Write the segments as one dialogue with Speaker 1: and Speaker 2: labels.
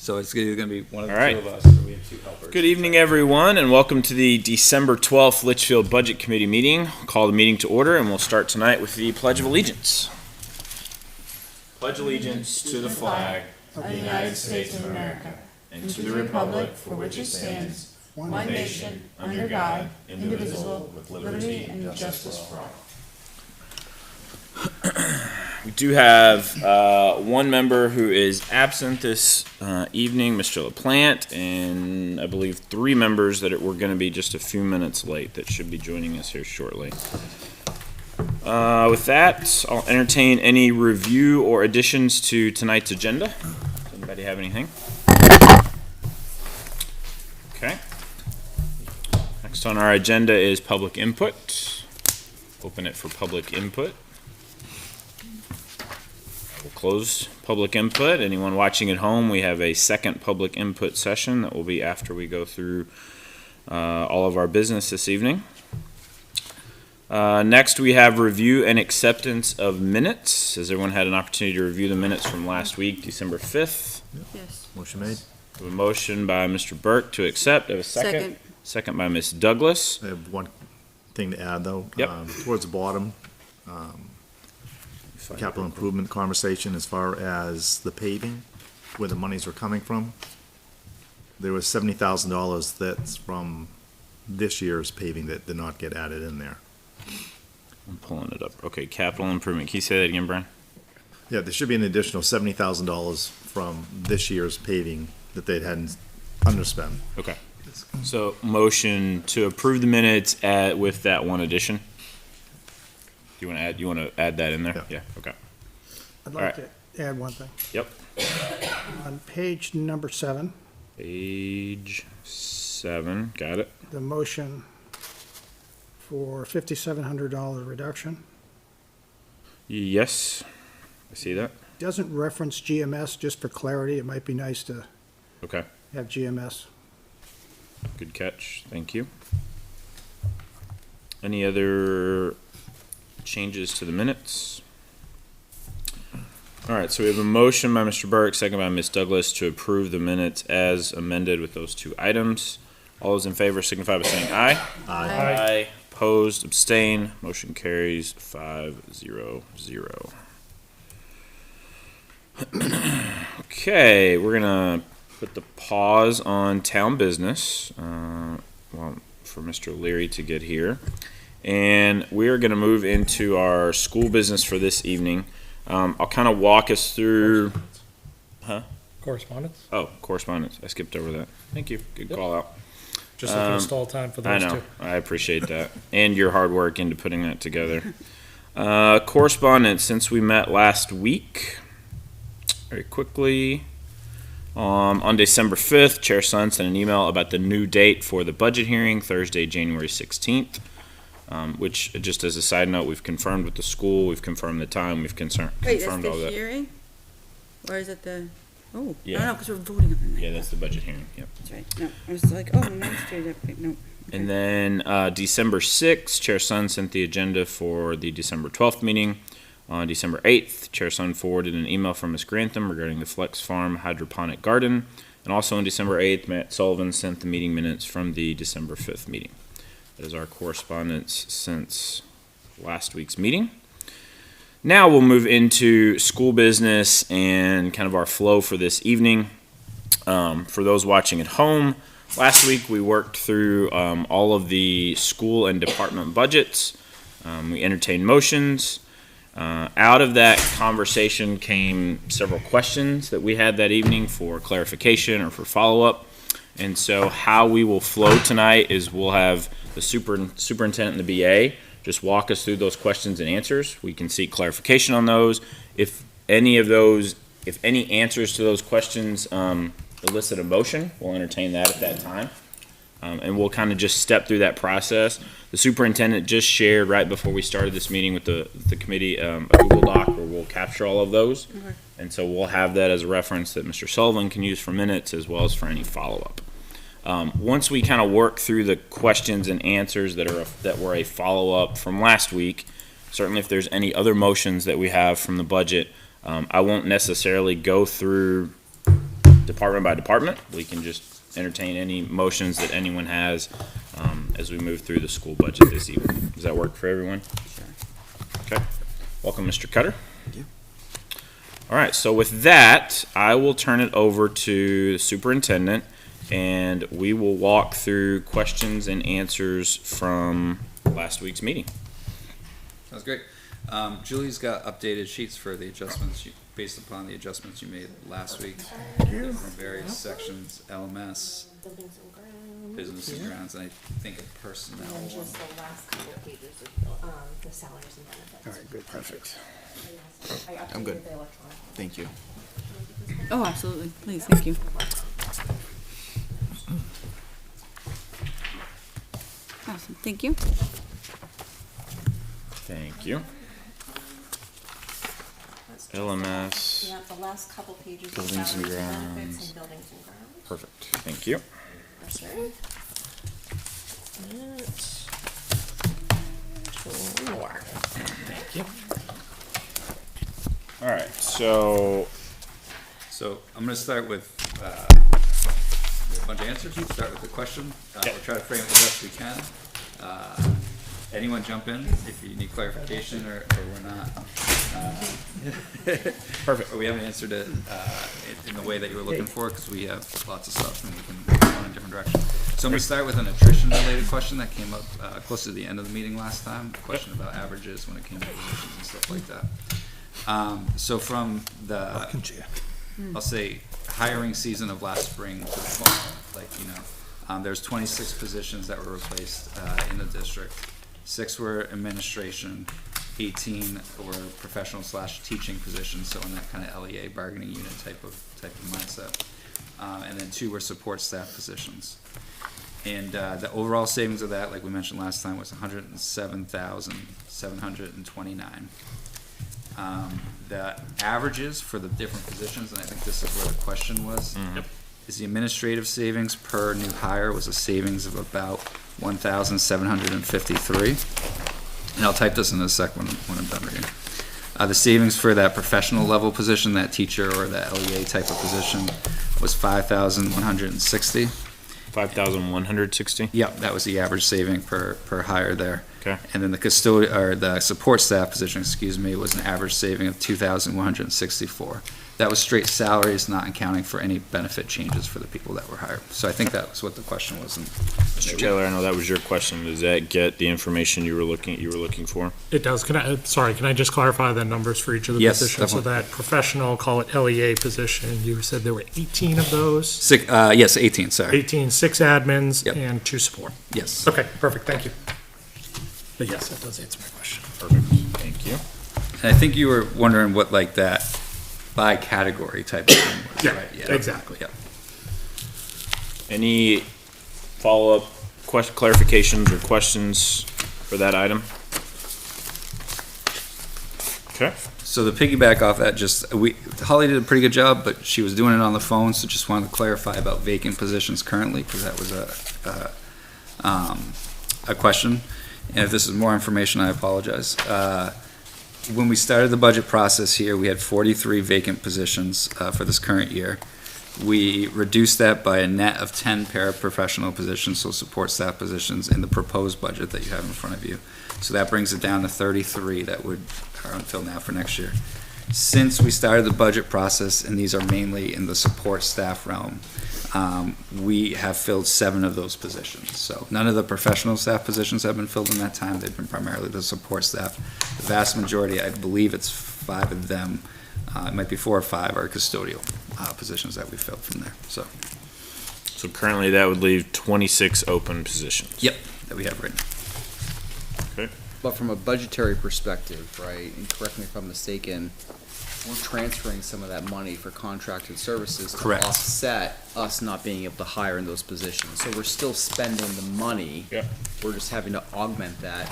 Speaker 1: So it's either going to be one of the
Speaker 2: All right.
Speaker 1: two of us, or we have two helpers.
Speaker 2: Good evening, everyone, and welcome to the December 12th Litchfield Budget Committee meeting. I'll call the meeting to order, and we'll start tonight with the Pledge of Allegiance. Pledge allegiance to the flag
Speaker 3: of the United States of America and to the republic for which it stands, one nation, under God, indivisible, with liberty and justice for all.
Speaker 2: We do have one member who is absent this evening, Mr. LaPlante, and I believe three members that were going to be just a few minutes late that should be joining us here shortly. With that, I'll entertain any review or additions to tonight's agenda. Does anybody have anything? Okay. Next on our agenda is public input. Open it for public input. We'll close public input. Anyone watching at home, we have a second public input session that will be after we go through all of our business this evening. Next, we have review and acceptance of minutes. Has everyone had an opportunity to review the minutes from last week, December 5th?
Speaker 3: Yes.
Speaker 4: Motion made.
Speaker 2: We have a motion by Mr. Burke to accept. I have a second. Second by Ms. Douglas.
Speaker 4: I have one thing to add, though.
Speaker 2: Yep.
Speaker 4: Towards the bottom, capital improvement conversation as far as the paving, where the monies were coming from. There was $70,000 that's from this year's paving that did not get added in there.
Speaker 2: I'm pulling it up. Okay, capital improvement. Can you say that again, Brian?
Speaker 4: Yeah, there should be an additional $70,000 from this year's paving that they hadn't underspent.
Speaker 2: Okay. So motion to approve the minutes with that one addition. You want to add that in there?
Speaker 4: Yeah.
Speaker 2: Okay.
Speaker 5: I'd like to add one thing.
Speaker 2: Yep.
Speaker 5: On page number 7,
Speaker 2: Page 7. Got it.
Speaker 5: the motion for $5,700 reduction
Speaker 2: Yes. I see that.
Speaker 5: doesn't reference GMS, just for clarity. It might be nice to
Speaker 2: Okay.
Speaker 5: have GMS.
Speaker 2: Good catch. Thank you. Any other changes to the minutes? All right, so we have a motion by Mr. Burke, second by Ms. Douglas to approve the minutes as amended with those two items. All those in favor signify by saying aye. Aye. Opposed, abstain, motion carries 5-0-0. Okay, we're gonna put the pause on town business, for Mr. Leary to get here. And we're gonna move into our school business for this evening. I'll kind of walk us through.
Speaker 6: Correspondence?
Speaker 2: Oh, correspondence. I skipped over that. Thank you. Good call out.
Speaker 6: Just looking to stall time for
Speaker 2: I
Speaker 6: those
Speaker 2: know.
Speaker 6: two.
Speaker 2: I appreciate that. And your hard work into putting that together. Correspondence, since we met last week, very quickly. On December 5th, Chair Sun sent an email about the new date for the budget hearing, Thursday, January 16th, which, just as a side note, we've confirmed with the school, we've confirmed the time, we've
Speaker 3: Wait,
Speaker 2: confirmed
Speaker 3: that's
Speaker 2: all
Speaker 3: the
Speaker 2: that.
Speaker 3: hearing? Or is it the, oh,
Speaker 2: Yeah.
Speaker 3: no, because we're voting on that.
Speaker 2: Yeah, that's the budget hearing, yep.
Speaker 3: That's right. No, I was like, oh, next year, no.
Speaker 2: And then December 6th, Chair Sun sent the agenda for the December 12th meeting. On December 8th, Chair Sun forwarded an email from Ms. Grantham regarding the Flex Farm hydroponic garden. And also on December 8th, Matt Sullivan sent the meeting minutes from the December 5th meeting. That is our correspondence since last week's meeting. Now we'll move into school business and kind of our flow for this evening. For those watching at home, last week we worked through all of the school and department budgets. We entertained motions. Out of that conversation came several questions that we had that evening for clarification or for follow-up. And so how we will flow tonight is we'll have the superintendent and the BA just walk us through those questions and answers. We can seek clarification on those. If any answers to those questions elicit a motion, we'll entertain that at that time. And we'll kind of just step through that process. The superintendent just shared right before we started this meeting with the committee a Google Doc where we'll capture all of those.
Speaker 3: Okay.
Speaker 2: And so we'll have that as a reference that Mr. Sullivan can use for minutes as well as for any follow-up. Once we kind of work through the questions and answers that were a follow-up from last week, certainly if there's any other motions that we have from the budget, I won't necessarily go through department by department. We can just entertain any motions that anyone has as we move through the school budget this evening. Does that work for everyone? Okay. Welcome, Mr. Cutter.
Speaker 7: Thank you.
Speaker 2: All right, so with that, I will turn it over to the superintendent, and we will walk through questions and answers from last week's meeting.
Speaker 1: Sounds great. Julie's got updated sheets for the adjustments, based upon the adjustments you made last week. From various sections, LMS,
Speaker 3: Buildings and grounds.
Speaker 1: business and grounds, and I think a personnel
Speaker 3: And then
Speaker 1: one.
Speaker 3: just the last couple pages of, the salaries and benefits.
Speaker 5: All right, good, perfect.
Speaker 3: I updated
Speaker 7: I'm good.
Speaker 3: the electronic.
Speaker 7: Thank you.
Speaker 8: Oh, absolutely. Please, thank you. Awesome, thank you.
Speaker 2: Thank you.
Speaker 3: That's just
Speaker 2: LMS.
Speaker 3: Yeah, the last couple pages of
Speaker 2: Buildings and
Speaker 3: salaries and
Speaker 2: grounds.
Speaker 3: benefits and buildings and grounds.
Speaker 2: Perfect. Thank you.
Speaker 3: Yes, sir. Two more.
Speaker 2: All right, so
Speaker 1: So I'm gonna start with, a bunch of answers. Start with the question. We'll try to frame it the best we can. Anyone jump in if you need clarification or we're not. Perfect. Or we haven't answered it in the way that you were looking for, because we have lots of stuff and we can go in a different direction. So I'm gonna start with an attrition-related question that came up close to the end of the meeting last time. A question about averages when it came to positions and stuff like that. So from the, I'll say, hiring season of last spring to the fall, like, there's 26 positions that were replaced in the district. 6 were administration, 18 were professional/teaching positions, so in that kind of LEA bargaining unit type of mindset. And then 2 were support staff positions. And the overall savings of that, like we mentioned last time, was $107,729. The averages for the different positions, and I think this is where the question was, is the administrative savings per new hire was a savings of about 1,753. And I'll type this in a sec when I'm done reading. The savings for that professional level position, that teacher or that LEA type of position, was 5,160.
Speaker 2: 5,160.
Speaker 1: Yep, that was the average saving per hire there.
Speaker 2: Okay.
Speaker 1: And then the custodial, or the support staff position, was an average saving of 2,164. That was straight salaries, not accounting for any benefit changes for the people that were hired. So I think that was what the question was. And
Speaker 2: Mr. Taylor, I know that was your question. Does that get the information you were looking for?
Speaker 6: It does. Can I just clarify the numbers for each of the
Speaker 1: Yes,
Speaker 6: positions? So
Speaker 1: definitely.
Speaker 6: that professional, call it LEA position, you said there were 18 of those?
Speaker 1: Yes, 18, sorry.
Speaker 6: 18, 6 admins
Speaker 1: Yep.
Speaker 6: and 2 support.
Speaker 1: Yes.
Speaker 6: Okay, perfect, thank you. But yes, that does answer my question.
Speaker 2: Perfect. Thank you.
Speaker 1: And I think you were wondering what like that by category type of thing was,
Speaker 6: Yeah,
Speaker 1: right?
Speaker 6: exactly.
Speaker 1: Yep.
Speaker 2: Any follow-up clarifications or questions for that item? Okay.
Speaker 1: So the piggyback off that, Holly did a pretty good job, but she was doing it on the phone, so just wanted to clarify about vacant positions currently, because that was a question. And if this is more information, I apologize. When we started the budget process here, we had 43 vacant positions for this current year. We reduced that by a net of 10 paraprofessional positions, so support staff positions, in the proposed budget that you have in front of you. So that brings it down to 33 that are until now for next year. Since we started the budget process, and these are mainly in the support staff realm, we have filled 7 of those positions. So none of the professional staff positions have been filled in that time. They've been primarily the support staff. The vast majority, I believe it's 5 of them, it might be 4 or 5, are custodial positions that we filled from there. So,
Speaker 2: Currently that would leave 26 open positions.
Speaker 1: yep, that we have written.
Speaker 7: But from a budgetary perspective, right, and correct me if I'm mistaken, we're transferring some of that money for contracted services to
Speaker 1: Correct.
Speaker 7: offset us not being able to hire in those positions. So we're still spending the money.
Speaker 2: Yep.
Speaker 7: We're just having to augment that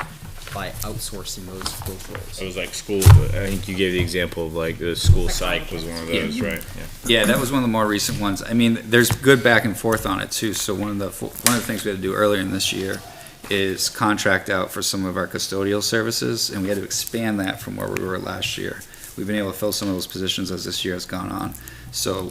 Speaker 7: by outsourcing those roles.
Speaker 2: It was like school, I think you gave the example of like the school psych was one of those, right?
Speaker 1: Yeah, that was one of the more recent ones. I mean, there's good back and forth on it too. So one of the things we had to do earlier in this year is contract out for some of our custodial services, and we had to expand that from where we were last year. We've been able to fill some of those positions as this year has gone on. So,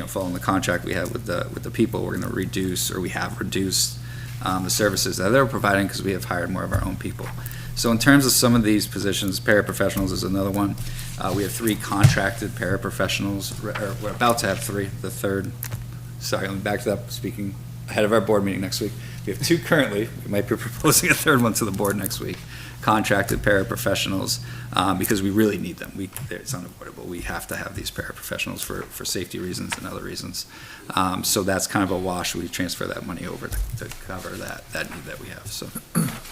Speaker 1: following the contract we had with the people, we're gonna reduce, or we have reduced, the services that they're providing because we have hired more of our own people. So in terms of some of these positions, paraprofessionals is another one. We have 3 contracted paraprofessionals, or we're about to have 3, the third, sorry, I'm back to that, speaking ahead of our board meeting next week. We have 2 currently, we might be proposing a third one to the board next week, contracted paraprofessionals, because we really need them. It's unavoidable. We have to have these paraprofessionals for safety reasons and other reasons. So that's kind of a wash. We transfer that money over to cover that need that we have, so.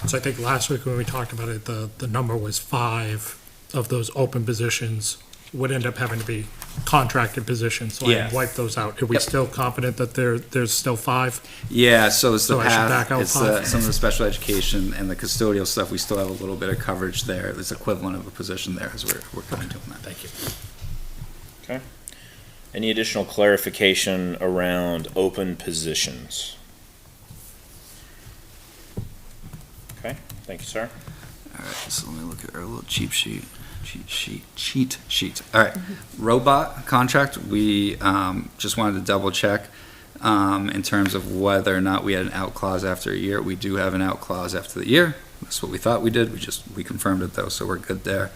Speaker 6: So I think last week when we talked about it, the number was 5 of those open positions would end up having to be contracted positions, so I
Speaker 1: Yeah.
Speaker 6: wipe those out. Are we
Speaker 1: Yep.
Speaker 6: still confident that there's still 5?
Speaker 1: Yeah, so it's the
Speaker 6: So I should
Speaker 1: path,
Speaker 6: back out
Speaker 1: it's
Speaker 6: 5.
Speaker 1: some of the special education and the custodial stuff, we still have a little bit of coverage there. It's equivalent of a position there as we're kind of doing that.
Speaker 6: Thank you.
Speaker 2: Okay. Any additional clarification around open positions? Okay, thank you, sir.
Speaker 1: All right, so let me look at our little cheat sheet. All right, robot contract, we just wanted to double check in terms of whether or not we had an out clause after a year. We do have an out clause after the year. That's what we thought we did. We confirmed it though, so we're good there.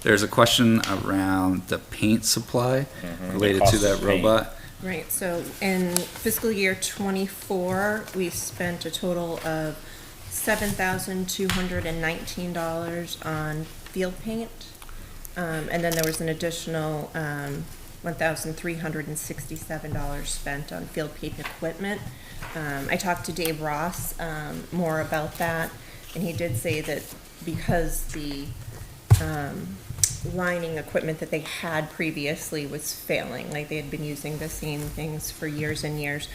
Speaker 1: There's a question around the paint supply related
Speaker 2: cost
Speaker 1: to that
Speaker 2: of paint.
Speaker 1: robot.
Speaker 3: Right, so in fiscal year '24, we spent a total of $7,219 on field paint. And then there was an additional $1,367 spent on field paint equipment. I talked to Dave Ross more about that, and he did say that because the lining equipment that they had previously was failing, like they had been using the same things for years and years,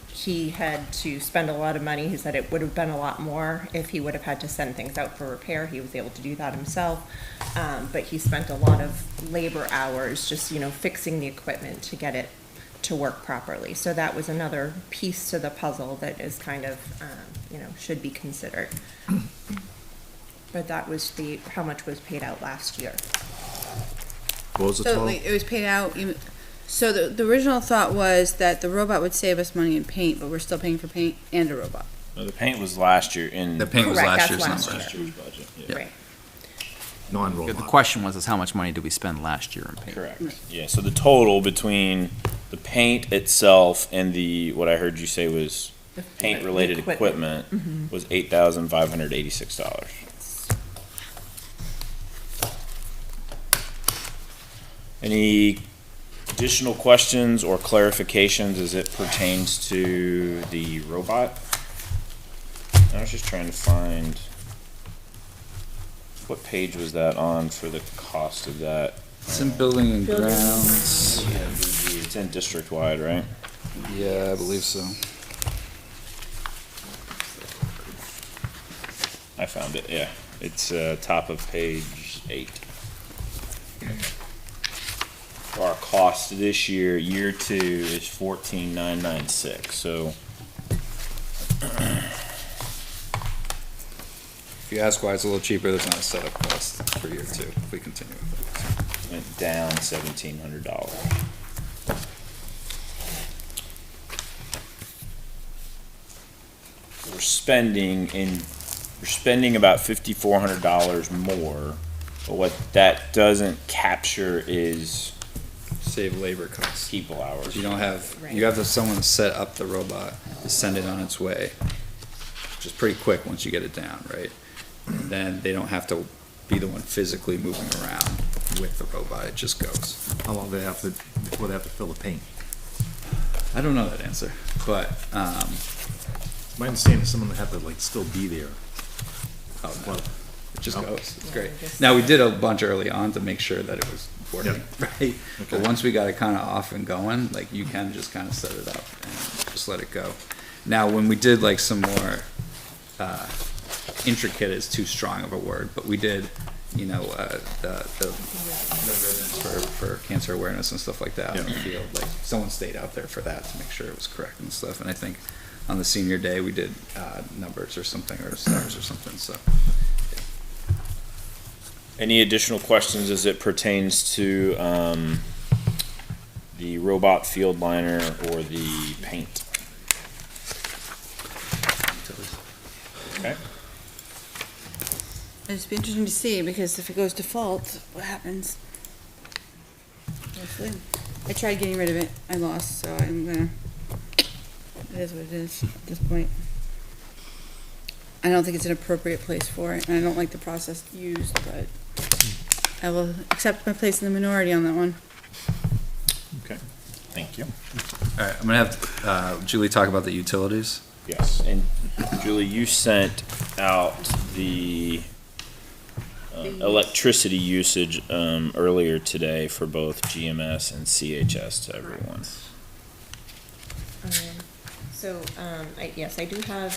Speaker 3: he had to spend a lot of money. He said it would have been a lot more if he would have had to send things out for repair. He was able to do that himself. But he spent a lot of labor hours just, fixing the equipment to get it to work properly. So that was another piece to the puzzle that is kind of, should be considered. But that was how much was paid out last year.
Speaker 4: What was the
Speaker 8: So
Speaker 4: total?
Speaker 8: like, it was paid out, so the original thought was that the robot would save us money in paint, but we're still paying for paint and a robot.
Speaker 2: No, the paint was last year in
Speaker 1: The paint was
Speaker 3: Correct,
Speaker 1: last
Speaker 3: that's
Speaker 1: year's
Speaker 3: last
Speaker 1: number.
Speaker 2: last year's budget. Yeah.
Speaker 3: Right.
Speaker 4: Non-robot.
Speaker 7: The question was, is how much money did we spend last year in paint?
Speaker 2: Correct. Yeah, so the total between the paint itself and what I heard you say was
Speaker 3: The
Speaker 2: paint-related equipment was $8,586. Any additional questions or clarifications as it pertains to the robot? I was just trying to find, what page was that on for the cost of that?
Speaker 1: It's in building and
Speaker 3: Building and
Speaker 1: grounds.
Speaker 2: It's in district-wide, right?
Speaker 1: Yeah, I believe so.
Speaker 2: I found it, yeah. It's top of page 8. Our cost this year, year 2, is $14,996, so
Speaker 1: If you ask why it's a little cheaper, there's not a setup cost for year 2 if we continue with it.
Speaker 2: went down $1,700. We're spending about $5,400 more, but what that doesn't capture is
Speaker 1: Save labor costs.
Speaker 2: people hours.
Speaker 1: You don't have, you have to someone set up the robot to send it on its way, which is pretty quick once you get it down, right? And then they don't have to be the one physically moving around with the robot, it just goes.
Speaker 4: How long do they have to, before they have to fill the paint?
Speaker 1: I don't know that answer, but,
Speaker 4: My understanding is someone would have to like still be there.
Speaker 1: oh no,
Speaker 4: Well,
Speaker 1: it just
Speaker 4: no.
Speaker 1: goes, it's great.
Speaker 3: just-
Speaker 1: Now, we did a bunch early on to make sure that it was working, right? But
Speaker 4: Okay.
Speaker 1: once we got it kinda off and going, like, you can just kinda set it up and just let it go. Now, when we did like some more, intricate is too strong of a word, but we did, the ribbons for cancer awareness and stuff like that on the
Speaker 4: Yeah.
Speaker 1: field, like, someone stayed out there for that to make sure it was correct and stuff, and I think on the senior day, we did, numbers or something, or stars or something, so.
Speaker 2: Any additional questions as it pertains to the robot field liner or the paint. Okay.
Speaker 8: It'll just be interesting to see, because if it goes default, what happens? Hopefully. I tried getting rid of it, I lost, so I'm gonna, it is what it is at this point. I don't think it's an appropriate place for it, and I don't like the process used, but I will accept my place in the minority on that one.
Speaker 2: Okay. Thank you.
Speaker 1: All right, I'm gonna have Julie talk about the utilities.
Speaker 2: Yes, and Julie, you sent out the electricity usage earlier today for both GMS and CHS to everyone.
Speaker 3: Yes, I do have,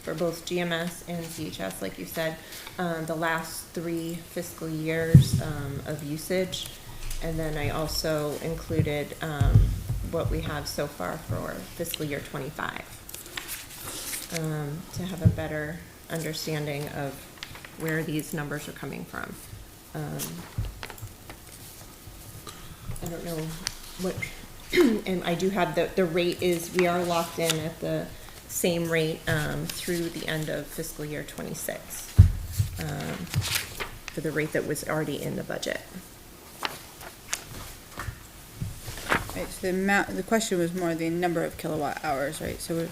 Speaker 3: for both GMS and CHS, like you said, the last 3 fiscal years, of usage. And then I also included, what we have so far for fiscal year 25. To have a better understanding of where these numbers are coming from. I don't know what, and I do have the rate is, we are locked in at the same rate, through the end of fiscal year 26, for the rate that was already in the budget.
Speaker 8: Right, so the question was more the number of kilowatt hours, right? So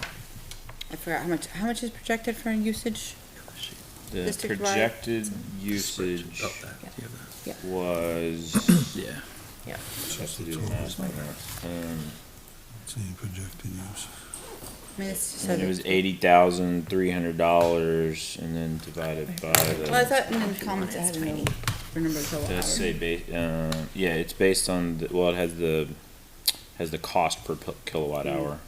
Speaker 8: I forgot how much is projected for usage?
Speaker 2: The
Speaker 8: District-wide?
Speaker 2: projected usage
Speaker 1: Oh, that,
Speaker 3: Yeah.
Speaker 1: you have
Speaker 3: Yeah,
Speaker 1: that. Yeah.
Speaker 3: yeah.
Speaker 2: Just to do the math on that.
Speaker 9: Same projected use.
Speaker 8: I mean, it's just.
Speaker 2: And it was $80,300, and then divided by
Speaker 8: Well, I
Speaker 2: the.
Speaker 8: thought in the comments it had a number for number of kilowatt
Speaker 2: Does
Speaker 8: hours.
Speaker 2: say yeah, it's based on well, it has the cost per kilowatt hour,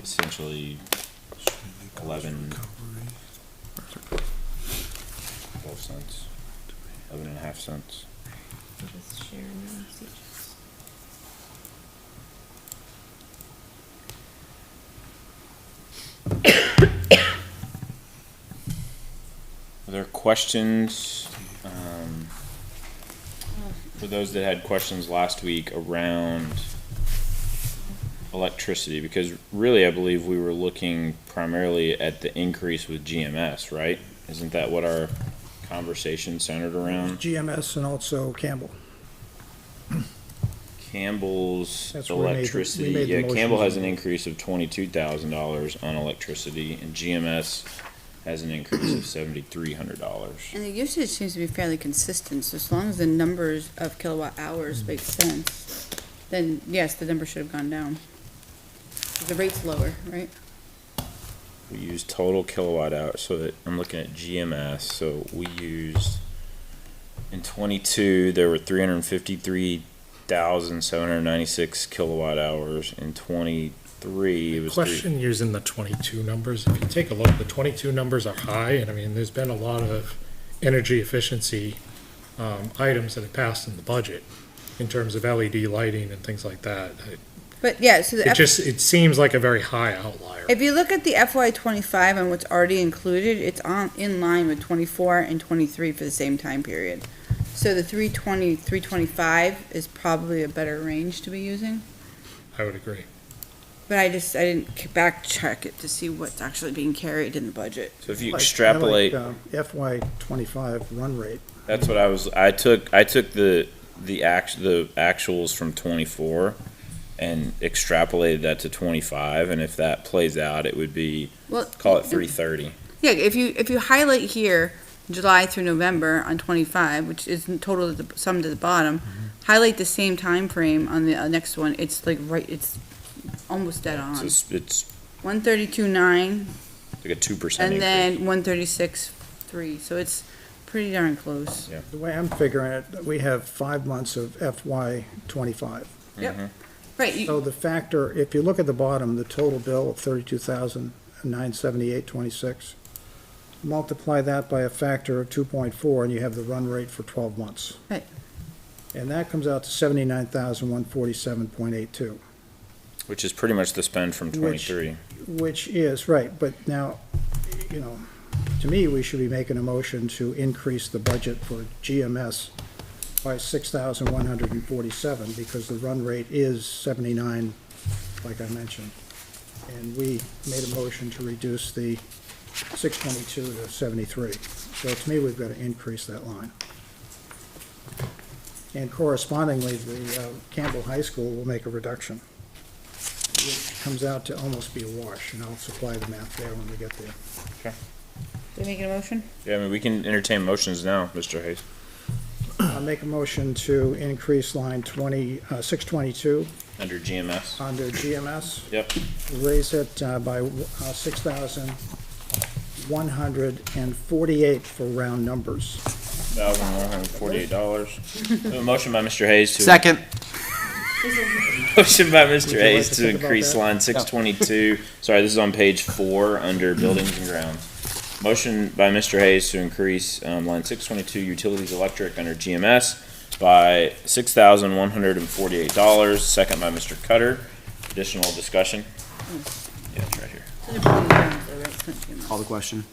Speaker 2: essentially 11 12 cents, 11.5 cents.
Speaker 3: Just share now, CHS.
Speaker 2: Are there questions, for those that had questions last week around electricity? Because really, I believe we were looking primarily at the increase with GMS, right? Isn't that what our conversation centered around?
Speaker 5: GMS and also Campbell.
Speaker 2: Campbell's
Speaker 5: That's where we made the-
Speaker 2: electricity,
Speaker 5: we made the
Speaker 2: yeah, Campbell
Speaker 5: motions.
Speaker 2: has an increase of $22,000 on electricity, and GMS has an increase of $7,300.
Speaker 8: And the usage seems to be fairly consistent, so as long as the numbers of kilowatt hours make sense, then yes, the number should have gone down. The rate's lower, right?
Speaker 2: We used total kilowatt hours, so that I'm looking at GMS, so we used, in 22, there were 353,796 kilowatt hours. In 23, it was
Speaker 6: Question using the 22 numbers, if you take a look, the 22 numbers are high, and I mean, there's been a lot of energy efficiency items that have passed in the budget in terms of LED lighting and things like that.
Speaker 8: But yeah, so the
Speaker 6: It seems like a very high outlier.
Speaker 8: if you look at the FY 25 and what's already included, it's in line with 24 and 23 for the same time period. So the 320, 325 is probably a better range to be using.
Speaker 6: I would agree.
Speaker 8: But I didn't back check it to see what's actually being carried in the budget.
Speaker 2: So if you
Speaker 5: Like-
Speaker 2: extrapolate,
Speaker 5: I like, FY 25 run rate.
Speaker 2: that's what I took the actuals from 24 and extrapolated that to 25, and if that plays out, it would be,
Speaker 8: Well,
Speaker 2: call it 330.
Speaker 8: yeah, if you highlight here, July through November on 25, which is in total summed at the bottom, highlight the same time frame on the next one, it's like it's almost dead
Speaker 2: So
Speaker 8: on.
Speaker 2: it's
Speaker 8: 132.9
Speaker 2: like a 2%
Speaker 8: and
Speaker 2: increase.
Speaker 8: then 136.3, so it's pretty darn close.
Speaker 2: Yeah.
Speaker 5: The way I'm figuring it, we have 5 months of FY 25.
Speaker 2: Mhm.
Speaker 8: Right,
Speaker 5: So the factor, if you look at the bottom, the total bill of 32,978.26, multiply that by a factor of 2.4, and you have the run rate for 12 months.
Speaker 8: Right.
Speaker 5: And that comes out to 79,147.82,
Speaker 2: Which is pretty much the spend from 23.
Speaker 5: which is, right, but now, you know, to me, we should be making a motion to increase the budget for GMS by 6,147 because the run rate is 79, like I mentioned. And we made a motion to reduce the 622 to 73. So to me, we've got to increase that line. And correspondingly, the Campbell High School will make a reduction. It comes out to almost be a wash, and I'll supply the math there when we get there.
Speaker 8: They making a motion?
Speaker 2: Yeah, I mean, we can entertain motions now, Mr. Hayes.
Speaker 5: I'll make a motion to increase line 622
Speaker 2: Under GMS.
Speaker 5: under GMS.
Speaker 2: Yep.
Speaker 5: Raise it by 6,148 for round numbers.
Speaker 2: $1,148. A motion by Mr. Hayes to.
Speaker 7: Second.
Speaker 2: Motion by Mr.
Speaker 5: Would you like
Speaker 2: Hayes
Speaker 5: to
Speaker 2: to
Speaker 5: think about
Speaker 2: increase
Speaker 5: that?
Speaker 2: line 622. Sorry, this is on page 4 under buildings and grounds. Motion by Mr. Hayes to increase line 622 utilities electric under GMS by $6,148. Second by Mr. Cutter. Additional discussion? Yeah, it's right here.
Speaker 8: It's under building grounds, though, right? It's not GMS.
Speaker 7: Call the question.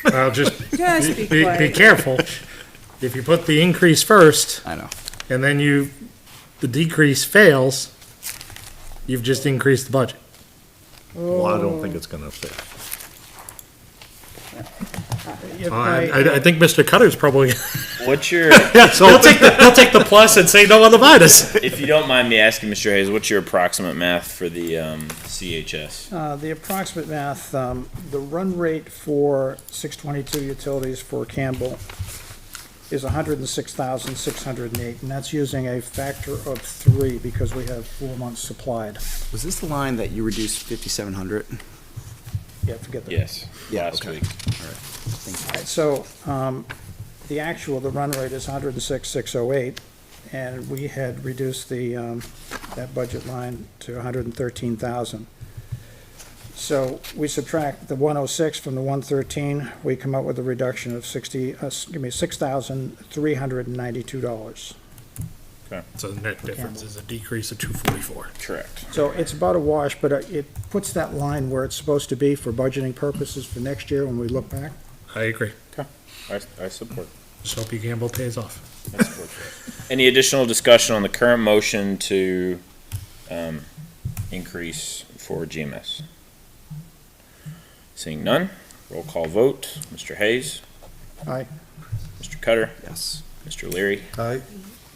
Speaker 6: Well, just
Speaker 8: Just be
Speaker 6: be
Speaker 8: quiet.
Speaker 6: careful. If you put the increase first,
Speaker 7: I know.
Speaker 6: and then the decrease fails, you've just increased the budget.
Speaker 4: Well, I don't think it's gonna fit.
Speaker 5: If
Speaker 6: I think Mr. Cutter's probably,
Speaker 2: What's your,
Speaker 6: he'll take the plus and say no on the minus.
Speaker 2: if you don't mind me asking, Mr. Hayes, what's your approximate math for the CHS?
Speaker 5: The approximate math, the run rate for 622 utilities for Campbell is 106,608, and that's using a factor of 3 because we have 4 months supplied.
Speaker 7: Was this the line that you reduced 5,700?
Speaker 5: Yeah, forget that.
Speaker 2: Yes,
Speaker 7: Yeah,
Speaker 2: last
Speaker 7: okay.
Speaker 2: week.
Speaker 5: All right, so, the run rate is 106,608, and we had reduced that budget line to 113,000. So we subtract the 106 from the 113, we come up with a reduction of $6,392.
Speaker 6: So the net difference is a decrease of 244.
Speaker 2: Correct.
Speaker 5: So it's about a wash, but it puts that line where it's supposed to be for budgeting purposes for next year when we look back.
Speaker 6: I agree.
Speaker 2: I support.
Speaker 6: Soapy Gamble pays off.
Speaker 2: I support that. Any additional discussion on the current motion to increase for GMS? Seeing none, roll call vote. Mr. Hayes?
Speaker 5: Aye.
Speaker 2: Mr. Cutter?
Speaker 7: Yes.
Speaker 2: Mr. Leary?
Speaker 9: Aye.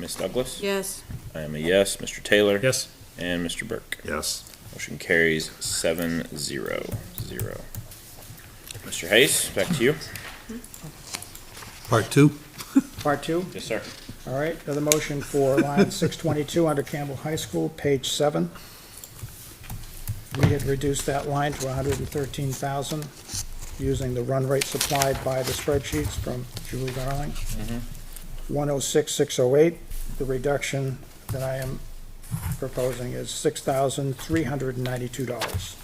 Speaker 2: Ms. Douglas?
Speaker 8: Yes.
Speaker 2: I am a yes. Mr. Taylor?
Speaker 6: Yes.
Speaker 2: And Mr. Burke?
Speaker 4: Yes.
Speaker 2: Motion carries 7-0-0. Mr. Hayes, back to you.
Speaker 9: Part 2?
Speaker 5: Part 2?
Speaker 2: Yes, sir.
Speaker 5: All right, another motion for line 622 under Campbell High School, page 7. We had reduced that line to 113,000 using the run rate supplied by the spreadsheets from Julie Darling. 106,608, the reduction that I am proposing is $6,392.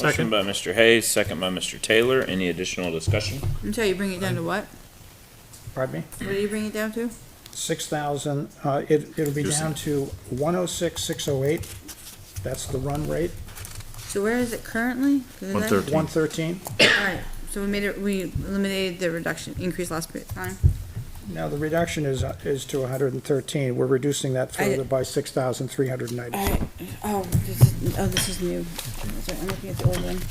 Speaker 2: Motion by Mr. Hayes, second by Mr. Taylor. Any additional discussion?
Speaker 8: I'm sorry, you bring it down to what?
Speaker 5: Pardon me?
Speaker 8: What do you bring it down to?
Speaker 5: 6,000, it'll be down to 106,608. That's the run rate,
Speaker 8: So where is it currently? 'Cause is that-
Speaker 4: 113.
Speaker 5: 113.
Speaker 8: All right, so we eliminated the reduction, increase last time.
Speaker 5: Now, the reduction is to 113. We're reducing that further by 6,390.
Speaker 8: All right, this is new. Sorry, I'm looking at the old one.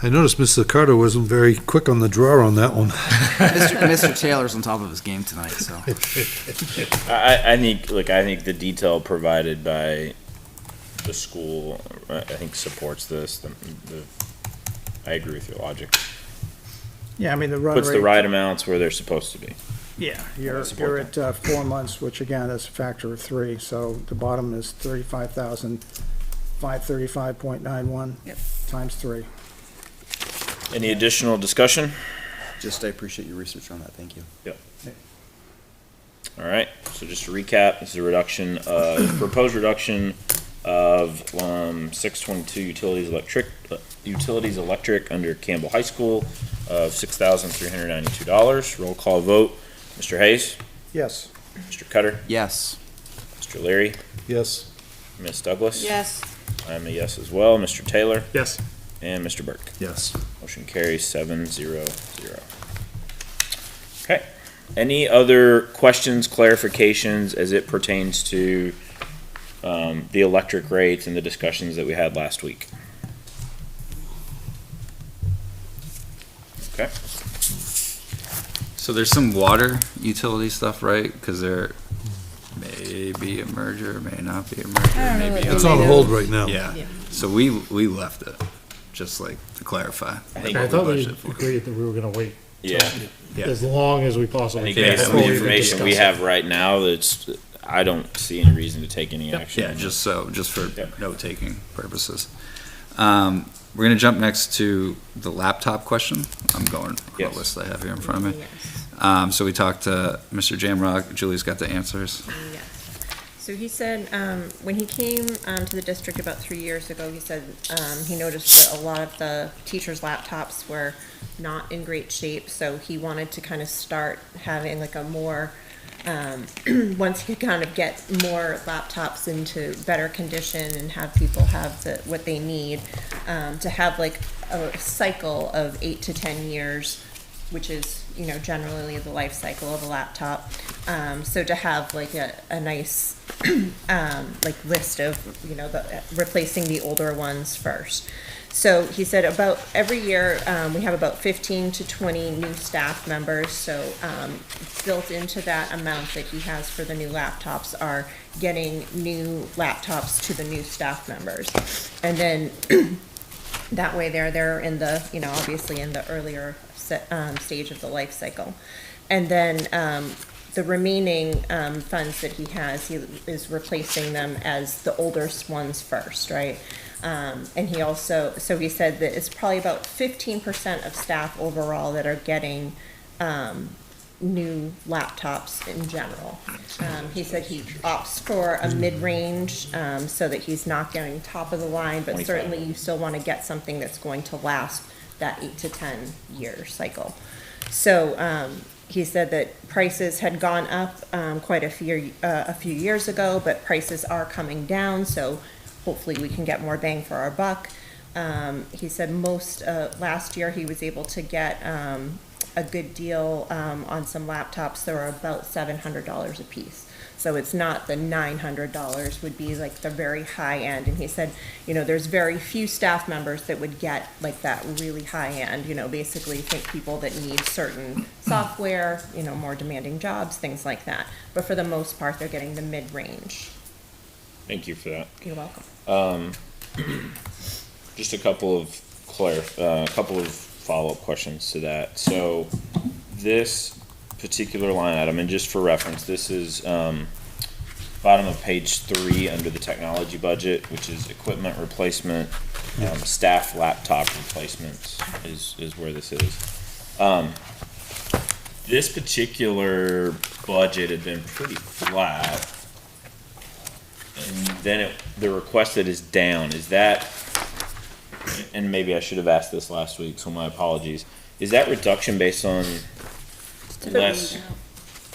Speaker 9: I noticed Mr. Carter wasn't very quick on the draw on that one.
Speaker 7: Mr. Taylor's on top of his game tonight, so.
Speaker 2: I think the detail provided by the school, I think supports this. I agree with your logic.
Speaker 5: Yeah, I mean, the run rate.
Speaker 2: Puts the right amounts where they're supposed to be.
Speaker 5: Yeah, you're
Speaker 2: support
Speaker 5: at 4 months, which again is a factor of 3, so the bottom is 35,535.91
Speaker 8: Yep.
Speaker 5: times 3.
Speaker 2: Any additional discussion?
Speaker 7: Just, I appreciate your research on that, thank you.
Speaker 2: All right, so just to recap, this is a reduction proposed reduction of 622 utilities electric under Campbell High School of $6,392. Roll call vote. Mr. Hayes?
Speaker 5: Yes.
Speaker 2: Mr. Cutter?
Speaker 7: Yes.
Speaker 2: Mr. Leary?
Speaker 9: Yes.
Speaker 2: Ms. Douglas?
Speaker 8: Yes.
Speaker 2: I'm a yes as well. Mr. Taylor?
Speaker 6: Yes.
Speaker 2: And Mr. Burke?
Speaker 4: Yes.
Speaker 2: Motion carries 7-0-0. Okay, Any other questions, clarifications as it pertains to the electric rates and the discussions that we had last week? Okay.
Speaker 1: So there's some water utility stuff, right? Because there may be a merger, may not be a merger,
Speaker 8: I don't know
Speaker 1: maybe.
Speaker 8: what
Speaker 9: It's
Speaker 8: they
Speaker 9: on
Speaker 8: do.
Speaker 9: hold right now.
Speaker 1: Yeah,
Speaker 3: Yeah.
Speaker 1: so we left it, just like to clarify.
Speaker 2: think
Speaker 6: I
Speaker 1: what
Speaker 6: thought we
Speaker 1: budgeted for.
Speaker 6: agreed that we were gonna wait
Speaker 2: Yeah.
Speaker 1: Yeah.
Speaker 6: as long as we
Speaker 2: I
Speaker 6: possibly
Speaker 2: think
Speaker 6: can.
Speaker 2: based on
Speaker 6: before
Speaker 2: the
Speaker 6: we even
Speaker 2: information we
Speaker 6: discuss it.
Speaker 2: have right now, that's, I don't see any reason to take any action.
Speaker 1: Yeah,
Speaker 2: on
Speaker 1: just for
Speaker 2: Yep.
Speaker 1: note-taking purposes. We're gonna jump next to the laptop question. I'm going on the
Speaker 2: Yes.
Speaker 1: list I have here in front of me.
Speaker 3: Yes.
Speaker 1: So we talked to Mr. Jamrock. Julie's got the answers.
Speaker 3: Yes. So he said, when he came to the district about 3 years ago, he said he noticed that a lot of the teachers' laptops were not in great shape, so he wanted to kind of start having like a more, once he could kind of get more laptops into better condition and have people have what they need, to have like a cycle of 8 to 10 years, which is, you know, generally the life cycle of a laptop. So to have like a nice, like list of, you know, replacing the older ones first. So he said about every year, we have about 15 to 20 new staff members. So built into that amount that he has for the new laptops are getting new laptops to the new staff members. And then that way they're in the, you know, obviously in the earlier stage of the life cycle. And then the remaining funds that he has, he is replacing them as the oldest ones first, right? And he also, so he said that it's probably about 15% of staff overall that are getting new laptops in general. He said he opts for a mid-range, so that he's not going top of the line, but
Speaker 2: 25.
Speaker 3: certainly you still want to get something that's going to last that 8 to 10 year cycle. So he said that prices had gone up quite a few years ago, but prices are coming down, so hopefully we can get more bang for our buck. He said last year he was able to get a good deal on some laptops that were about $700 a piece. So it's not the $900 would be like the very high end. And he said, you know, there's very few staff members that would get like that really high end, you know, basically think people that need certain software, you know, more demanding jobs, things like that. But for the most part, they're getting the mid-range.
Speaker 2: Thank you for that.
Speaker 3: You're welcome.
Speaker 2: Just a couple of follow-up questions to that. So this particular line item, and just for reference, this is bottom of page 3 under the technology budget, which is equipment replacement, staff laptop replacements is where this is. This particular budget had been pretty flat, and then the requested is down. Is that, and maybe I should have asked this last week, so my apologies. Is that reduction based on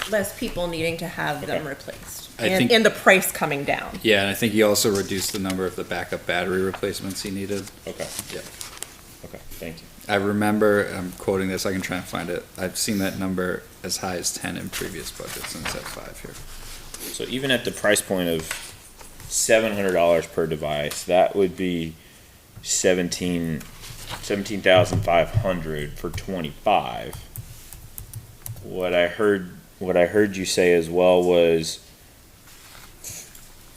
Speaker 3: Less people needing to have them
Speaker 2: Okay.
Speaker 3: replaced.
Speaker 1: I
Speaker 3: And,
Speaker 1: think-
Speaker 3: and the price coming down.
Speaker 1: Yeah, and I think he also reduced the number of the backup battery replacements he needed.
Speaker 2: Okay.
Speaker 1: Yeah.
Speaker 2: Okay, thank you.
Speaker 1: I remember, I'm quoting this, I can try and find it. I've seen that number as high as 10 in previous budgets, and it's at 5 here.
Speaker 2: So even at the price point of $700 per device, that would be 17,500 for 25. What I heard you say as well was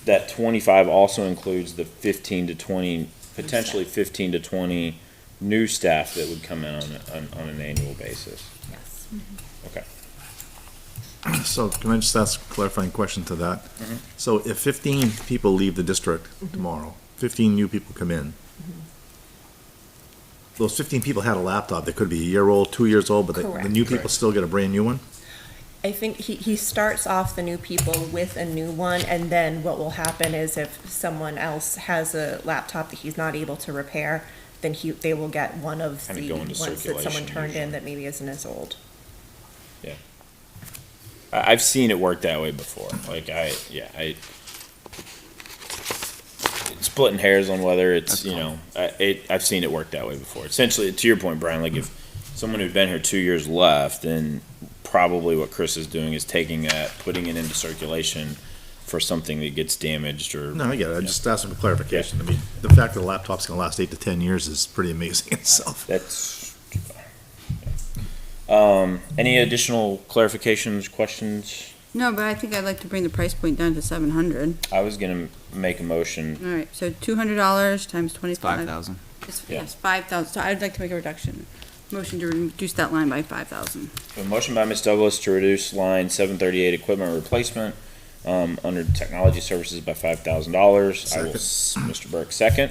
Speaker 2: that 25 also includes the 15 to 20, potentially 15 to 20 new staff that would come in on an annual basis.
Speaker 3: Yes.
Speaker 2: Okay.
Speaker 4: So can I just ask a clarifying question to that? So if 15 people leave the district tomorrow, 15 new people come in, those 15 people had a laptop that could be a year old, 2 years old, but the new people
Speaker 1: Correct.
Speaker 4: still get a brand new one?
Speaker 3: I think he starts off the new people with a new one, and then what will happen is if someone else has a laptop that he's not able to repair, then they will get one of
Speaker 2: Kinda
Speaker 3: the
Speaker 2: go into
Speaker 3: ones that someone
Speaker 2: circulation
Speaker 3: turned
Speaker 2: usually.
Speaker 3: in that maybe isn't as old.
Speaker 2: I've seen it work that way before. Like splitting hairs on whether it's, you know, I've seen it work that way before. Essentially, to your point, Brian, like if someone who'd been here 2 years left, then probably what Chris is doing is taking that, putting it into circulation for something that gets damaged or.
Speaker 4: No, I get it. I just asked for clarification. I mean, the fact that a laptop's gonna last 8 to 10 years is pretty amazing itself.
Speaker 2: That's. Any additional clarifications, questions?
Speaker 8: No, but I think I'd like to bring the price point down to 700.
Speaker 2: I was gonna make a motion.
Speaker 8: All right, so $200 times 25.
Speaker 7: 5,000.
Speaker 2: Yeah.
Speaker 8: Yes, 5,000. So I'd like to make a reduction. Motion to reduce that line by 5,000.
Speaker 2: A motion by Ms. Douglas to reduce line 738 equipment replacement, under technology services by $5,000. I will, Mr. Burke, second.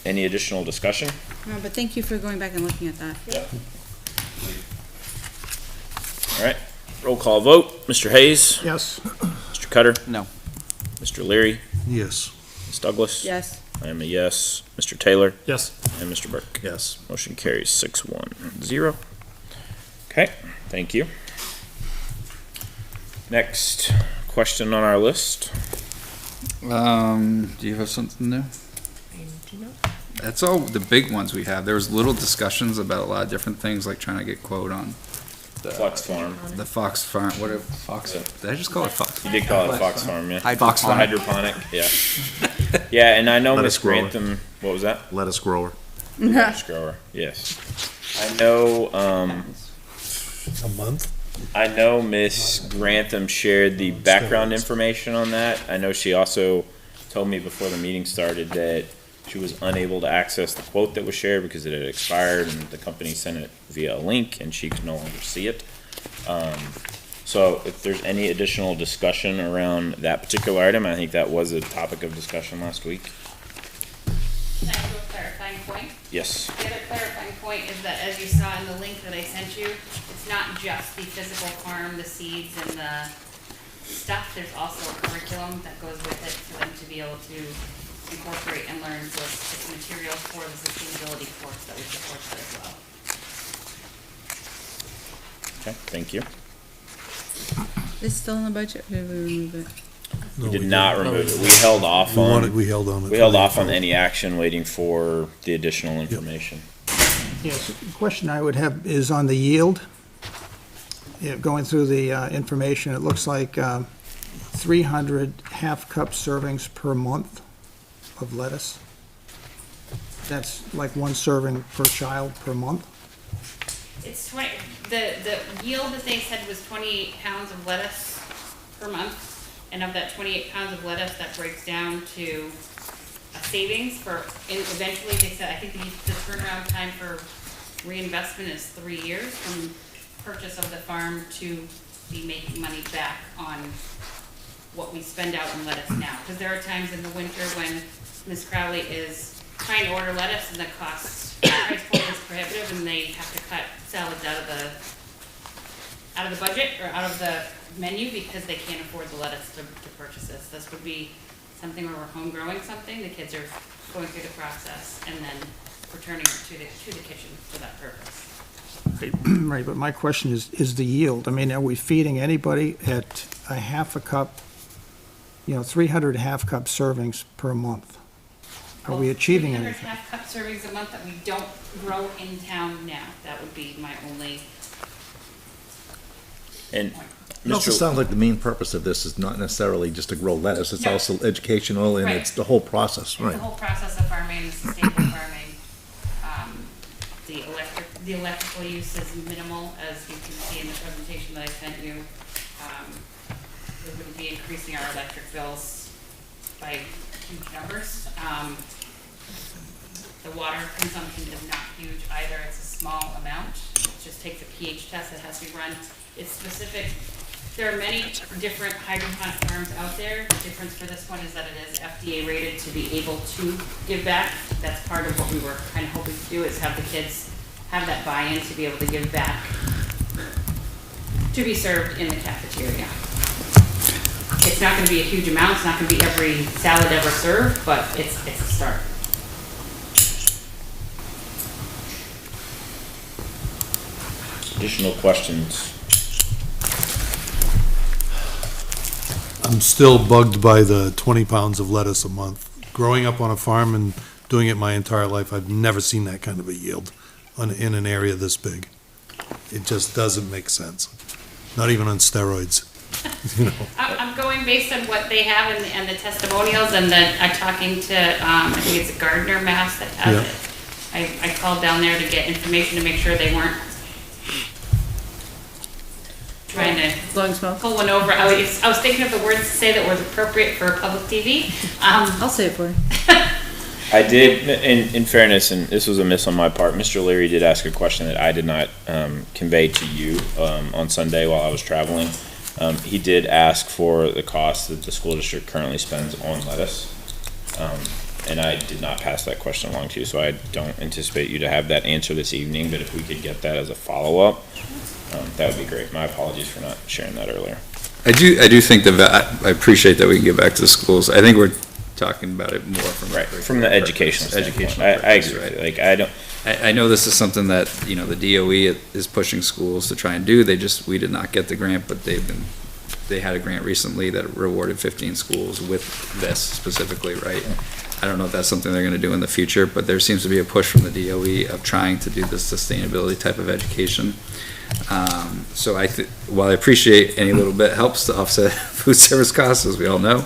Speaker 2: Any additional discussion?
Speaker 8: No, but thank you for going back and looking at that.
Speaker 2: All right, roll call vote. Mr. Hayes?
Speaker 5: Yes,
Speaker 2: Mr. Cutter?
Speaker 7: No.
Speaker 2: Mr. Leary?
Speaker 9: Yes.
Speaker 2: Ms. Douglas?
Speaker 8: Yes.
Speaker 2: I am a yes. Mr. Taylor?
Speaker 6: Yes.
Speaker 2: And Mr. Burke?
Speaker 4: Yes.
Speaker 2: Motion carries 6-1-0. Okay, thank you. Next question on our list.
Speaker 1: Do you have something new? That's all the big ones we have. There was little discussions about a lot of different things, like trying to get quote on
Speaker 2: Fox Farm.
Speaker 1: the Fox Farm. What if Fox? Did I just call it Fox?
Speaker 2: You did call it Fox Farm, yeah.
Speaker 1: Fox Farm.
Speaker 2: Hydroponic, yeah. Yeah, and I know
Speaker 4: Lettuce
Speaker 2: Miss
Speaker 4: grower.
Speaker 2: Grantham, what was that?
Speaker 4: Lettuce grower.
Speaker 2: Lettuce grower, yes. I know,
Speaker 9: A month?
Speaker 2: I know Miss Grantham shared the background information on that. I know she also told me before the meeting started that she was unable to access the quote that was shared because it had expired and the company sent it via a link and she could no longer see it. So if there's any additional discussion around that particular item, I think that was a topic of discussion last week.
Speaker 10: Can I do a clarifying point?
Speaker 2: Yes.
Speaker 10: The other clarifying point is that, as you saw in the link that I sent you, it's not just the physical farm, the seeds and the stuff, there's also a curriculum that goes with it for them to be able to incorporate and learn, so it's material for the sustainability course that we support there as well.
Speaker 2: Okay, thank you.
Speaker 8: Is it still in the budget? Or did we remove it?
Speaker 2: We did not remove it. We held off on,
Speaker 9: We held on it.
Speaker 2: we held off on any action waiting for the additional information.
Speaker 5: yes. The question I would have is on the yield. Yeah, going through the information, it looks like 300 half-cup servings per month of lettuce. That's like one serving per child per month.
Speaker 10: It's the yield that they said was 28 pounds of lettuce per month. And of that 28 pounds of lettuce, that breaks down to a savings for, and eventually they said, I think the turnaround time for reinvestment is 3 years from purchase of the farm to be making money back on what we spend out on lettuce now. Because there are times in the winter when Ms. Crowley is trying to order lettuce and the price point is prohibitive and they have to cut salads out of the budget or out of the menu because they can't afford the lettuce to purchase this. This would be something where we're home growing something, the kids are going through the process and then returning it to the kitchen for that purpose.
Speaker 5: Right, but my question is the yield. I mean, are we feeding anybody at a half a cup, 300 half-cup servings per month? Are we achieving
Speaker 10: 300
Speaker 5: anything?
Speaker 10: half-cup servings a month that we don't grow in town now. That would be my only
Speaker 2: And
Speaker 10: point.
Speaker 4: It also
Speaker 2: Mr.
Speaker 4: sounds like the main purpose of this is not necessarily just to grow lettuce, it's
Speaker 10: No.
Speaker 4: also educational and
Speaker 10: Right.
Speaker 4: it's the whole process,
Speaker 10: It's
Speaker 4: right?
Speaker 10: the whole process of farming, sustainable farming. The electrical use is minimal, as you can see in the presentation that I sent you. We wouldn't be increasing our electric bills by huge numbers. The water consumption is not huge either, it's a small amount. It just takes a pH test that has to be run. It's specific. There are many different hydroponic farms out there. The difference for this one is that it is FDA rated to be able to give back. That's part of what we were kind of hoping to do, is have the kids have that buy-in to be able to give back, to be served in the cafeteria. It's not gonna be a huge amount, it's not gonna be every salad ever served, but it's a start.
Speaker 2: Additional questions?
Speaker 9: I'm still bugged by the 20 pounds of lettuce a month. Growing up on a farm and doing it my entire life, I've never seen that kind of a yield in an area this big. It just doesn't make sense. Not even on steroids, you know.
Speaker 10: I'm going based on what they have and the testimonials, and then I'm talking to, I think it's Gardner, Mass. that has it. I called down there to get information to make sure they weren't trying to
Speaker 8: Blowing smoke.
Speaker 10: pull one over. I was thinking of the words to say that was appropriate for public TV.
Speaker 8: I'll say it for you.
Speaker 2: I did, in fairness, and this was a miss on my part, Mr. Leary did ask a question that I did not convey to you on Sunday while I was traveling. He did ask for the cost that the school district currently spends on lettuce. And I did not pass that question along to you, so I don't anticipate you to have that answer this evening, but if we could get that as a follow-up, that would be great. My apologies for not sharing that earlier.
Speaker 1: I do think I appreciate that we can get back to the schools. I think we're talking about it more from
Speaker 2: The educational standpoint. I agree.
Speaker 1: Right.
Speaker 2: Like, I don't,
Speaker 1: I know this is something that, you know, the DOE is pushing schools to try and do. We did not get the grant, but they had a grant recently that rewarded 15 schools with this specifically, right? I don't know if that's something they're gonna do in the future, but there seems to be a push from the DOE of trying to do this sustainability type of education. So while I appreciate any little bit helps to offset food service costs, as we all know,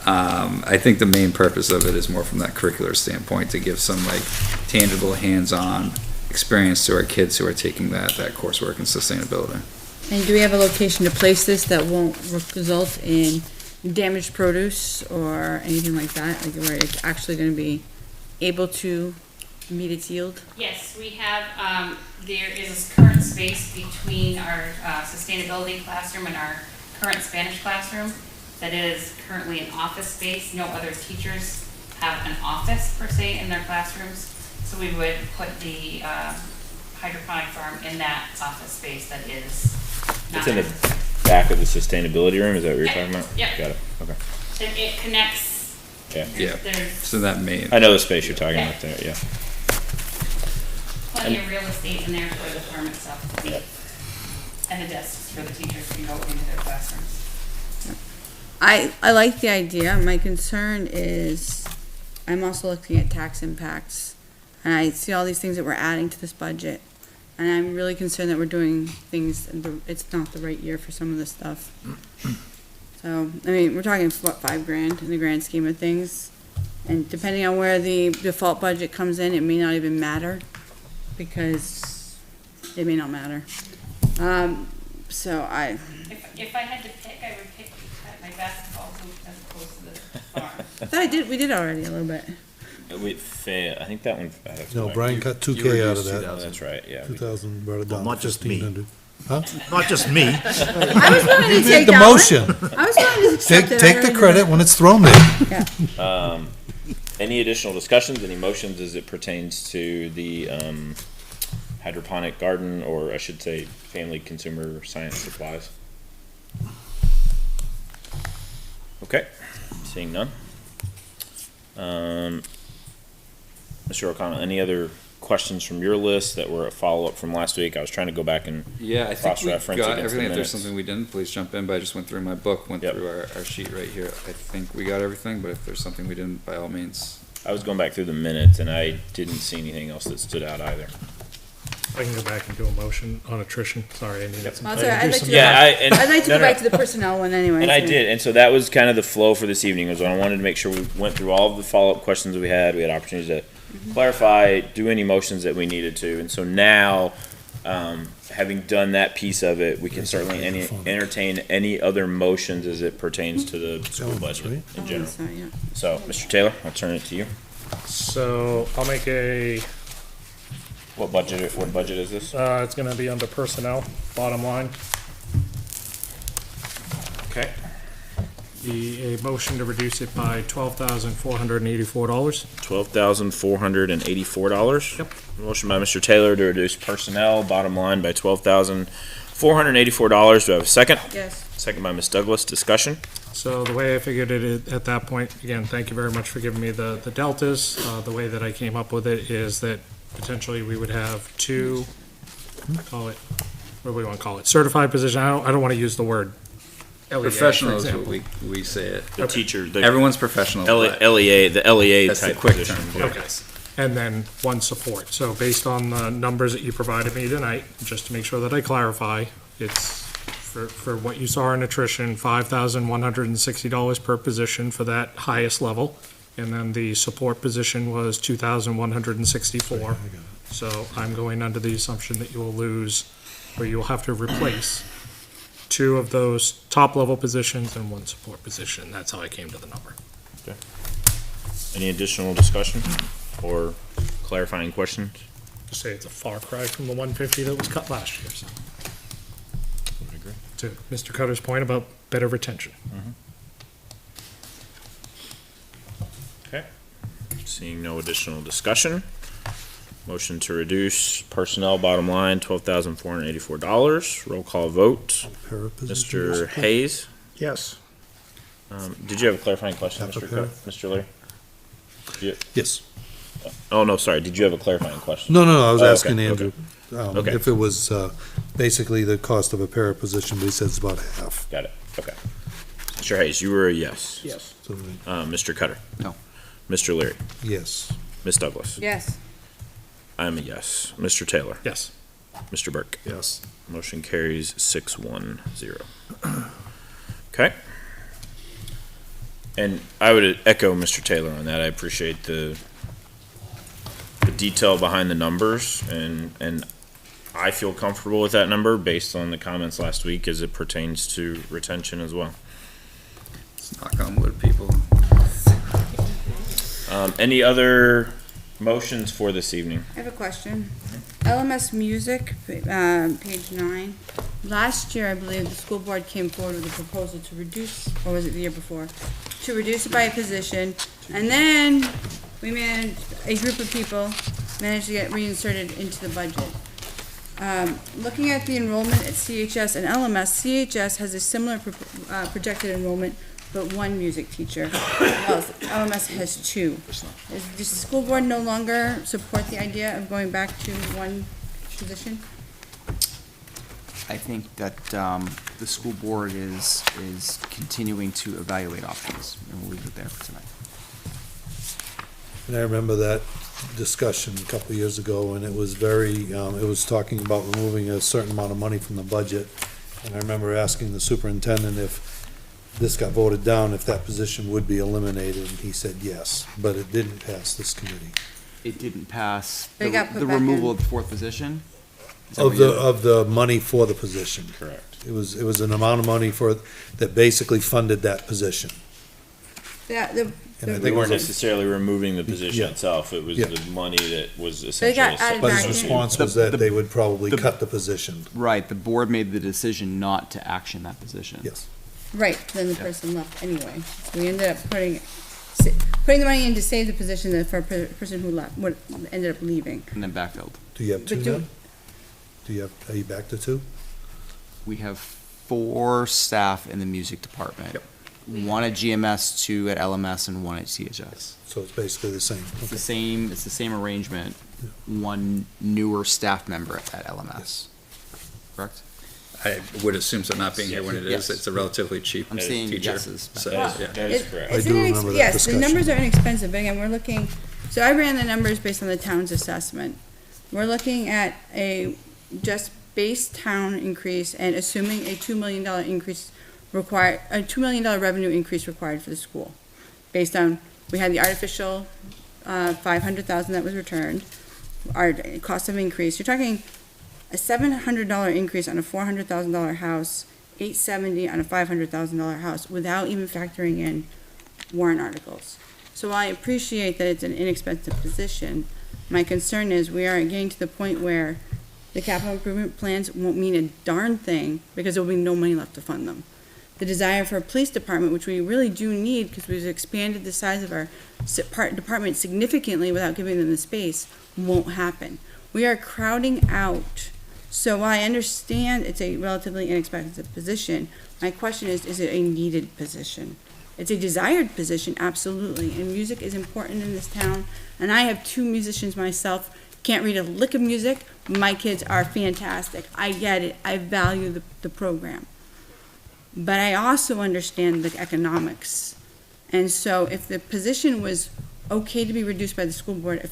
Speaker 1: I think the main purpose of it is more from that curricular standpoint, to give some like tangible, hands-on experience to our kids who are taking that coursework in sustainability.
Speaker 8: And do we have a location to place this that won't result in damaged produce or anything like that? Like where it's actually gonna be able to meet its yield?
Speaker 10: Yes, we have, there is current space between our sustainability classroom and our current Spanish classroom that is currently an office space. No other teachers have an office per se in their classrooms. So we would put the hydroponic farm in that office space that is
Speaker 2: it's
Speaker 10: not.
Speaker 2: in the back of the sustainability room, is that what you're talking about?
Speaker 10: Yeah.
Speaker 2: Got it, okay.
Speaker 10: It connects.
Speaker 2: Yeah.
Speaker 1: Yeah.
Speaker 10: There's
Speaker 1: So that main.
Speaker 2: I know the space you're talking about there, yeah.
Speaker 10: plenty of real estate in there for the farm itself.
Speaker 2: Yep.
Speaker 10: And the desks for the teachers to go into their classrooms.
Speaker 8: I like the idea. My concern is, I'm also looking at tax impacts. And I see all these things that we're adding to this budget. And I'm really concerned that we're doing things, it's not the right year for some of this stuff. So, I mean, we're talking, what, $5,000 in the grand scheme of things? And depending on where the default budget comes in, it may not even matter, because it may not matter. So
Speaker 10: If I had to pick, I would pick my basketball hoop as opposed to the farm.
Speaker 8: I thought we did already a little bit.
Speaker 2: I think that one.
Speaker 9: No, Brian cut
Speaker 4: You
Speaker 9: 2K out of
Speaker 4: reduced
Speaker 9: that.
Speaker 4: 2,000.
Speaker 2: That's right, yeah.
Speaker 9: 2,000, brought it down to
Speaker 4: not just me.
Speaker 9: 1,500. Huh?
Speaker 4: Not just me.
Speaker 8: I was willing to
Speaker 9: You
Speaker 8: take
Speaker 9: made the
Speaker 8: that one.
Speaker 9: motion.
Speaker 8: I was willing to accept it. I
Speaker 9: Take the
Speaker 8: really
Speaker 9: credit when it's thrown there.
Speaker 8: Yeah.
Speaker 2: Any additional discussions, any motions as it pertains to the hydroponic garden, or I should say, family consumer science supplies? Okay, seeing none. Mr. O'Connell, any other questions from your list that were a follow-up from last week? I was trying to go back and
Speaker 1: Yeah, I think we
Speaker 2: cross-reference
Speaker 1: got
Speaker 2: against the
Speaker 1: everything. If there's
Speaker 2: minutes.
Speaker 1: something we didn't, please jump in, but I just went through my book, went
Speaker 2: Yep.
Speaker 1: through our sheet right here. I think we got everything, but if there's something we didn't, by all means.
Speaker 2: I was going back through the minutes, and I didn't see anything else that stood out either.
Speaker 6: I can go back and do a motion on attrition. Sorry, I needed some.
Speaker 8: Well,
Speaker 6: time
Speaker 8: sorry,
Speaker 6: to do
Speaker 8: I'd like
Speaker 6: some-
Speaker 8: to- I'd like to go back to the personnel one anyway.
Speaker 2: And I did, and so that was kind of the flow for this evening, was when I wanted to make sure we went through all of the follow-up questions we had opportunities to clarify, do any motions that we needed to, and so now, having done that piece of it, we can certainly entertain any other motions as it pertains to the school budget in
Speaker 8: Oh,
Speaker 2: general.
Speaker 8: sorry, yeah.
Speaker 2: So, Mr. Taylor, I'll turn it to you.
Speaker 6: So I'll make
Speaker 2: What budget is this?
Speaker 6: it's gonna be under personnel, bottom line.
Speaker 2: Okay.
Speaker 6: A motion to reduce it by $12,484.
Speaker 2: $12,484.
Speaker 6: Yep.
Speaker 2: Motion by Mr. Taylor to reduce personnel, bottom line, by $12,484. Do I have a second?
Speaker 8: Yes.
Speaker 2: Second by Ms. Douglas. Discussion?
Speaker 6: So the way I figured it at that point, again, thank you very much for giving me the deltas. The way that I came up with it is that potentially we would have two, call it, what do we want to call it? Certified position. I don't want to use the word LEA, for
Speaker 1: Professional is what
Speaker 6: example.
Speaker 1: we say it.
Speaker 2: The teacher, the
Speaker 1: Everyone's professional. but
Speaker 2: LEA, the LEA
Speaker 1: That's the
Speaker 2: type
Speaker 1: quick
Speaker 2: position.
Speaker 1: term.
Speaker 6: Okay. and then one support. So based on the numbers that you provided me tonight, just to make sure that I clarify, it's for what you saw in attrition, $5,160 per position for that highest level. And then the support position was $2,164. So I'm going under the assumption that you will lose, or you will have to replace 2 of those top-level positions and 1 support position. That's how I came to the number.
Speaker 2: Any additional discussion or clarifying questions?
Speaker 6: To say it's a far cry from the 150 that was cut last year, so. To Mr. Cutter's point about better retention.
Speaker 2: Okay. Seeing no additional discussion, motion to reduce personnel bottom line, $12,484. Roll call vote. Mr. Hayes,
Speaker 5: Yes.
Speaker 2: did you have a clarifying question,
Speaker 9: Half a
Speaker 2: Mr.
Speaker 9: pair.
Speaker 2: Mr. Leary?
Speaker 9: Yes.
Speaker 2: Oh, no, sorry, did you have a clarifying question?
Speaker 9: No, I was
Speaker 2: Oh, okay,
Speaker 9: asking Andrew,
Speaker 2: Okay.
Speaker 9: if it was, basically the cost of a para position, but he said it's about half.
Speaker 2: Got it, okay. Mr. Hayes, you were a yes.
Speaker 5: Yes.
Speaker 9: So,
Speaker 2: Mr. Cutter?
Speaker 7: No.
Speaker 2: Mr. Leary?
Speaker 9: yes.
Speaker 2: Ms. Douglas?
Speaker 8: Yes.
Speaker 2: I'm a yes. Mr. Taylor?
Speaker 6: Yes.
Speaker 2: Mr. Burke?
Speaker 4: Yes.
Speaker 2: Motion carries 6-1-0. Okay. And I would echo Mr. Taylor on that. I appreciate the detail behind the numbers, and I feel comfortable with that number based on the comments last week as it pertains to retention as well.
Speaker 1: Let's knock on wood, people.
Speaker 2: Any other motions for this evening?
Speaker 8: I have a question. LMS Music, page 9. Last year, I believe, the school board came forward with a proposal to reduce, or was it the year before? To reduce it by a position, and then we managed, a group of people managed to get reinserted into the budget. Looking at the enrollment at CHS and LMS, CHS has a similar projected enrollment, but 1 music teacher. LMS has 2. Does the school board no longer support the idea of going back to 1 position?
Speaker 7: I think that the school board is continuing to evaluate options, and we'll leave it there for tonight.
Speaker 9: And I remember that discussion a couple of years ago, and it was very, it was talking about removing a certain amount of money from the budget. And I remember asking the superintendent if this got voted down, if that position would be eliminated, and he said yes, but it didn't pass this committee.
Speaker 7: It didn't pass
Speaker 8: They got put
Speaker 7: the
Speaker 8: back
Speaker 7: removal
Speaker 8: in.
Speaker 7: of the 4th position? Is that
Speaker 9: Of
Speaker 7: what
Speaker 9: the,
Speaker 7: you're-
Speaker 9: of the money for the position.
Speaker 2: Correct.
Speaker 9: It was an amount of money that basically funded that position.
Speaker 8: Yeah,
Speaker 9: And I
Speaker 2: We
Speaker 9: think
Speaker 2: weren't
Speaker 9: it was-
Speaker 2: necessarily removing the position
Speaker 9: Yeah.
Speaker 2: itself. It was
Speaker 9: Yeah.
Speaker 2: the money that was
Speaker 8: They
Speaker 2: essentially.
Speaker 8: got added
Speaker 9: But
Speaker 8: back
Speaker 9: his
Speaker 8: in.
Speaker 9: response was that they would probably
Speaker 7: the-
Speaker 9: cut the position.
Speaker 7: Right, the board made the decision not to action that position.
Speaker 9: Yes.
Speaker 8: Right, then the person left anyway. So we ended up putting the money in to save the position for a person who left, ended up leaving.
Speaker 7: And then backfilled.
Speaker 9: Do you have 2
Speaker 8: But
Speaker 9: now? Are you back to 2?
Speaker 7: We have 4 staff in the music department.
Speaker 1: Yep.
Speaker 7: 1 at GMS, 2 at LMS, and 1 at CHS.
Speaker 9: So it's basically the same.
Speaker 7: It's the
Speaker 9: Okay.
Speaker 7: same arrangement, 1 newer staff member at LMS. Correct?
Speaker 1: I would assume so, not being here when it is.
Speaker 7: Yes.
Speaker 1: It's a relatively cheap
Speaker 7: I'm
Speaker 2: That is
Speaker 7: saying
Speaker 1: teacher.
Speaker 7: yeses.
Speaker 1: So,
Speaker 2: That is,
Speaker 1: yeah.
Speaker 2: that is correct.
Speaker 9: I do remember that
Speaker 8: Yes, the
Speaker 9: discussion.
Speaker 8: numbers are inexpensive, but again, we're looking, so I ran the numbers based on the town's assessment. We're looking at a just base town increase and assuming a $2 million increase required, a $2 million revenue increase required for the school. Based on, we had the artificial, 500,000 that was returned, our cost of increase, you're talking a $700 increase on a $400,000 house, $870 on a $500,000 house, without even factoring in warrant articles. So while I appreciate that it's an inexpensive position, my concern is we are getting to the point where the capital improvement plans won't mean a darn thing because there will be no money left to fund them. The desire for a police department, which we really do need because we've expanded the size of our department significantly without giving them the space, won't happen. We are crowding out. So while I understand it's a relatively inexpensive position, my question is it a needed position? It's a desired position, absolutely, and music is important in this town. And I have 2 musicians myself, can't read a lick of music. My kids are fantastic. I get it. I value the program. But I also understand the economics. And so if the position was okay to be reduced by the school board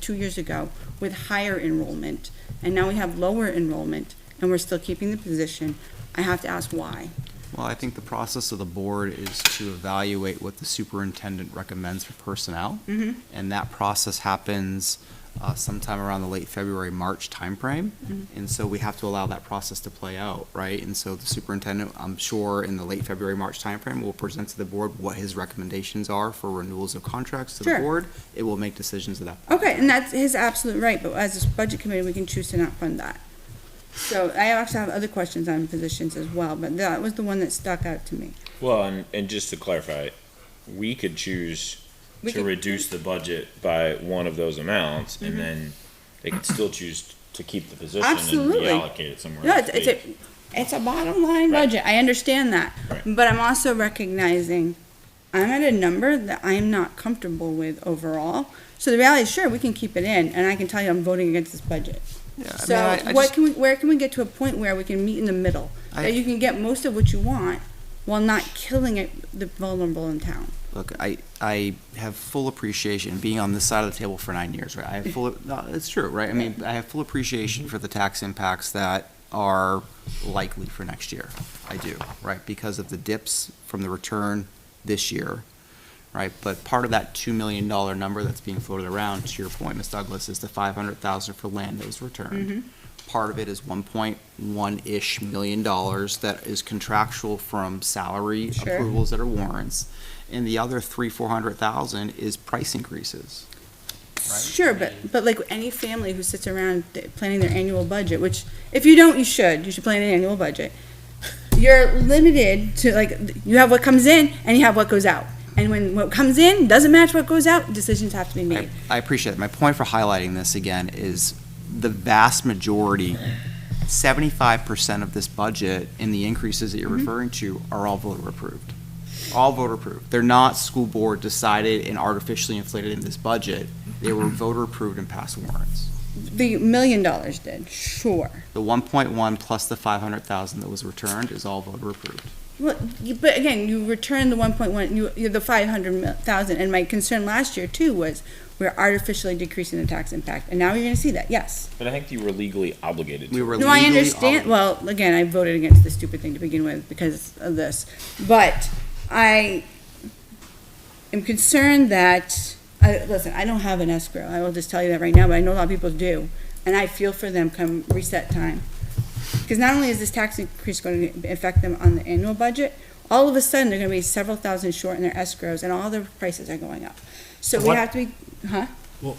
Speaker 8: 2 years ago with higher enrollment, and now we have lower enrollment, and we're still keeping the position, I have to ask why.
Speaker 7: Well, I think the process of the board is to evaluate what the superintendent recommends for personnel.
Speaker 8: Mhm.
Speaker 7: And that process happens sometime around the late February, March timeframe. And so we have to allow that process to play out, right? And so the superintendent, I'm sure in the late February, March timeframe, will present to the board what his recommendations are for renewals of contracts to the
Speaker 8: Sure.
Speaker 7: board. It will make decisions at that point.
Speaker 8: Okay, and that's his absolute right, but as a budget committee, we can choose to not fund that. So I actually have other questions on positions as well, but that was the one that stuck out to me.
Speaker 2: Well, and just to clarify, we could choose
Speaker 8: We
Speaker 2: to
Speaker 8: could-
Speaker 2: reduce the budget by one of those amounts,
Speaker 8: Mm-hmm.
Speaker 2: and then they could still choose to keep the position
Speaker 8: Absolutely.
Speaker 2: and reallocate it somewhere
Speaker 8: No,
Speaker 2: else.
Speaker 8: it's a bottom line
Speaker 2: Right.
Speaker 8: budget, I understand that.
Speaker 2: Right.
Speaker 8: But I'm also recognizing I'm at a number that I'm not comfortable with overall. So the reality is, sure, we can keep it in, and I can tell you I'm voting against this budget.
Speaker 7: Yeah,
Speaker 8: So where can we get to a point where we can meet in the middle? That you can get most of what you want while not killing the vulnerable in town.
Speaker 7: Look, I have full appreciation, being on this side of the table for 9 years, right? I have full, no, it's true, right? I mean, I have full appreciation for the tax impacts that are likely for next year. I do, right? Because of the dips from the return this year, right? But part of that $2 million number that's being floated around, to your point, Ms. Douglas, is the $500,000 for land that was returned. Part of it is $1.1-ish million that is contractual from salary
Speaker 8: Sure.
Speaker 7: approvals that are warrants. And the other $400,000 is price increases.
Speaker 8: Sure, but like any family who sits around planning their annual budget, which if you don't, you should plan an annual budget. You're limited to, like, you have what comes in and you have what goes out. And when what comes in doesn't match what goes out, decisions have to be made.
Speaker 7: I appreciate it. My point for highlighting this again is the vast majority, 75% of this budget and the increases that you're referring to are all voter approved. All voter approved. They're not school board decided and artificially inflated in this budget. They were voter approved and passed warrants.
Speaker 8: The $1 million did, sure.
Speaker 7: The 1.1 plus the 500,000 that was returned is all voter approved.
Speaker 8: Well, but again, you returned the 1.1, the 500,000, and my concern last year too was we're artificially decreasing the tax impact, and now you're gonna see that, yes.
Speaker 2: But I think you were legally obligated to.
Speaker 7: We were
Speaker 8: No, I
Speaker 7: legally
Speaker 8: understand,
Speaker 7: obligated.
Speaker 8: well, again, I voted against the stupid thing to begin with because of this, but I am concerned that, listen, I don't have an escrow, I will just tell you that right now, but I know a lot of people do, and I feel for them come reset time. Because not only is this tax increase going to affect them on the annual budget, all of a sudden, they're going to be several thousand short in their escrows, and all their prices are going up. So we
Speaker 6: What-
Speaker 8: have to be, huh?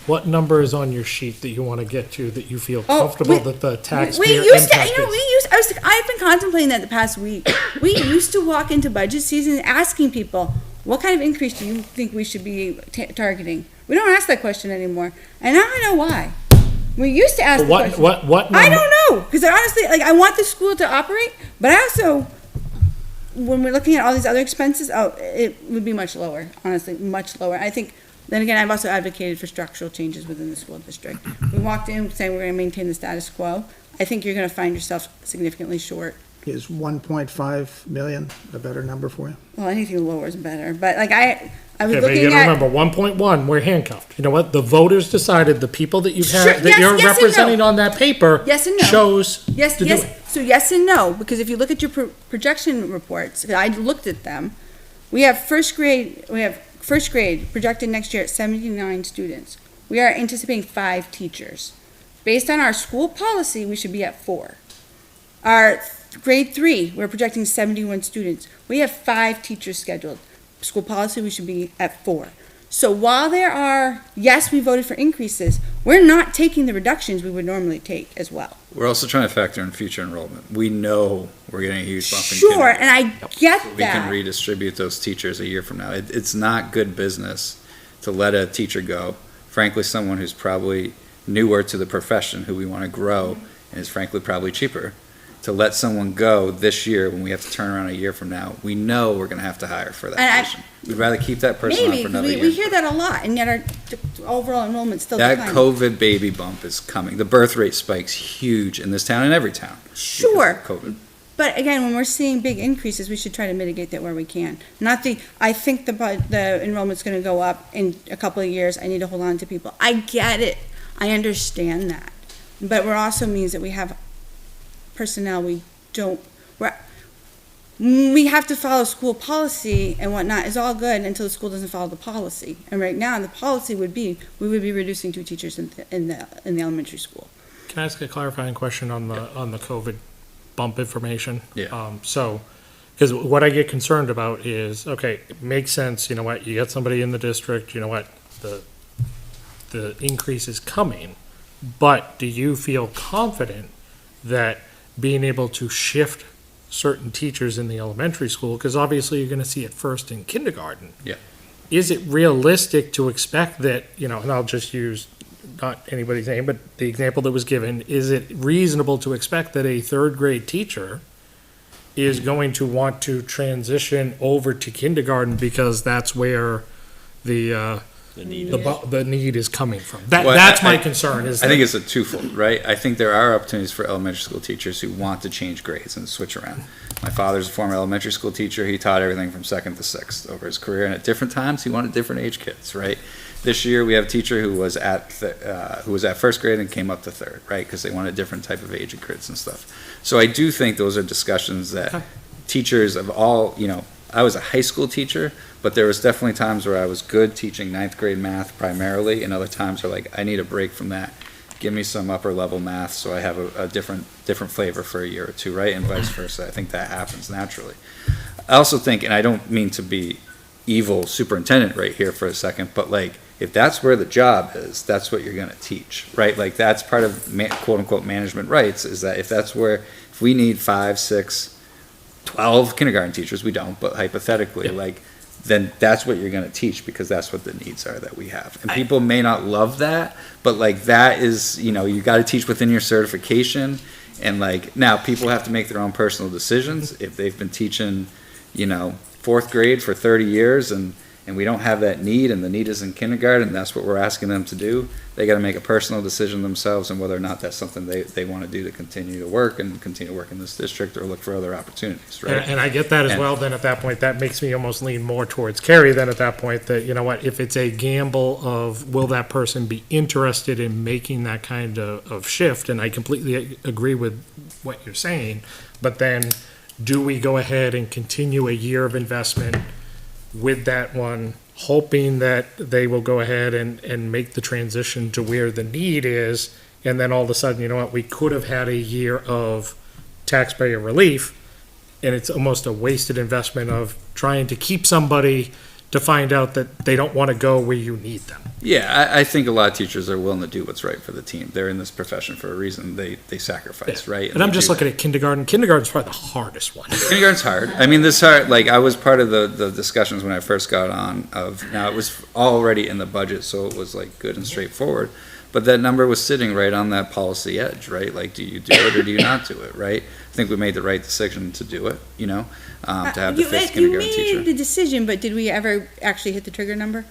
Speaker 6: What number is on your sheet that you want to get to that you feel
Speaker 8: Oh,
Speaker 6: comfortable
Speaker 8: we-
Speaker 6: that the
Speaker 8: We
Speaker 6: taxpayer
Speaker 8: used to,
Speaker 6: impact
Speaker 8: you know,
Speaker 6: is?
Speaker 8: I've been contemplating that the past week. We used to walk into budget season asking people, what kind of increase do you think we should be targeting? We don't ask that question anymore, and now I know why. We used to ask the question.
Speaker 6: What
Speaker 8: I
Speaker 6: number?
Speaker 8: don't know, because honestly, like, I want the school to operate, but I also, when we're looking at all these other expenses, it would be much lower, honestly, much lower. I think, then again, I've also advocated for structural changes within the school district. We walked in saying we're gonna maintain the status quo. I think you're gonna find yourself significantly short.
Speaker 5: Is 1.5 million a better number for you?
Speaker 8: Well, anything lower is better, but like, I was
Speaker 6: Okay, but you
Speaker 8: looking
Speaker 6: gotta
Speaker 8: at.
Speaker 6: remember, 1.1, we're handcuffed. You know what? The voters decided, the people that you've
Speaker 8: Sure,
Speaker 6: had, that
Speaker 8: yes,
Speaker 6: you're
Speaker 8: yes and no.
Speaker 6: representing on that paper.
Speaker 8: Yes and no.
Speaker 6: Chose
Speaker 8: Yes,
Speaker 6: to do
Speaker 8: yes,
Speaker 6: it.
Speaker 8: so yes and no, because if you look at your projection reports, 'cause I looked at them, we have first grade projected next year at 79 students. We are anticipating 5 teachers. Based on our school policy, we should be at 4. Our grade 3, we're projecting 71 students. We have 5 teachers scheduled. School policy, we should be at 4. So while there are, yes, we voted for increases, we're not taking the reductions we would normally take as well.
Speaker 1: We're also trying to factor in future enrollment. We know we're getting a huge bump in
Speaker 8: Sure,
Speaker 1: kindergarten.
Speaker 8: and I get
Speaker 1: We can
Speaker 8: that.
Speaker 1: redistribute those teachers a year from now. It's not good business to let a teacher go. Frankly, someone who's probably newer to the profession, who we want to grow, and is frankly probably cheaper, to let someone go this year when we have to turn around a year from now. We know we're going to have to hire for that
Speaker 8: And I-
Speaker 1: position. We'd rather keep that person on
Speaker 8: Maybe,
Speaker 1: for
Speaker 8: 'cause
Speaker 1: another
Speaker 8: we
Speaker 1: year.
Speaker 8: hear that a lot, and yet our overall enrollment's still
Speaker 1: That
Speaker 8: declining.
Speaker 1: COVID baby bump is coming. The birth rate spike's huge in this town and every town. because of
Speaker 8: Sure.
Speaker 1: COVID.
Speaker 8: But again, when we're seeing big increases, we should try to mitigate that where we can. I think the enrollment's gonna go up in a couple of years, I need to hold on to people. I get it, I understand that. But it also means that we have personnel we have to follow school policy and whatnot, is all good until the school doesn't follow the policy. And right now, the policy would be, we would be reducing 2 teachers in the elementary school.
Speaker 6: Can I ask a clarifying question on the COVID bump information?
Speaker 1: Yeah.
Speaker 6: Because what I get concerned about is, okay, it makes sense, you know what, you get somebody in the district, you know what, the increase is coming, but do you feel confident that being able to shift certain teachers in the elementary school, because obviously you're gonna see it first in kindergarten.
Speaker 1: Yeah.
Speaker 6: Is it realistic to expect that, you know, and I'll just use not anybody's name, but the example that was given, is it reasonable to expect that a third grade teacher is going to want to transition over to kindergarten because that's where the need is coming from? That's my concern.
Speaker 1: I think it's a twofold, right? I think there are opportunities for elementary school teachers who want to change grades and switch around. My father's a former elementary school teacher. He taught everything from 2nd to 6th over his career, and at different times he wanted different age kids, right? This year we have a teacher who was at 1st grade and came up to 3rd, right? Because they want a different type of age of kids and stuff. So I do think those are discussions that teachers of all, you know, I was a high school teacher, but there was definitely times where I was good teaching 9th grade math primarily, and other times were like, I need a break from that. Give me some upper level math so I have a different flavor for a year or two, right? And vice versa. I think that happens naturally. I also think, and I don't mean to be evil superintendent right here for a second, but like, if that's where the job is, that's what you're going to teach, right? Like that's part of quote unquote management rights, is that if we need 5, 6, 12 kindergarten teachers, we don't, but hypothetically, like, then that's what you're going to teach because that's what the needs are that we have. And people may not love that, but like that is, you know, you got to teach within your certification. And like, now people have to make their own personal decisions. If they've been teaching, you know, 4th grade for 30 years and we don't have that need, and the need is in kindergarten, that's what we're asking them to do, they got to make a personal decision themselves on whether or not that's something they want to do to continue to work in this district or look for other opportunities, right?
Speaker 6: And I get that as well. Then at that point, that makes me almost lean more towards Carrie. Then at that point, that, you know what, if it's a gamble of will that person be interested in making that kind of shift, and I completely agree with what you're saying, but then do we go ahead and continue a year of investment with that one, hoping that they will go ahead and make the transition to where the need is, and then all of a sudden, you know what, we could have had a year of taxpayer relief, and it's almost a wasted investment of trying to keep somebody to find out that they don't want to go where you need them.
Speaker 1: Yeah, I think a lot of teachers are willing to do what's right for the team. They're in this profession for a reason. They sacrifice, right?
Speaker 6: And I'm just looking at kindergarten. Kindergarten's probably the hardest one.
Speaker 1: Kindergarten's hard. I mean, like, I was part of the discussions when I first got on now it was already in the budget, so it was like good and straightforward. But that number was sitting right on that policy edge, right? Like, do you do it or do you not do it, right? I think we made the right decision to do it, you know, to have the 5th kindergarten teacher.
Speaker 8: You made the decision, but did we ever actually hit the trigger number?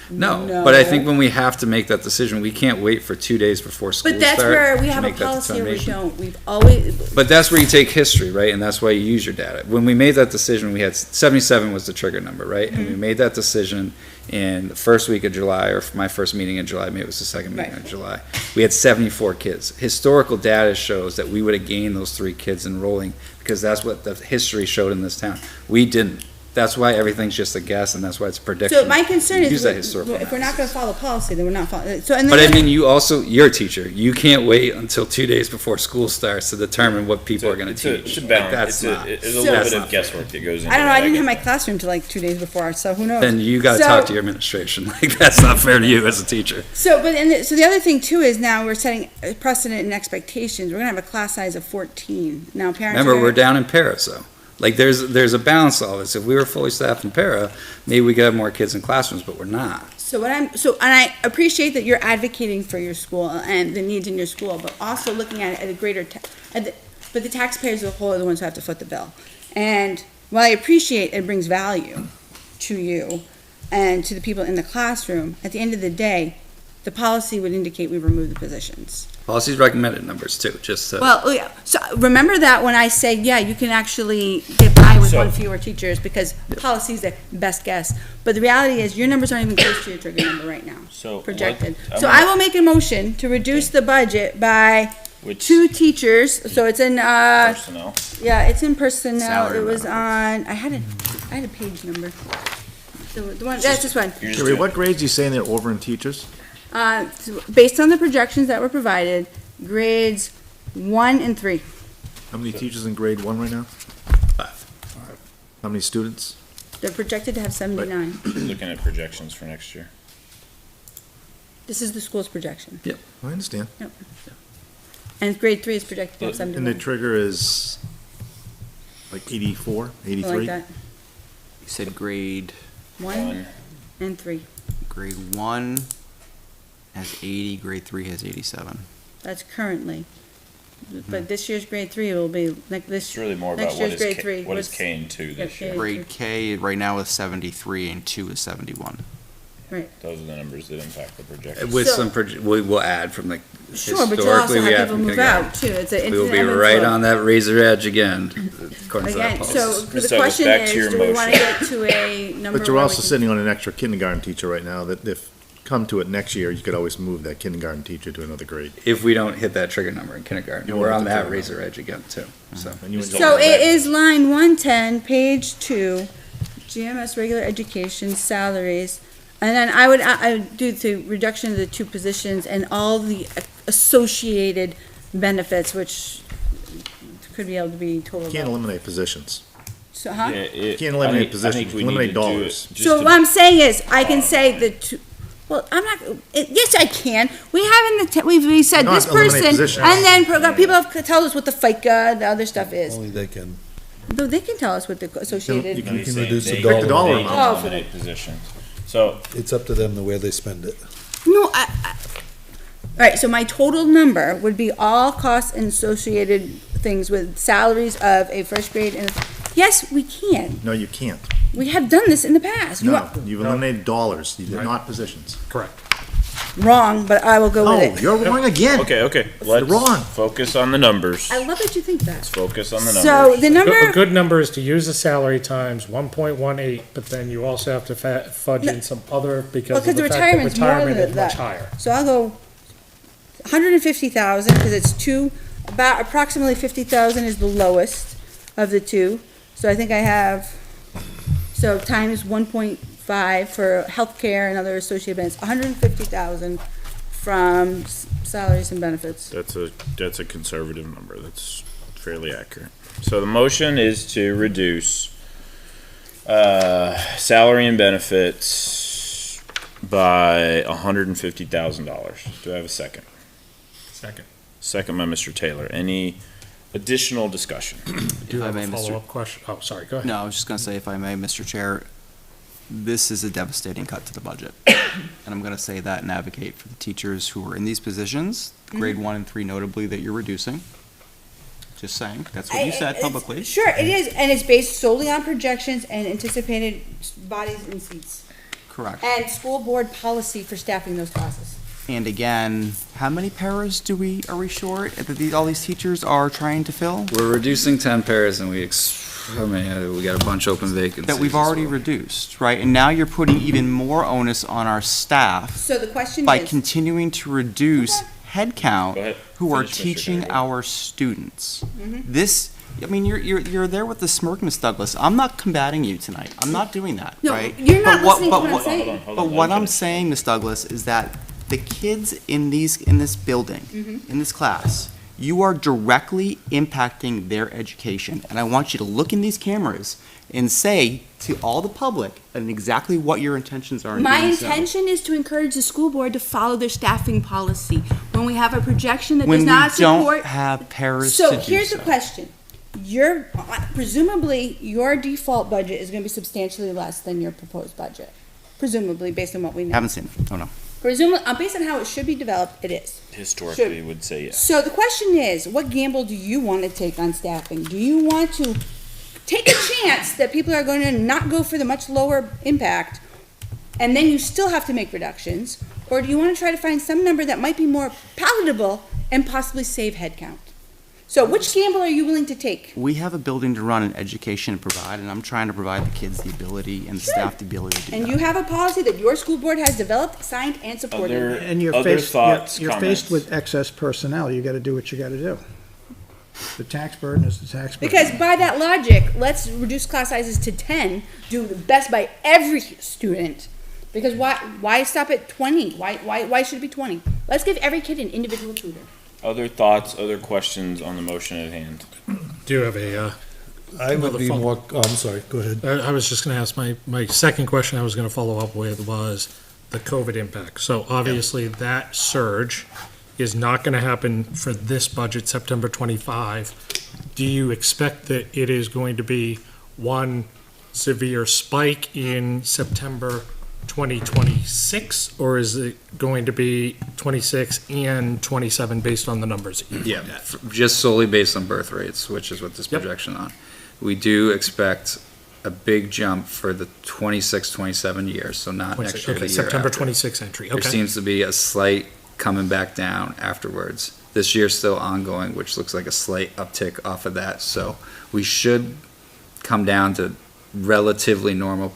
Speaker 1: No, but I think when we have to make that decision, we can't wait for 2 days before school
Speaker 8: But that's
Speaker 1: start
Speaker 8: where we
Speaker 1: to
Speaker 8: have a
Speaker 1: make that
Speaker 8: policy or we
Speaker 1: determination.
Speaker 8: don't. We've always,
Speaker 1: But that's where you take history, right? And that's why you use your data. When we made that decision, we had 77 was the trigger number, right? And we made that decision in the first week of July, or my first meeting in July, maybe it was the second meeting in July. We had 74 kids. Historical data shows that we would have gained those 3 kids enrolling because that's what the history showed in this town. We didn't. That's why everything's just a guess, and that's why it's a prediction.
Speaker 8: so my concern
Speaker 1: Use
Speaker 8: is,
Speaker 1: that historical
Speaker 8: if we're not
Speaker 1: analysis.
Speaker 8: gonna follow policy, then we're not following, so, and
Speaker 1: But I
Speaker 8: then,
Speaker 1: mean, you're a teacher. You can't wait until 2 days before school starts to determine what people are going to teach.
Speaker 2: It's a balance.
Speaker 1: That's not.
Speaker 2: It's a
Speaker 8: So-
Speaker 2: little
Speaker 1: That's
Speaker 2: bit
Speaker 1: not
Speaker 2: of guesswork that goes into it.
Speaker 8: I don't know, I didn't
Speaker 2: get
Speaker 8: have my
Speaker 2: that.
Speaker 8: classroom till like 2 days before, so who knows?
Speaker 1: Then you got to
Speaker 8: So-
Speaker 1: talk to your administration. Like, that's not fair to you as a teacher.
Speaker 8: So, so the other thing too is now we're setting a precedent and expectations. We're gonna have a class size of 14. Now parents.
Speaker 1: Remember,
Speaker 8: are-
Speaker 1: we're down in para, so. Like, there's a balance to all this. If we were fully staffed in para, maybe we could have more kids in classrooms, but we're not.
Speaker 8: So and I appreciate that you're advocating for your school and the needs in your school, but also looking at it at a greater, but the taxpayers as a whole are the ones who have to foot the bill. And while I appreciate it brings value to you and to the people in the classroom, at the end of the day, The policy would indicate we remove the positions.
Speaker 1: Policy's recommended numbers too, just to.
Speaker 8: Well, yeah, so remember that when I say, yeah, you can actually get by with
Speaker 2: So-
Speaker 8: one fewer teachers, because policy's the best guess. But the reality is, your numbers aren't even close to your trigger number right now,
Speaker 2: So.
Speaker 8: projected.
Speaker 2: I'm
Speaker 8: So
Speaker 2: gonna-
Speaker 8: I will make a motion to reduce the budget by
Speaker 2: Which
Speaker 8: 2 teachers, so it's in,
Speaker 2: personnel?
Speaker 8: yeah, it's in personnel,
Speaker 7: Salary
Speaker 8: it was
Speaker 7: benefits.
Speaker 8: on, I had a page number. The one, that's this one.
Speaker 2: You're just
Speaker 4: Jerry,
Speaker 2: doing-
Speaker 4: what grades you saying they're over in teachers?
Speaker 8: So based on the projections that were provided, grades 1 and 3.
Speaker 4: How many teachers in grade 1 right now? How many students?
Speaker 8: They're projected to have 79.
Speaker 2: Looking at projections for next year.
Speaker 8: This is the school's projection.
Speaker 4: I understand.
Speaker 8: And grade 3 is projected to have
Speaker 4: And the
Speaker 8: 71.
Speaker 4: trigger is like 84,
Speaker 8: Something
Speaker 4: 83?
Speaker 8: like that.
Speaker 7: You said grade
Speaker 8: 1 and 3.
Speaker 7: 1 has 80, grade 3 has 87.
Speaker 8: That's currently. But this year's grade 3 will be, like this.
Speaker 2: It's really more about
Speaker 8: next
Speaker 2: what
Speaker 8: year's
Speaker 2: is,
Speaker 8: grade
Speaker 2: K-
Speaker 8: 3.
Speaker 2: what is
Speaker 8: What's-
Speaker 2: K and 2 this
Speaker 8: Yeah,
Speaker 2: year.
Speaker 8: K.
Speaker 7: Grade K right now is 73 and 2 is 71.
Speaker 2: Those are the numbers that impact the projection.
Speaker 1: With
Speaker 8: So-
Speaker 1: some, we'll add from the,
Speaker 8: Sure, but you'll also
Speaker 1: historically, we
Speaker 8: have
Speaker 1: have
Speaker 8: people
Speaker 1: from
Speaker 8: move
Speaker 1: kindergarten.
Speaker 8: out too. It's a.
Speaker 1: We will
Speaker 8: it's
Speaker 1: be
Speaker 8: an ebb and
Speaker 1: right
Speaker 8: flow.
Speaker 1: on that razor edge again, according to that
Speaker 8: Again,
Speaker 1: policy.
Speaker 8: so
Speaker 2: Ms.
Speaker 8: the
Speaker 2: Douglas,
Speaker 8: question
Speaker 2: back to
Speaker 8: is,
Speaker 2: your
Speaker 8: do we want to
Speaker 2: motion.
Speaker 8: get to a number?
Speaker 4: But you're
Speaker 8: where
Speaker 4: also
Speaker 8: we can-
Speaker 4: sitting on an extra kindergarten teacher right now, that if, come to it next year, you could always move that kindergarten teacher to another grade.
Speaker 1: If we don't hit that trigger number in kindergarten,
Speaker 4: You
Speaker 1: we're
Speaker 4: won't
Speaker 1: on
Speaker 4: hit the
Speaker 1: that
Speaker 4: trigger
Speaker 1: razor edge again too, so.
Speaker 4: And you
Speaker 2: So-
Speaker 8: So it is line 110, page 2, GMS regular education salaries. And then I would do the reduction of the 2 positions and all the associated benefits, which could be able to be totaled
Speaker 4: Can't
Speaker 8: up.
Speaker 4: eliminate positions.
Speaker 8: So, huh?
Speaker 4: Can't eliminate positions, eliminate dollars.
Speaker 8: So what I'm saying is, I can say the 2, well, I'm not, yes, I can. We have in the, we said
Speaker 4: Not
Speaker 8: this
Speaker 4: eliminate
Speaker 8: person,
Speaker 4: positions.
Speaker 8: and then people have told us what the FICA, the other stuff is.
Speaker 9: Only they can.
Speaker 8: No, they can tell us what the associated.
Speaker 4: You can
Speaker 9: reduce the
Speaker 4: dollar
Speaker 2: dollar
Speaker 4: amount.
Speaker 8: Oh,
Speaker 2: Eliminate positions. So,
Speaker 9: It's up to them the way they spend it.
Speaker 8: No, all right, so my total number would be all costs and associated things with salaries of a first grade and, yes, we can.
Speaker 4: No, you can't.
Speaker 8: We have done this in the past. You
Speaker 4: No,
Speaker 8: are
Speaker 4: you've eliminated dollars, you did not positions.
Speaker 6: Correct.
Speaker 8: wrong, but I will go
Speaker 4: No,
Speaker 8: with it.
Speaker 4: you're wrong again.
Speaker 2: okay, let's
Speaker 4: wrong.
Speaker 2: focus on the numbers.
Speaker 8: I love that you think that.
Speaker 2: Focus on the numbers.
Speaker 8: So the
Speaker 6: A
Speaker 8: number,
Speaker 6: good number is to use the salary times 1.18, but then you also have to fudge in some other because
Speaker 8: Well,
Speaker 6: of
Speaker 8: 'cause
Speaker 6: the
Speaker 8: the
Speaker 6: fact that
Speaker 8: retirement's more
Speaker 6: retirement
Speaker 8: than
Speaker 6: is much
Speaker 8: that.
Speaker 6: higher.
Speaker 8: so I'll go 150,000, because it's 2, about approximately 50,000 is the lowest of the 2. So I think I have, so times 1.5 for healthcare and other associated benefits, 150,000 from salaries and benefits.
Speaker 2: That's a conservative number. That's fairly accurate. So the motion is to reduce salary and benefits by $150,000. Do I have a second?
Speaker 6: Second.
Speaker 2: Second by Mr. Taylor. Any additional discussion?
Speaker 7: Do I may, Mr.
Speaker 6: Follow-up question. Oh, sorry, go ahead.
Speaker 7: No, I was just gonna say, if I may, Mr. Chair, this is a devastating cut to the budget. And I'm gonna say that and advocate for the teachers who are in these positions, grade 1 and 3 notably, that you're reducing. Just saying, that's what you said publicly.
Speaker 8: Sure, it is, and it's based solely on projections and anticipated bodies and seats.
Speaker 7: Correct.
Speaker 8: And school board policy for staffing those classes.
Speaker 7: And again, how many paras are we short that all these teachers are trying to fill?
Speaker 1: We're reducing 10 pairs and we got a bunch open vacancies.
Speaker 7: That we've
Speaker 1: as
Speaker 7: already
Speaker 1: well.
Speaker 7: reduced, right? And now you're putting even more onus on our staff
Speaker 8: So the question
Speaker 7: by
Speaker 8: is,
Speaker 7: continuing to reduce
Speaker 2: Go
Speaker 7: headcount
Speaker 2: ahead.
Speaker 7: who are
Speaker 2: Finish, Mr.
Speaker 7: teaching
Speaker 2: Taylor.
Speaker 7: our students.
Speaker 8: Mm-hmm.
Speaker 7: This, I mean, you're there with the smirk, Ms. Douglas. I'm not combating you tonight. I'm not doing that,
Speaker 8: No,
Speaker 7: right?
Speaker 8: you're not
Speaker 7: But what-
Speaker 8: listening to
Speaker 7: but
Speaker 8: what I'm
Speaker 7: what-
Speaker 8: saying.
Speaker 2: Hold
Speaker 7: But
Speaker 2: on,
Speaker 7: what
Speaker 2: let him
Speaker 7: I'm
Speaker 2: finish.
Speaker 7: saying, Ms. Douglas, is that the kids in this building,
Speaker 8: Mm-hmm.
Speaker 7: in this class, you are directly impacting their education. And I want you to look in these cameras and say to all the public and exactly what your intentions are in
Speaker 8: my
Speaker 7: doing so.
Speaker 8: intention is to encourage the school board to follow their staffing policy. When we have a projection that does
Speaker 7: When we
Speaker 8: not
Speaker 7: don't
Speaker 8: support.
Speaker 7: have paras to do
Speaker 8: So here's the question. Presumably, your default budget is gonna be substantially less than your proposed budget. Presumably, based on what we know.
Speaker 7: Haven't seen it. Oh, no.
Speaker 8: Presumably, based on how it should be developed, it is.
Speaker 2: Historically, would say yes.
Speaker 8: So the question is, what gamble do you want to take on staffing? Do you want to take a chance that people are going to not go for the much lower impact, and then you still have to make reductions? Or do you want to try to find some number that might be more palatable and possibly save headcount? So which gamble are you willing to take?
Speaker 7: We have a building to run and education to provide, and I'm trying to provide the kids the ability and the staff the ability to do that.
Speaker 8: And you have a policy that your school board has developed, signed, and supported.
Speaker 5: And you're
Speaker 2: Other
Speaker 5: faced,
Speaker 2: thoughts,
Speaker 5: you're faced
Speaker 2: comments?
Speaker 5: with excess personnel, you gotta do what you gotta do. The tax burden is the tax burden.
Speaker 8: Because by that logic, let's reduce class sizes to 10, do the best by every student. Because why stop at 20? Why should it be 20? Let's give every kid an individual tutor.
Speaker 2: Other thoughts, other questions on the motion at hand?
Speaker 6: Do you have a,
Speaker 9: I would be
Speaker 6: Another
Speaker 9: more, oh, I'm sorry, go ahead.
Speaker 6: I was just gonna ask, my second question I was gonna follow up with was the COVID impact. So obviously that surge is not gonna happen for this budget, September 25. Do you expect that it is going to be one severe spike in September 2026? Or is it going to be 26 and 27 based on the numbers?
Speaker 1: Yeah, just solely based on birth rates, which is what this
Speaker 6: Yep.
Speaker 1: projection on. We do expect a big jump for the 26, 27 years, so not next year, the
Speaker 6: Okay,
Speaker 1: year
Speaker 6: September
Speaker 1: after.
Speaker 6: 26 entry,
Speaker 1: There
Speaker 6: okay.
Speaker 1: seems to be a slight coming back down afterwards. This year's still ongoing, which looks like a slight uptick off of that, so we should come down to relatively normal,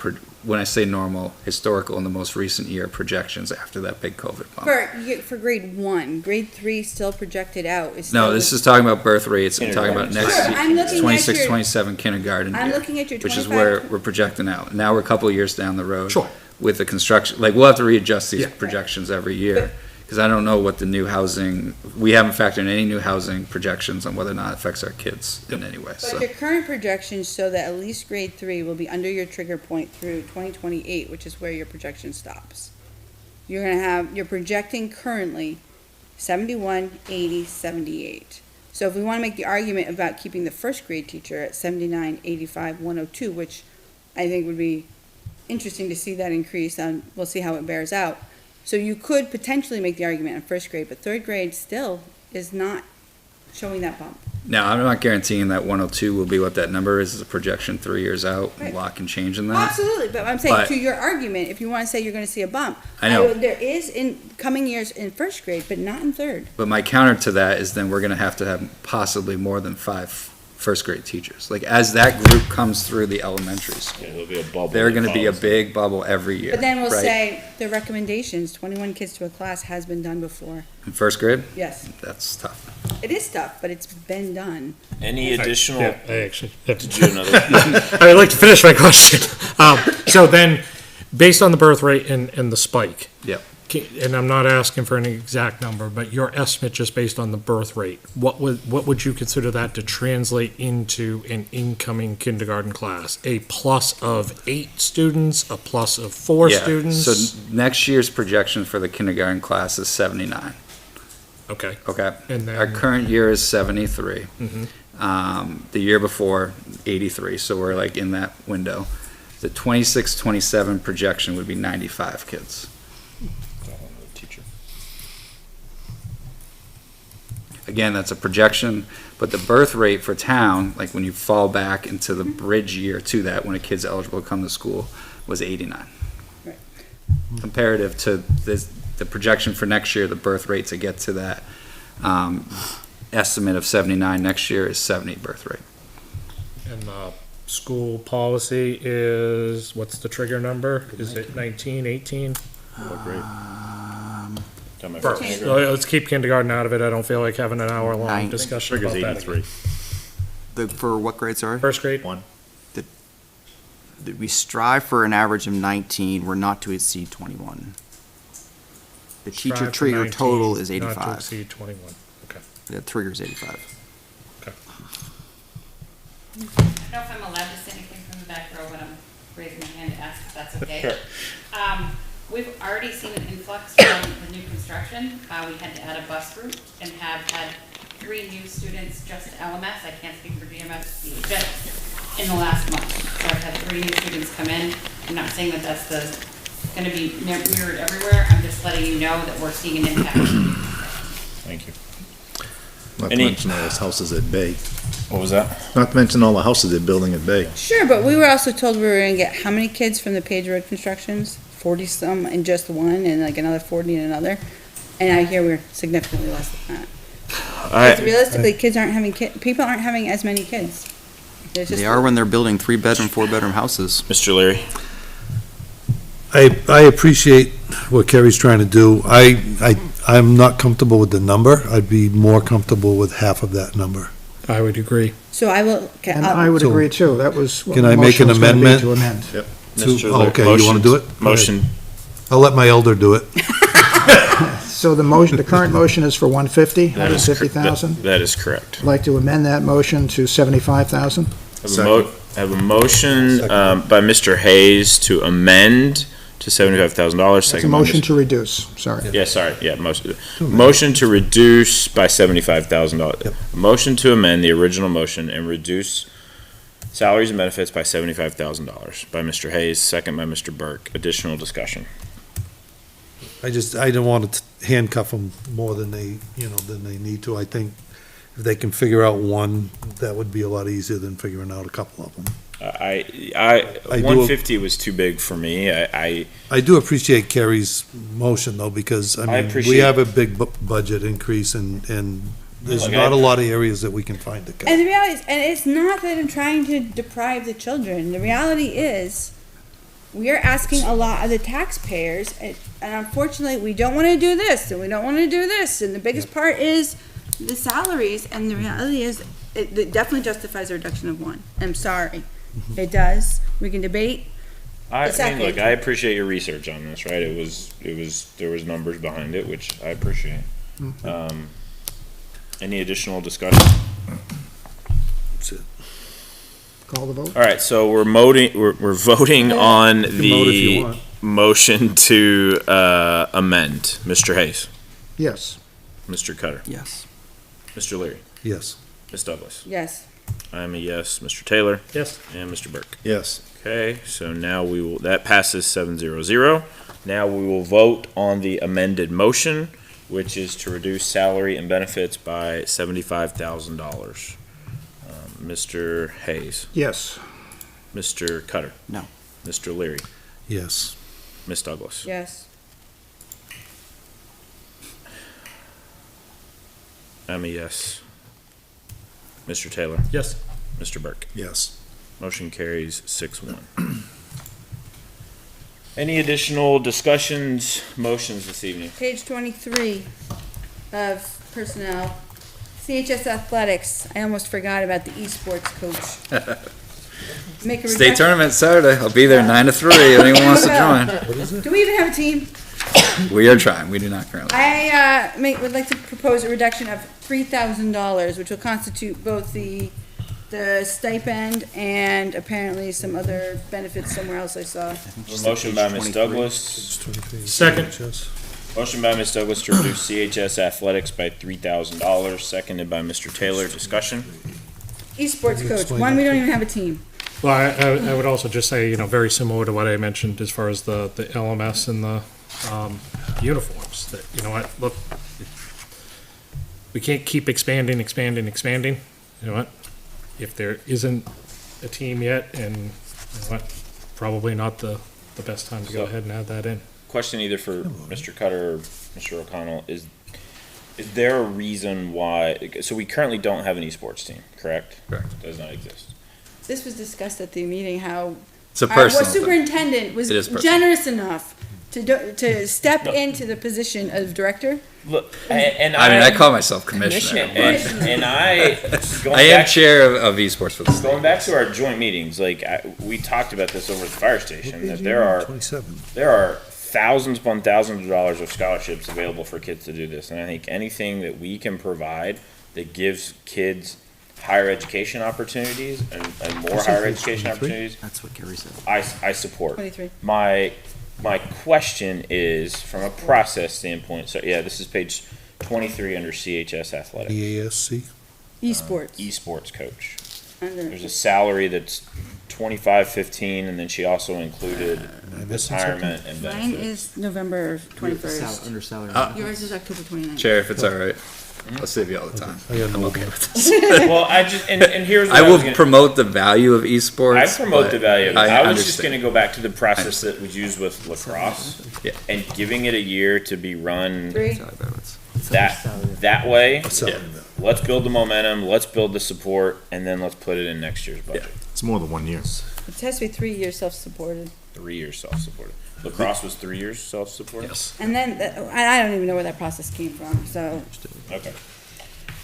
Speaker 1: when I say normal, historical in the most recent year projections after that big COVID bump.
Speaker 8: For grade 1, grade 3 still projected out. Is
Speaker 1: No,
Speaker 8: still
Speaker 1: this is talking about birth rates, I'm talking about next
Speaker 8: Sure, I'm looking at
Speaker 1: 26,
Speaker 8: your-
Speaker 1: 27 kindergarten
Speaker 8: I'm
Speaker 1: year,
Speaker 8: looking at your
Speaker 1: which is
Speaker 8: 25
Speaker 1: where we're projecting out. Now we're a couple of years down the road.
Speaker 6: Sure.
Speaker 1: With the construction, like, we'll have to readjust these
Speaker 6: Yeah.
Speaker 1: projections every year, because I don't know what the new housing, we haven't factored in any new housing projections on whether or not it affects our kids in any way,
Speaker 8: But
Speaker 1: so.
Speaker 8: your current projections show that at least grade 3 will be under your trigger point through 2028, which is where your projection stops. You're projecting currently 71, 80, 78. So if we want to make the argument about keeping the first grade teacher at 79, 85, 102, which I think would be interesting to see that increase, we'll see how it bears out. So you could potentially make the argument in first grade, but third grade still is not showing that bump.
Speaker 1: Now, I'm not guaranteeing that 102 will be what that number is, as a projection 3 years out,
Speaker 8: Right.
Speaker 1: a lot can change in that.
Speaker 8: Absolutely, but I'm saying
Speaker 1: But-
Speaker 8: to your argument, if you want to say you're going to see a bump.
Speaker 1: I know.
Speaker 8: There is in coming years in first grade, but not in third.
Speaker 1: But my counter to that is then we're gonna have to have possibly more than 5 first grade teachers. Like, as that group comes through the elementary school,
Speaker 2: Yeah, there'll be a bubble.
Speaker 1: they're
Speaker 2: that
Speaker 1: gonna be a
Speaker 2: follows.
Speaker 1: big bubble every year.
Speaker 8: But then we'll
Speaker 1: right?
Speaker 8: say the recommendations, 21 kids to a class has been done before.
Speaker 1: In first grade,
Speaker 8: Yes,
Speaker 1: that's tough.
Speaker 8: it is tough, but it's been done.
Speaker 2: Any additional,
Speaker 6: Yeah, I actually,
Speaker 2: did you have another?
Speaker 6: I'd like to finish my question. So then, based on the birth rate and the spike.
Speaker 1: Yep.
Speaker 6: And I'm not asking for an exact number, but your estimate just based on the birth rate, what would you consider that to translate into an incoming kindergarten class? A plus of 8 students, a plus of 4
Speaker 1: Yeah,
Speaker 6: students?
Speaker 1: So next year's projection for the kindergarten class is 79,
Speaker 6: Okay.
Speaker 1: okay?
Speaker 6: And
Speaker 1: Our
Speaker 6: then,
Speaker 1: current year is 73.
Speaker 6: Mhm.
Speaker 1: The year before, 83, so we're like in that window. The 26, 27 projection would be 95 kids.
Speaker 2: Teacher.
Speaker 1: Again, that's a projection, but the birth rate for town, like when you fall back into the bridge year to that, when a kid's eligible to come to school, was 89.
Speaker 8: Right.
Speaker 1: Comparative to the projection for next year, the birth rate to get to that estimate of 79 next year is 70 birth rate.
Speaker 6: and the school policy is, what's the trigger number? Is it 19, 18?
Speaker 2: What grade? Tell my
Speaker 6: First.
Speaker 2: first
Speaker 6: So let's keep kindergarten out of it. I don't feel like having an hour-long
Speaker 7: Nine.
Speaker 6: discussion about that.
Speaker 7: For what grade, sorry?
Speaker 6: First grade?
Speaker 7: That we strive for an average of 19, we're not to exceed 21. The teacher
Speaker 6: Strive for
Speaker 7: trigger
Speaker 6: 19,
Speaker 7: total is
Speaker 6: Not to
Speaker 7: 85.
Speaker 6: exceed 21. Okay.
Speaker 7: The trigger is 85.
Speaker 10: I don't know if I'm allowed to say anything from the back row, but I'm raising my hand to ask if that's okay. We've already seen an influx from the new construction. We had to add a bus route and have had 3 new students just to LMS. I can't speak for GMS, just in the last month. So I've had 3 new students come in. I'm not saying that that's gonna be mirrored everywhere. I'm just letting you know that we're seeing an impact.
Speaker 2: Thank you.
Speaker 4: Not to
Speaker 2: Any-
Speaker 4: mention all those houses at Bay.
Speaker 2: What was that?
Speaker 4: Not to mention all the houses they're building at Bay.
Speaker 8: Sure, but we were also told we were going to get how many kids from the Page Road constructions? 40-some in just one and like another 40 in another. And I hear we're significantly less than that. Because realistically, people aren't having as many kids. There's just-
Speaker 7: They are when they're building 3-bedroom, 4-bedroom houses.
Speaker 2: Mr. Leary?
Speaker 9: I appreciate what Kerry's trying to do. I'm not comfortable with the number. I'd be more comfortable with half of that number.
Speaker 6: I would agree.
Speaker 8: So I will, okay,
Speaker 5: And I would
Speaker 9: So-
Speaker 5: agree too. That was what
Speaker 9: Can
Speaker 5: the
Speaker 9: I make
Speaker 5: motion
Speaker 9: an
Speaker 5: was gonna be,
Speaker 9: amendment?
Speaker 5: to amend.
Speaker 2: Mr.
Speaker 9: Oh,
Speaker 2: Leary,
Speaker 9: okay, you wanna do it? Go ahead.
Speaker 2: Motion,
Speaker 9: I'll let my elder do it.
Speaker 5: So the motion, the current motion is for 150,
Speaker 2: that is,
Speaker 5: 150,000.
Speaker 2: that is correct.
Speaker 5: I'd like to amend that motion to 75,000.
Speaker 2: I have a motion, by Mr. Hayes to amend to $75,000,
Speaker 5: It's a
Speaker 2: second by
Speaker 5: motion
Speaker 2: Mr.
Speaker 5: to reduce, sorry.
Speaker 2: Yeah, sorry, yeah, motion to reduce by $75,000.
Speaker 9: Yep.
Speaker 2: Motion to amend the original motion and reduce salaries and benefits by $75,000 by Mr. Hayes, second by Mr. Burke. Additional discussion.
Speaker 9: I don't want to handcuff them more than they need to. I think if they can figure out one, that would be a lot easier than figuring out a couple of them.
Speaker 2: I
Speaker 9: do-
Speaker 2: 150 was too big for me. I
Speaker 9: I do appreciate Kerry's motion though, because, I mean, we
Speaker 2: appreciate-
Speaker 9: have a big budget increase and there's
Speaker 2: Look,
Speaker 9: not a lot of areas that we can find to cut.
Speaker 8: and the reality is, and it's not that I'm trying to deprive the children. The reality is, we are asking a lot of the taxpayers, and unfortunately, we don't want to do this, and we don't want to do this, and the biggest part is the salaries, and the reality is, it definitely justifies a reduction of one. I'm sorry. It does. We can debate.
Speaker 2: mean,
Speaker 8: Exactly.
Speaker 2: look, I appreciate your research on this, right? There was numbers behind it, which I appreciate. Any additional discussion?
Speaker 9: That's it.
Speaker 5: Call the vote.
Speaker 2: All right, so we're voting on
Speaker 9: You can vote if you
Speaker 2: the
Speaker 9: want.
Speaker 2: motion to amend. Mr. Hayes,
Speaker 5: Yes.
Speaker 2: Mr. Cutter,
Speaker 7: Yes.
Speaker 2: Mr. Leary,
Speaker 9: Yes.
Speaker 2: Ms. Douglas.
Speaker 8: Yes.
Speaker 2: I'm a yes. Mr. Taylor
Speaker 6: Yes.
Speaker 2: and Mr. Burke.
Speaker 4: Yes.
Speaker 2: Okay, so now that passes 7-0. Now we will vote on the amended motion, which is to reduce salary and benefits by $75,000. Mr. Hayes,
Speaker 5: Yes.
Speaker 2: Mr. Cutter.
Speaker 7: No.
Speaker 2: Mr. Leary,
Speaker 9: Yes.
Speaker 2: Ms. Douglas.
Speaker 8: Yes.
Speaker 2: I'm a yes. Mr. Taylor,
Speaker 6: Yes.
Speaker 2: Mr. Burke.
Speaker 9: Yes.
Speaker 2: Motion carries 6-1. Any additional discussions, motions this evening?
Speaker 8: Page 23 of personnel, CHS Athletics. I almost forgot about the esports coach. Make a
Speaker 1: State
Speaker 8: reduction.
Speaker 1: tournament Saturday. I'll be there 9 to 3. Anyone wants to join?
Speaker 8: Do we even have a team?
Speaker 1: We are trying. We do not currently.
Speaker 8: I would like to propose a reduction of $3,000, which will constitute both the stipend and apparently some other benefits somewhere else I saw.
Speaker 2: A motion by Ms. Douglas.
Speaker 6: Second.
Speaker 2: Motion by Ms. Douglas to reduce CHS athletics by $3,000, seconded by Mr. Taylor. Discussion?
Speaker 8: Esports coach,
Speaker 9: Explain
Speaker 8: one,
Speaker 9: that,
Speaker 8: we don't
Speaker 9: please.
Speaker 8: even have a team.
Speaker 6: Well, I would also just say, very similar to what I mentioned as far as the LMS and the uniforms, that, look, we can't keep expanding. You know what? If there isn't a team yet, and you know what, probably not the best time to go ahead and add that in.
Speaker 2: Question either for Mr. Cutter or Mr. O'Connell, is there a reason why, so we currently don't have an esports team, correct?
Speaker 1: Correct.
Speaker 2: Does not exist.
Speaker 8: This was discussed at the meeting, how
Speaker 1: It's a
Speaker 8: our
Speaker 1: personal thing.
Speaker 8: superintendent was
Speaker 1: It is personal.
Speaker 8: generous enough to step into the position of director.
Speaker 2: Look, and
Speaker 1: I mean, I call myself commissioner.
Speaker 2: and I, going
Speaker 1: I am
Speaker 2: back-
Speaker 1: chair of esports for the state.
Speaker 2: Going back to our joint meetings, we talked about this over at the fire station, that there are
Speaker 9: 27.
Speaker 2: thousands upon thousands of dollars of scholarships available for kids to do this. And I think anything that we can provide that gives kids higher education opportunities and more higher education opportunities,
Speaker 7: That's what Kerry said.
Speaker 2: I support.
Speaker 8: 23.
Speaker 2: My question is, from a process standpoint, so yeah, this is page 23 under CHS Athletics,
Speaker 9: EASC.
Speaker 8: Esports.
Speaker 2: esports coach.
Speaker 8: Under-
Speaker 2: There's a salary that's $25.15, and then she also included retirement and
Speaker 8: Mine
Speaker 2: benefits.
Speaker 8: is November 21st.
Speaker 7: Under salary.
Speaker 8: Yours is October 29th.
Speaker 1: Chair, if it's all right. I'll save you all the time.
Speaker 9: I got
Speaker 1: I'm
Speaker 9: no
Speaker 1: okay
Speaker 9: more.
Speaker 1: with this.
Speaker 2: Well, I just, and here's what
Speaker 1: I
Speaker 2: was
Speaker 1: will
Speaker 2: gonna-
Speaker 1: promote the value of esports.
Speaker 2: I promote
Speaker 1: but
Speaker 2: the value. I was just
Speaker 1: understand.
Speaker 2: gonna go back to the process that was used with lacrosse.
Speaker 1: Yeah.
Speaker 2: And giving it a year to be run
Speaker 8: 3.
Speaker 2: that way.
Speaker 9: So,
Speaker 2: Let's build the momentum, let's build the support, and then let's put it in next year's budget.
Speaker 4: It's more than 1 year.
Speaker 8: It has to be 3 years self-supported.
Speaker 2: 3 years self-supported. Lacrosse was 3 years self-supported?
Speaker 1: Yes.
Speaker 8: And then, I don't even know where that process came from, so
Speaker 2: Okay.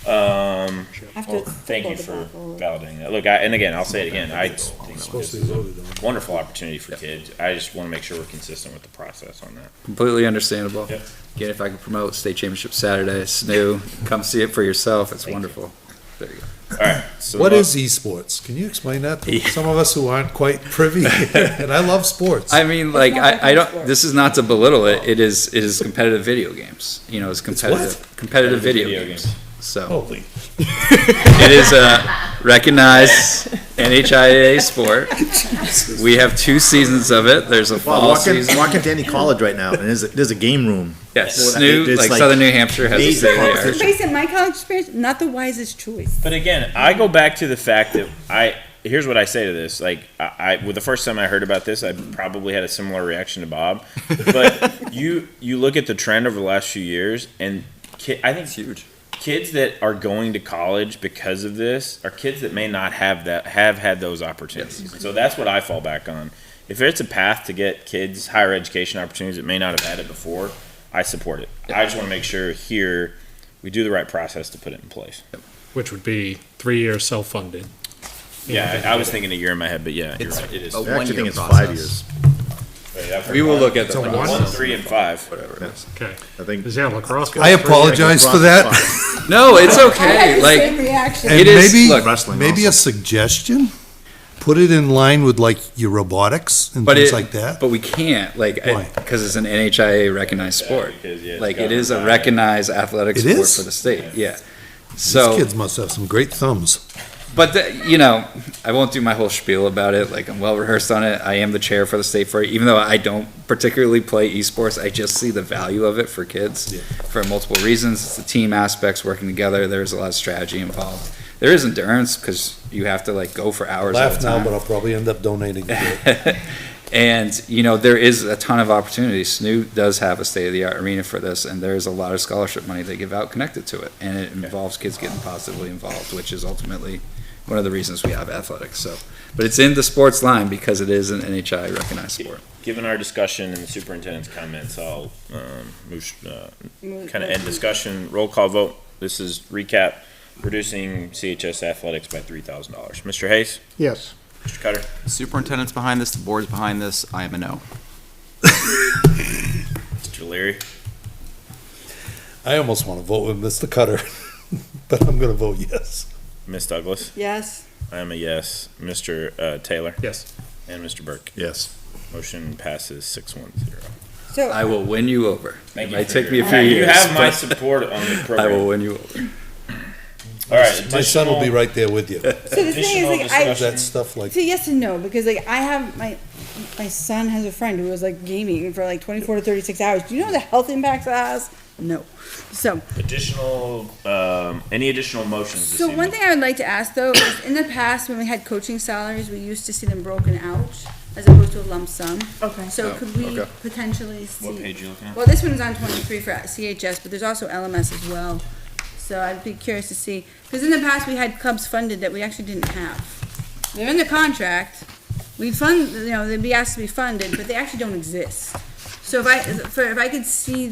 Speaker 8: after.
Speaker 2: Well, thank you for validating that. Look, and again, I'll say it again, I think
Speaker 9: supposed
Speaker 2: this
Speaker 9: to be
Speaker 2: is a
Speaker 9: voted on.
Speaker 2: wonderful opportunity for kids. I just wanna make sure we're consistent with the process on that.
Speaker 1: Completely understandable.
Speaker 2: Yep.
Speaker 1: Again, if I could promote state championship Saturday, SNU, come see it for yourself. It's wonderful. There you go.
Speaker 2: Alright, so.
Speaker 9: What is esports? Can you explain that to some of us who aren't quite privy? And I love sports.
Speaker 1: I mean, like,
Speaker 8: not that
Speaker 1: I
Speaker 8: kind of
Speaker 1: don't,
Speaker 8: sport.
Speaker 1: this is not to belittle it. It is competitive video games. You know, it's competitive video games. So,
Speaker 9: Holy.
Speaker 1: it is a recognized NHIA sport. We have 2 seasons of it. There's a
Speaker 4: Well,
Speaker 1: fall
Speaker 4: walk
Speaker 1: season.
Speaker 4: into any college right now, and there's a game room.
Speaker 1: Yes,
Speaker 4: Well,
Speaker 1: SNU,
Speaker 4: it's
Speaker 1: like
Speaker 4: like
Speaker 1: Southern New Hampshire has a
Speaker 4: basic
Speaker 1: state of the art.
Speaker 4: competition.
Speaker 8: Based on my college experience, not the wisest choice.
Speaker 2: But again, I go back to the fact that here's what I say to this. Like, well, the first time I heard about this, I probably had a similar reaction to Bob. But you look at the trend over the last few years, and I think
Speaker 1: It's huge.
Speaker 2: kids that are going to college because of this are kids that may not have had those opportunities. So that's what I fall back on. If it's a path to get kids higher education opportunities that may not have had it before, I support it. I just want to make sure here we do the right process to put it in place.
Speaker 6: Which would be 3 years self-funded.
Speaker 2: Yeah, I was thinking a year in my head, but yeah, you're
Speaker 7: It's
Speaker 2: right. It is.
Speaker 7: a
Speaker 4: I actually
Speaker 7: one-year
Speaker 4: think it's
Speaker 7: process.
Speaker 4: 5 years.
Speaker 1: We will look at the
Speaker 6: a
Speaker 1: process.
Speaker 2: 1, 3, and 5.
Speaker 1: Whatever it is.
Speaker 6: Okay.
Speaker 4: I think.
Speaker 6: Is yeah, lacrosse.
Speaker 9: I apologize for that.
Speaker 1: No, it's
Speaker 8: I had
Speaker 1: okay.
Speaker 8: the
Speaker 1: Like,
Speaker 8: same reaction.
Speaker 9: And
Speaker 1: It is-
Speaker 9: maybe,
Speaker 1: look,
Speaker 4: wrestling
Speaker 9: maybe a
Speaker 4: also.
Speaker 9: suggestion? Put it in line with like your robotics and
Speaker 1: but
Speaker 9: things
Speaker 1: it,
Speaker 9: like that.
Speaker 1: but we can't, like,
Speaker 9: Why?
Speaker 1: because it's an NHIA recognized sport.
Speaker 2: because, yeah, it's
Speaker 1: Like, it is a
Speaker 2: governed by-
Speaker 1: recognized athletic
Speaker 9: It
Speaker 1: sport
Speaker 9: is?
Speaker 1: for the state, yeah.
Speaker 9: These
Speaker 1: So,
Speaker 9: kids must have some great thumbs.
Speaker 1: but, you know, I won't do my whole spiel about it, like, I'm well rehearsed on it, I am the chair for the state for it, even though I don't particularly play esports, I just see the value of it for kids,
Speaker 9: Yeah.
Speaker 1: for multiple reasons, it's the team aspects, working together, there's a lot of strategy involved. There is endurance, because you have to, like, go for hours at a
Speaker 9: Laugh now,
Speaker 1: time.
Speaker 9: but I'll probably end up donating to it.
Speaker 1: And, you know, there is a ton of opportunities. SNU does have a state-of-the-art arena for this, and there's a lot of scholarship money they give out connected to it. And it involves kids getting positively involved, which is ultimately one of the reasons we have athletics, so. But it's in the sports line because it is an NHI recognized sport.
Speaker 2: Given our discussion and the superintendent's comments, I'll kind of end discussion. Roll call vote. This is recap. Reducing CHS athletics by $3,000. Mr. Hayes?
Speaker 5: Yes.
Speaker 2: Mr. Cutter?
Speaker 7: The superintendent's behind this, the board's behind this, I am a no.
Speaker 2: Mr. Leary?
Speaker 9: I almost want to vote with Mr. Cutter, but I'm going to vote yes.
Speaker 2: Ms. Douglas?
Speaker 8: Yes.
Speaker 2: I am a yes. Mr. Taylor?
Speaker 6: Yes.
Speaker 2: And Mr. Burke?
Speaker 4: Yes.
Speaker 2: Motion passes 6-1-0.
Speaker 8: So,
Speaker 1: I will win you over.
Speaker 2: Thank
Speaker 1: It
Speaker 2: you.
Speaker 1: might
Speaker 2: for
Speaker 1: take me a
Speaker 2: your-
Speaker 1: few
Speaker 2: You
Speaker 1: years.
Speaker 2: have my
Speaker 1: but
Speaker 2: support on the
Speaker 1: I will
Speaker 2: program.
Speaker 1: win you over.
Speaker 2: All right.
Speaker 9: My son will be right there with you.
Speaker 8: so the thing
Speaker 2: Additional
Speaker 8: is, like, I,
Speaker 2: discussion.
Speaker 9: That stuff like,
Speaker 8: so yes and no, because like I have my son has a friend who was like gaming for like 24 to 36 hours. Do you know the health impacts that has? No. So,
Speaker 2: Any additional motions this
Speaker 8: so
Speaker 2: evening?
Speaker 8: one thing I would like to ask though is in the past when we had coaching salaries, we used to see them broken out as opposed to a lump sum.
Speaker 3: Okay.
Speaker 8: So could we
Speaker 1: okay.
Speaker 8: potentially see?
Speaker 2: What page are you looking at?
Speaker 8: Well, this one's on 23 for CHS, but there's also LMS as well. So I'd be curious to see, because in the past we had clubs funded that we actually didn't have. They're in the contract, we fund, you know, they'd be asked to be funded, but they actually don't exist. So if I could see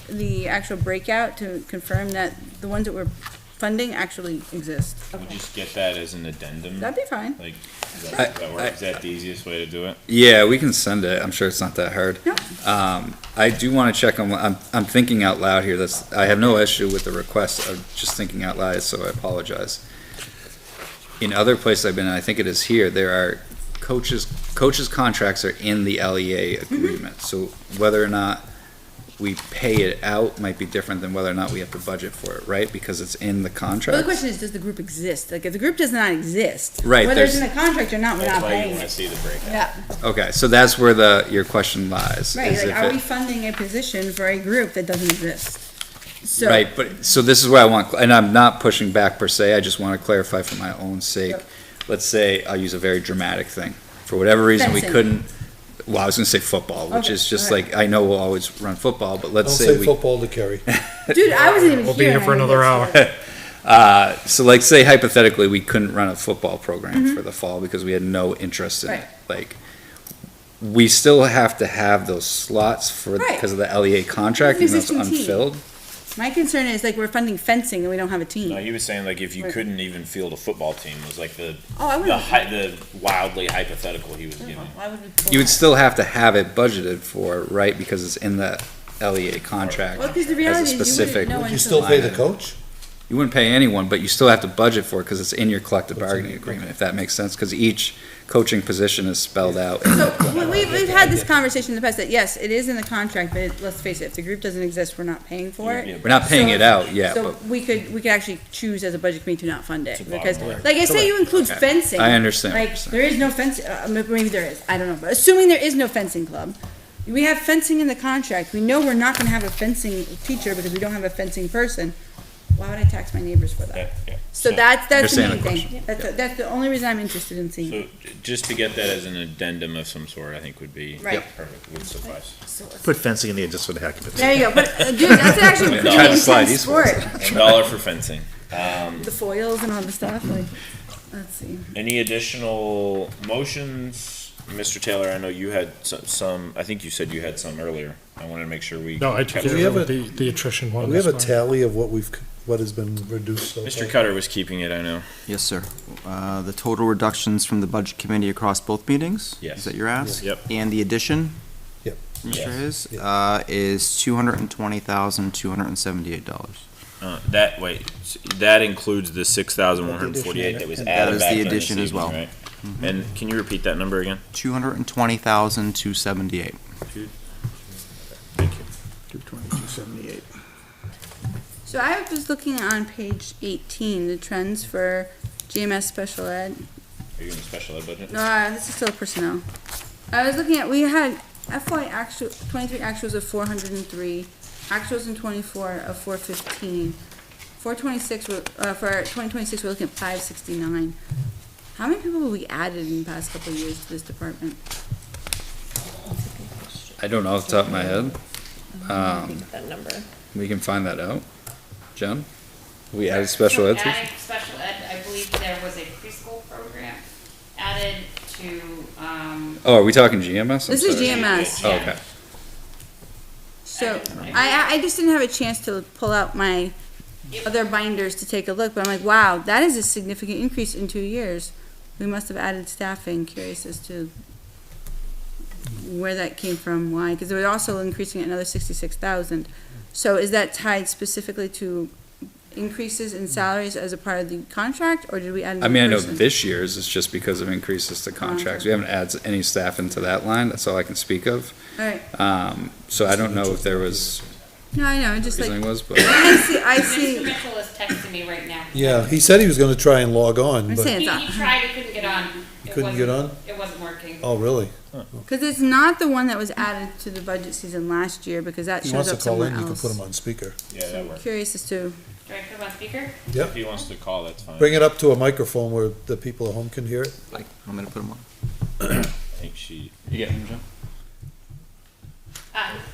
Speaker 8: the actual breakout to confirm that the ones that we're funding actually exist,
Speaker 2: Would you just get that as an addendum?
Speaker 8: that'd be fine.
Speaker 2: Like, is that the easiest way to do it?
Speaker 1: Yeah, we can send it. I'm sure it's not that hard.
Speaker 8: No.
Speaker 1: I do want to check on, I'm thinking out loud here. I have no issue with the request of just thinking out loud, so I apologize. In other places I've been, and I think it is here, there are coaches' contracts are in the LEA agreement. So whether or not we pay it out might be different than whether or not we have to budget for it, right? Because it's in the
Speaker 8: Well,
Speaker 1: contract.
Speaker 8: the question is, does the group exist? Like, if the group does not exist,
Speaker 1: Right,
Speaker 8: whether it's in
Speaker 1: there's-
Speaker 8: the contract or not, we're
Speaker 2: That's
Speaker 8: not
Speaker 2: why you
Speaker 8: paying
Speaker 2: want to
Speaker 8: it.
Speaker 2: see the breakout.
Speaker 8: Yeah,
Speaker 1: Okay, so that's where your question lies.
Speaker 8: right,
Speaker 1: is
Speaker 8: like,
Speaker 1: if
Speaker 8: are
Speaker 1: it-
Speaker 8: we funding a position for a group that doesn't exist? So,
Speaker 1: Right, but, so this is where I want, and I'm not pushing back per se, I just want to clarify for my own sake.
Speaker 8: Yep.
Speaker 1: Let's say, I'll use a very dramatic thing. For whatever reason, we
Speaker 8: Fencing.
Speaker 1: couldn't, well, I was gonna say football, which
Speaker 8: Okay,
Speaker 1: is just
Speaker 8: all right.
Speaker 1: like, I know we'll always run football, but
Speaker 9: Don't
Speaker 1: let's say
Speaker 9: say
Speaker 1: we.
Speaker 9: football to Kerry.
Speaker 8: dude, I wasn't even
Speaker 6: We'll be here
Speaker 8: and
Speaker 6: for
Speaker 8: I knew
Speaker 6: another
Speaker 8: that
Speaker 6: hour.
Speaker 8: story.
Speaker 1: So like, say hypothetically, we couldn't run a football program for the fall because we had no interest in it.
Speaker 8: Mm-hmm. Right.
Speaker 1: Like, we still have to have those slots for,
Speaker 8: Right.
Speaker 1: because of the LEA contract,
Speaker 8: It's an
Speaker 1: even though it's
Speaker 8: existing team.
Speaker 1: unfilled.
Speaker 8: My concern is like we're funding fencing and we don't have a
Speaker 2: No,
Speaker 8: team.
Speaker 2: he was saying like if you
Speaker 8: Right.
Speaker 2: couldn't even field a football team was like
Speaker 8: Oh, I wouldn't.
Speaker 2: the wildly hypothetical he was giving.
Speaker 8: Why would we pull
Speaker 1: You would
Speaker 8: that?
Speaker 1: still have to have it budgeted for, right, because it's in the LEA contract.
Speaker 8: Well, because the
Speaker 1: as a
Speaker 8: reality is you
Speaker 1: specific-
Speaker 8: wouldn't know
Speaker 9: You
Speaker 8: until.
Speaker 9: still pay the
Speaker 1: line.
Speaker 9: coach?
Speaker 1: You wouldn't pay anyone, but you still have to budget for it because it's in your collective bargaining agreement, if that makes sense, because each coaching position is spelled out.
Speaker 8: So we've had this conversation in the past that yes, it is in the contract, but let's face it, if the group doesn't exist, we're not paying for it.
Speaker 1: We're not paying
Speaker 8: So-
Speaker 1: it out yet,
Speaker 8: So
Speaker 1: but
Speaker 8: we could actually choose as a budget committee to not fund it,
Speaker 2: bottom
Speaker 8: because,
Speaker 2: line.
Speaker 8: like I say, you include
Speaker 1: Okay.
Speaker 8: fencing.
Speaker 1: I understand what
Speaker 8: Like,
Speaker 1: you're saying.
Speaker 8: there is no fence, maybe there is, I don't know, but assuming there is no fencing club, we have fencing in the contract, we know we're not gonna have a fencing teacher because we don't have a fencing person. Why would I tax my neighbors for that? So that's the
Speaker 1: Understand
Speaker 8: main
Speaker 1: the
Speaker 8: thing.
Speaker 1: question.
Speaker 8: That's the only reason I'm interested in seeing.
Speaker 2: So just to get that as an addendum of some sort, I think would be
Speaker 8: Right.
Speaker 2: perfect, would suffice.
Speaker 4: Put fencing in there just for the heck of it.
Speaker 8: There you go, but dude, that's actually a pretty
Speaker 1: Try to slide
Speaker 8: intense
Speaker 1: these
Speaker 8: sport.
Speaker 2: $1 for fencing.
Speaker 8: The foils and all the stuff, like, let's see.
Speaker 2: Any additional motions? Mr. Taylor, I know you had some, I think you said you had some earlier. I wanted to make sure we.
Speaker 6: No, I took
Speaker 2: kept-
Speaker 6: care
Speaker 9: we have
Speaker 6: of the attrition one.
Speaker 9: Do we have a
Speaker 6: that's fine.
Speaker 9: tally of what has been reduced so far?
Speaker 2: Mr. Cutter was keeping it, I know.
Speaker 7: Yes, sir. The total reductions from the budget committee across both meetings?
Speaker 2: Yes.
Speaker 7: Is that your ask?
Speaker 2: Yep.
Speaker 7: And the addition?
Speaker 9: Yep.
Speaker 7: Mr.
Speaker 2: Yes.
Speaker 7: Hayes,
Speaker 9: Yep.
Speaker 7: is $220,278.
Speaker 2: That includes the 6,148 that was
Speaker 9: That
Speaker 2: added
Speaker 7: is
Speaker 2: back
Speaker 7: the
Speaker 2: in this
Speaker 7: addition as
Speaker 2: evening,
Speaker 7: well.
Speaker 2: right? And can you repeat that number again?
Speaker 7: 220,278.
Speaker 2: Thank you.
Speaker 5: 22278.
Speaker 8: So I was looking on page 18, the trends for GMS special ed.
Speaker 2: Are you in the special ed budget?
Speaker 8: No, this is still personnel. I was looking at, we had FY actual, 23 actuals of 403, actuals in 24 of 415. 426, for 2026, we're looking at 569. How many people have we added in the past couple of years to this department?
Speaker 1: I don't know off the top of my head.
Speaker 3: I think that number.
Speaker 1: We can find that out. Jen? We added special ed
Speaker 10: So
Speaker 1: teachers?
Speaker 10: adding special ed, I believe there was a preschool program added to,
Speaker 1: Oh, are we talking GMS? I'm
Speaker 8: This is
Speaker 1: sorry.
Speaker 8: GMS.
Speaker 1: Oh, okay.
Speaker 8: So, I just didn't have a chance to pull out my other binders to take a look, but I'm like, wow, that is a significant increase in 2 years. We must have added staffing, curious as to where that came from, why, because we're also increasing it another 66,000. So is that tied specifically to increases in salaries as a part of the contract, or did we add a
Speaker 1: I mean, I
Speaker 8: new
Speaker 1: know
Speaker 8: person?
Speaker 1: this year's is just because of increases to contracts. We haven't added any staff into that line. That's all I can speak of.
Speaker 8: All right,
Speaker 1: So I don't know if there was,
Speaker 8: no, I know, just like,
Speaker 1: reasoning was, but
Speaker 8: I
Speaker 10: Mr.
Speaker 8: see,
Speaker 10: Mitchell is texting me right now.
Speaker 9: Yeah, he said he was gonna try and log on,
Speaker 8: I'm
Speaker 9: but,
Speaker 8: saying
Speaker 10: He
Speaker 8: it's not.
Speaker 10: tried, he couldn't get on. It
Speaker 9: couldn't get
Speaker 10: wasn't-
Speaker 9: on?
Speaker 10: It wasn't working.
Speaker 9: Oh, really?
Speaker 8: Because it's not the one that was added to the budget season last year, because that
Speaker 9: He
Speaker 8: shows
Speaker 9: wants to
Speaker 8: up
Speaker 9: call
Speaker 8: somewhere
Speaker 9: in, you can put him
Speaker 8: else.
Speaker 9: on speaker.
Speaker 2: Yeah, that works.
Speaker 8: Curious as to,
Speaker 10: Do I put him on speaker?
Speaker 9: Yep.
Speaker 2: If he wants to call, that's fine.
Speaker 9: Bring it up to a microphone where the people at home can hear it.
Speaker 7: I'm gonna put them on.
Speaker 2: I think she.
Speaker 1: you get him, Jen?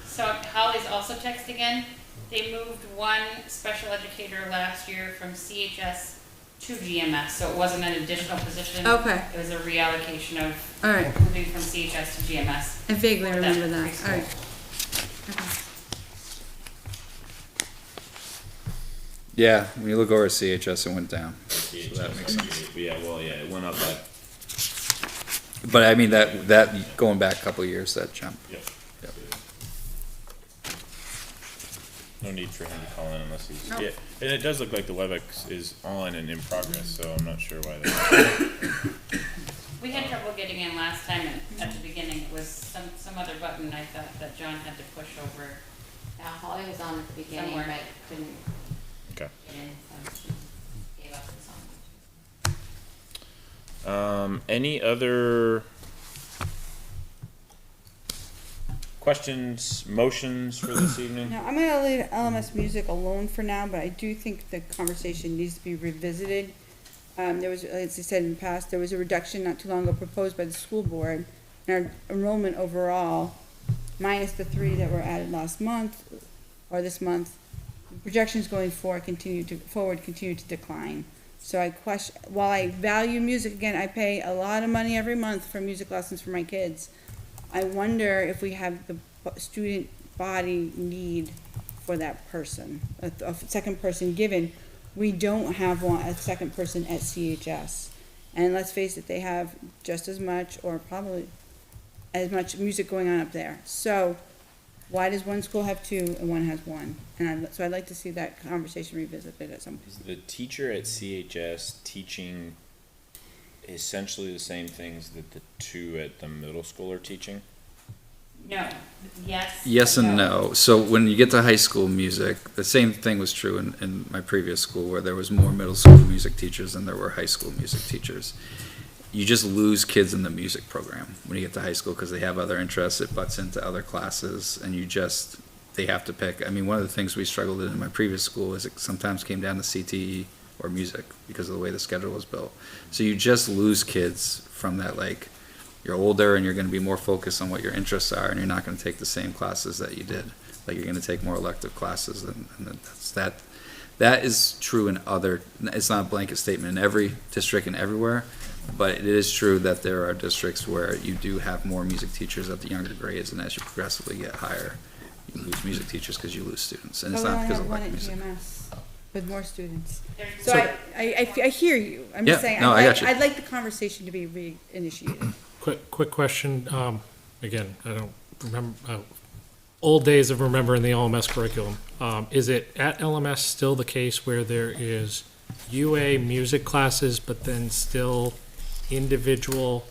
Speaker 10: So Holly's also texting in. They moved one special educator last year from CHS to GMS, so it wasn't an additional position.
Speaker 8: okay,
Speaker 10: It was a reallocation of
Speaker 8: all right,
Speaker 10: moving from CHS to GMS.
Speaker 8: I vaguely
Speaker 10: For
Speaker 8: remember
Speaker 10: that
Speaker 8: that, all right.
Speaker 1: Yeah, when you look over at CHS, it went down. that makes
Speaker 2: sense. Yeah, well, yeah, it went up that.
Speaker 1: But I mean, that, going back a couple of years, that jump.
Speaker 2: Yep. No need for him to call in unless he's,
Speaker 8: Nope.
Speaker 2: yeah, and it does look like the WebEx is on and in progress, so I'm not sure why that.
Speaker 10: We had trouble getting in last time, and at the beginning, it was some other button I thought that John had to push over.
Speaker 11: Yeah, Holly was on at the beginning,
Speaker 10: Somewhere.
Speaker 11: but couldn't
Speaker 2: Okay.
Speaker 11: get in, so she gave up the song.
Speaker 2: Any other questions, motions for this evening?
Speaker 8: Now, I'm gonna leave LMS music alone for now, but I do think the conversation needs to be revisited. There was, as I said in the past, there was a reduction not too long ago proposed by the school board, and our enrollment overall, minus the 3 that were added last month, or this month, projections going forward continue to decline. So I question, while I value music, again, I pay a lot of money every month for music lessons for my kids. I wonder if we have the student body need for that person, a second person, given we don't have a second person at CHS. And let's face it, they have just as much, or probably as much music going on up there. So why does one school have 2 and one has 1? So I'd like to see that conversation revisited at some point.
Speaker 2: Is the teacher at CHS teaching essentially the same things that the 2 at the middle school are teaching?
Speaker 10: No, yes.
Speaker 1: Yes and no. So when you get to high school music, the same thing was true in my previous school, where there was more middle school music teachers than there were high school music teachers. You just lose kids in the music program when you get to high school because they have other interests. It butts into other classes, and they have to pick. I mean, one of the things we struggled with in my previous school is it sometimes came down to CTE or music because of the way the schedule was built. So you just lose kids from that, like, you're older and you're going to be more focused on what your interests are, and you're not going to take the same classes that you did. Like, you're going to take more elective classes, and that is true in other. It's not a blanket statement in every district and everywhere, but it is true that there are districts where you do have more music teachers at the younger grades, and as you progressively get higher, you lose music teachers because you lose students, and it's
Speaker 8: But we
Speaker 1: not
Speaker 8: only
Speaker 1: because
Speaker 8: have
Speaker 1: of
Speaker 8: one
Speaker 1: lack
Speaker 8: at
Speaker 1: of music.
Speaker 8: EMS with more students.
Speaker 10: There's-
Speaker 8: So I hear you. I'm just
Speaker 1: Yeah,
Speaker 8: saying,
Speaker 1: no, I got you.
Speaker 8: I'd like the conversation to be reinitiated.
Speaker 6: Quick question, again, I don't remember, old days of remembering the LMS curriculum. Is it at LMS still the case where there is UA music classes, but then still individual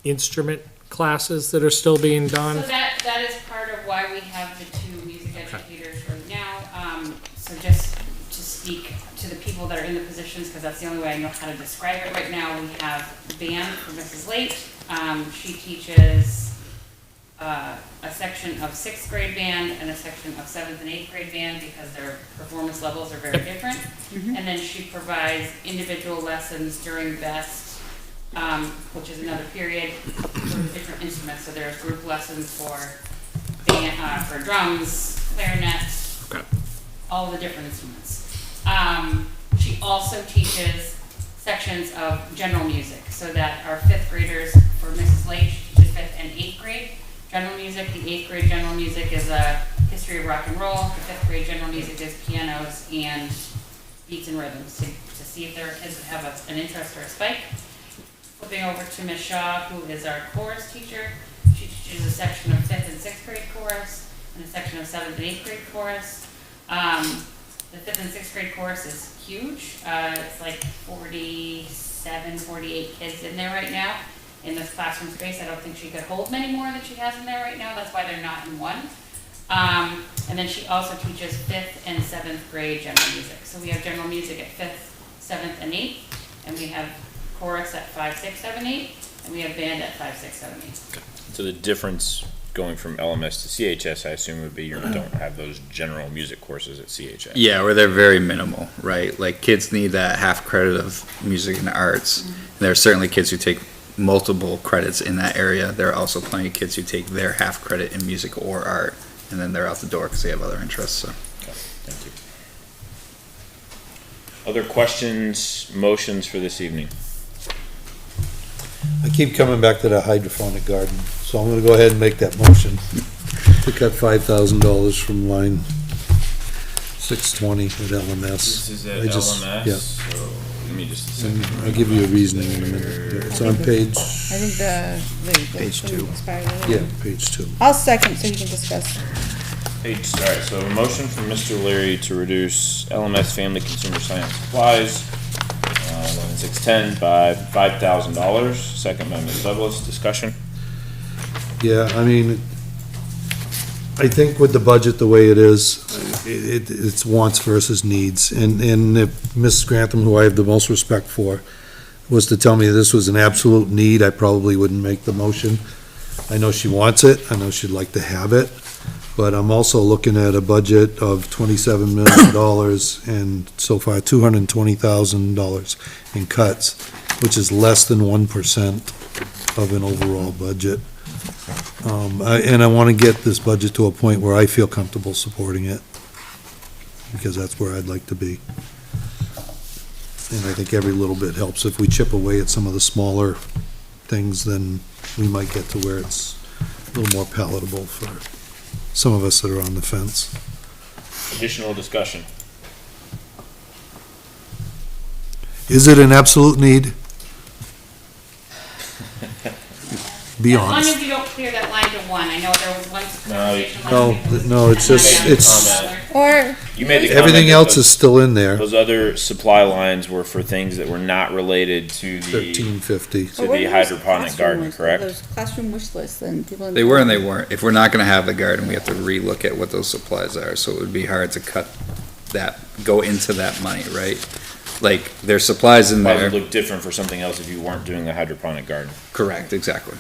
Speaker 6: instrument classes that are still being
Speaker 10: So
Speaker 6: done?
Speaker 10: that is part of why we have the 2 music educators right now. So just to speak to the people that are in the positions, because that's the only way I know how to describe it right now, we have band for Mrs. Late. She teaches a section of 6th grade band and a section of 7th and 8th grade band because their performance levels are very different. And then she provides individual lessons during best, which is another period, for different instruments. So there's group lessons for band, for drums, clarinet,
Speaker 6: Okay.
Speaker 10: all the different instruments. She also teaches sections of general music, so that our 5th graders, for Mrs. Lake, she teaches 5th and 8th grade general music. The 8th grade general music is a history of rock and roll. The 5th grade general music is pianos and beats and rhythms, to see if there are kids that have an interest or a spike. Flipping over to Ms. Shaw, who is our chorus teacher. She teaches a section of 5th and 6th grade chorus and a section of 7th and 8th grade chorus. The 5th and 6th grade chorus is huge. It's like 47, 48 kids in there right now in this classroom space. I don't think she could hold many more than she has in there right now. That's why they're not in one. And then she also teaches 5th and 7th grade general music. So we have general music at 5th, 7th, and 8th. And we have chorus at 5, 6, 7, 8. And we have band at 5, 6, 7, 8.
Speaker 2: So the difference going from LMS to CHS, I assume, would be you don't have those general music courses at CHS.
Speaker 1: Yeah, where they're very minimal, right? Like, kids need that half credit of music and arts. And there are certainly kids who take multiple credits in that area. There are also plenty of kids who take their half credit in music or art, and then they're out the door because they have other interests, so.
Speaker 2: Okay, thank you. Other questions, motions for this evening?
Speaker 9: I keep coming back to the hydroponic garden, so I'm gonna go ahead and make that motion to cut $5,000 from line 620 at LMS.
Speaker 2: This is
Speaker 9: I
Speaker 2: at
Speaker 9: just-
Speaker 2: LMS,
Speaker 9: yeah.
Speaker 2: so give me just a
Speaker 9: And
Speaker 2: second.
Speaker 9: I'll give you a reasoning in a minute. It's on page,
Speaker 8: I think the
Speaker 7: Page 2.
Speaker 8: expired.
Speaker 9: yeah, page 2.
Speaker 8: I'll second so you can discuss.
Speaker 2: Page, all right, so a motion from Mr. Leary to reduce LMS Family Consumer Science Supplies, line 610 by $5,000, second by Ms. Douglas, discussion.
Speaker 9: Yeah, I mean, I think with the budget the way it is, it's wants versus needs. And if Mrs. Grantham, who I have the most respect for, was to tell me this was an absolute need, I probably wouldn't make the motion. I know she wants it, I know she'd like to have it, but I'm also looking at a budget of $27 million and so far $220,000 in cuts, which is less than 1% of an overall budget. And I want to get this budget to a point where I feel comfortable supporting it, because that's where I'd like to be. And I think every little bit helps. If we chip away at some of the smaller things, then we might get to where it's a little more palatable for some of us that are on the fence.
Speaker 2: Additional discussion.
Speaker 9: Is it an absolute need? Be
Speaker 10: As long
Speaker 9: honest.
Speaker 10: as you don't clear that line to one, I know there was one conversation.
Speaker 9: No,
Speaker 10: last week was
Speaker 9: no, it's just-
Speaker 10: $10
Speaker 9: it's-
Speaker 10: million.
Speaker 8: Or,
Speaker 2: You made the comment
Speaker 9: Everything
Speaker 2: that
Speaker 9: else is still in there,
Speaker 2: those other supply lines were for things that were not related to the
Speaker 9: 1350.
Speaker 2: to the hydroponic garden, correct?
Speaker 8: Those classroom wish lists and people. in-
Speaker 1: They were and they weren't. If we're not gonna have the garden, we have to relook at what those supplies are, so it would be hard to cut that, go into that money, right? Like, there's supplies in
Speaker 2: Might
Speaker 1: there.
Speaker 2: look different for something else if you weren't doing the hydroponic garden.
Speaker 1: Correct, exactly.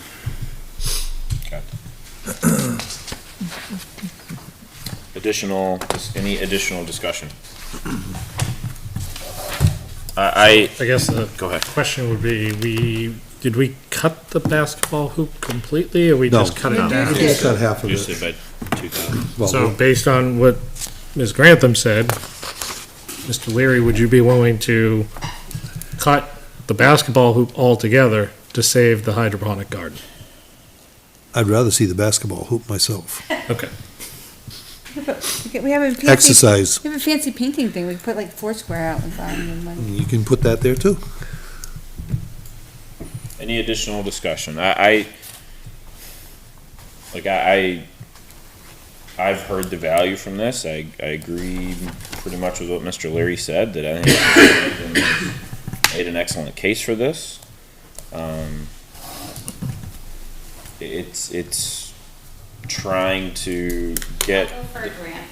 Speaker 2: Any additional discussion? I
Speaker 6: I guess the
Speaker 2: go ahead.
Speaker 6: question would be, did we cut the basketball hoop completely, or we
Speaker 9: No,
Speaker 6: just cut it
Speaker 9: no,
Speaker 6: down?
Speaker 9: we just cut half of
Speaker 2: Just
Speaker 9: it.
Speaker 2: said by 2,000.
Speaker 9: Well,
Speaker 6: So based on what Ms. Grantham said, Mr. Leary, would you be willing to cut the basketball hoop altogether to save the hydroponic garden?
Speaker 9: I'd rather see the basketball hoop myself.
Speaker 6: Okay.
Speaker 8: We have a fancy,
Speaker 9: Exercise,
Speaker 8: we have a fancy painting thing. We put like Foursquare out and find and money.
Speaker 9: you can put that there too.
Speaker 2: Any additional discussion? I've heard the value from this. I agree pretty much with what Mr. Leary said, that I think made an excellent case for this. It's trying to
Speaker 10: Go for a grant.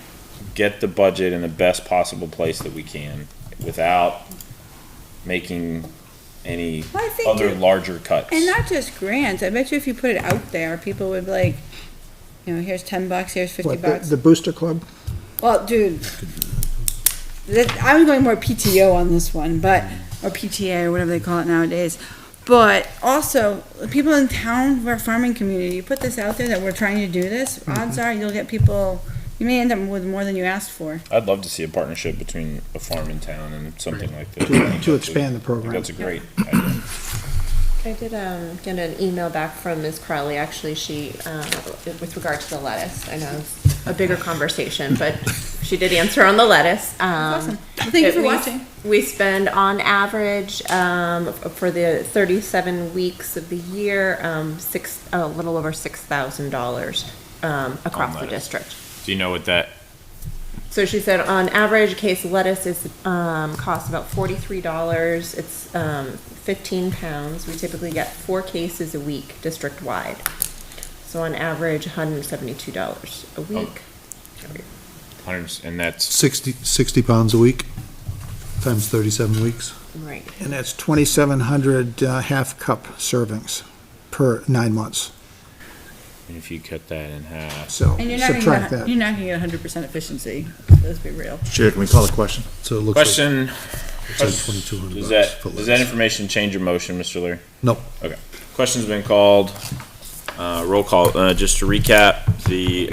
Speaker 2: get the budget in the best possible place that we can without making any
Speaker 8: Well, I think
Speaker 2: other
Speaker 8: that-
Speaker 2: larger cuts.
Speaker 8: And not just grants. I bet you if you put it out there, people would be like, you know, here's $10, here's $50.
Speaker 5: What, the Booster Club?
Speaker 8: Well, dude, I'm going more PTO on this one, but, or PTA or whatever they call it nowadays. But also, the people in town, our farming community, you put this out there that we're trying to do this, odds are you'll get people, you may end up with more than you asked for.
Speaker 2: I'd love to see a partnership between a farm in town and something like this.
Speaker 5: To expand the
Speaker 2: I think
Speaker 5: program.
Speaker 2: that's a great idea.
Speaker 3: I did get an email back from Ms. Crowley, actually, she, with regard to the lettuce. I know it's a bigger conversation, but she did answer on the lettuce.
Speaker 8: Awesome. Well, thank you for watching.
Speaker 3: We spend on average, for the 37 weeks of the year, a little over $6,000 across the
Speaker 2: lettuce.
Speaker 3: district.
Speaker 2: Do you know what that,
Speaker 3: So she said, on average, a case of lettuce is, costs about $43. It's, 15 pounds. We typically get 4 cases a week, district-wide. So on average, $172 a week.
Speaker 2: and that's,
Speaker 9: 60 pounds a week, times 37 weeks.
Speaker 3: Right.
Speaker 5: And that's 2,700 half-cup servings per 9 months.
Speaker 2: and if you cut that in half,
Speaker 5: So
Speaker 8: And you're not gonna
Speaker 5: subtract
Speaker 8: get,
Speaker 5: that.
Speaker 8: you're not gonna get 100% efficiency, let's be real.
Speaker 4: Chair, can we call a question?
Speaker 9: So it looks like
Speaker 2: question,
Speaker 9: it's like 2,200
Speaker 2: does
Speaker 9: bucks
Speaker 2: that,
Speaker 9: for
Speaker 2: does that
Speaker 9: lettuce.
Speaker 2: information change your motion, Mr. Leary?
Speaker 9: No.
Speaker 2: Okay. Question's been called, roll call, just to recap, the,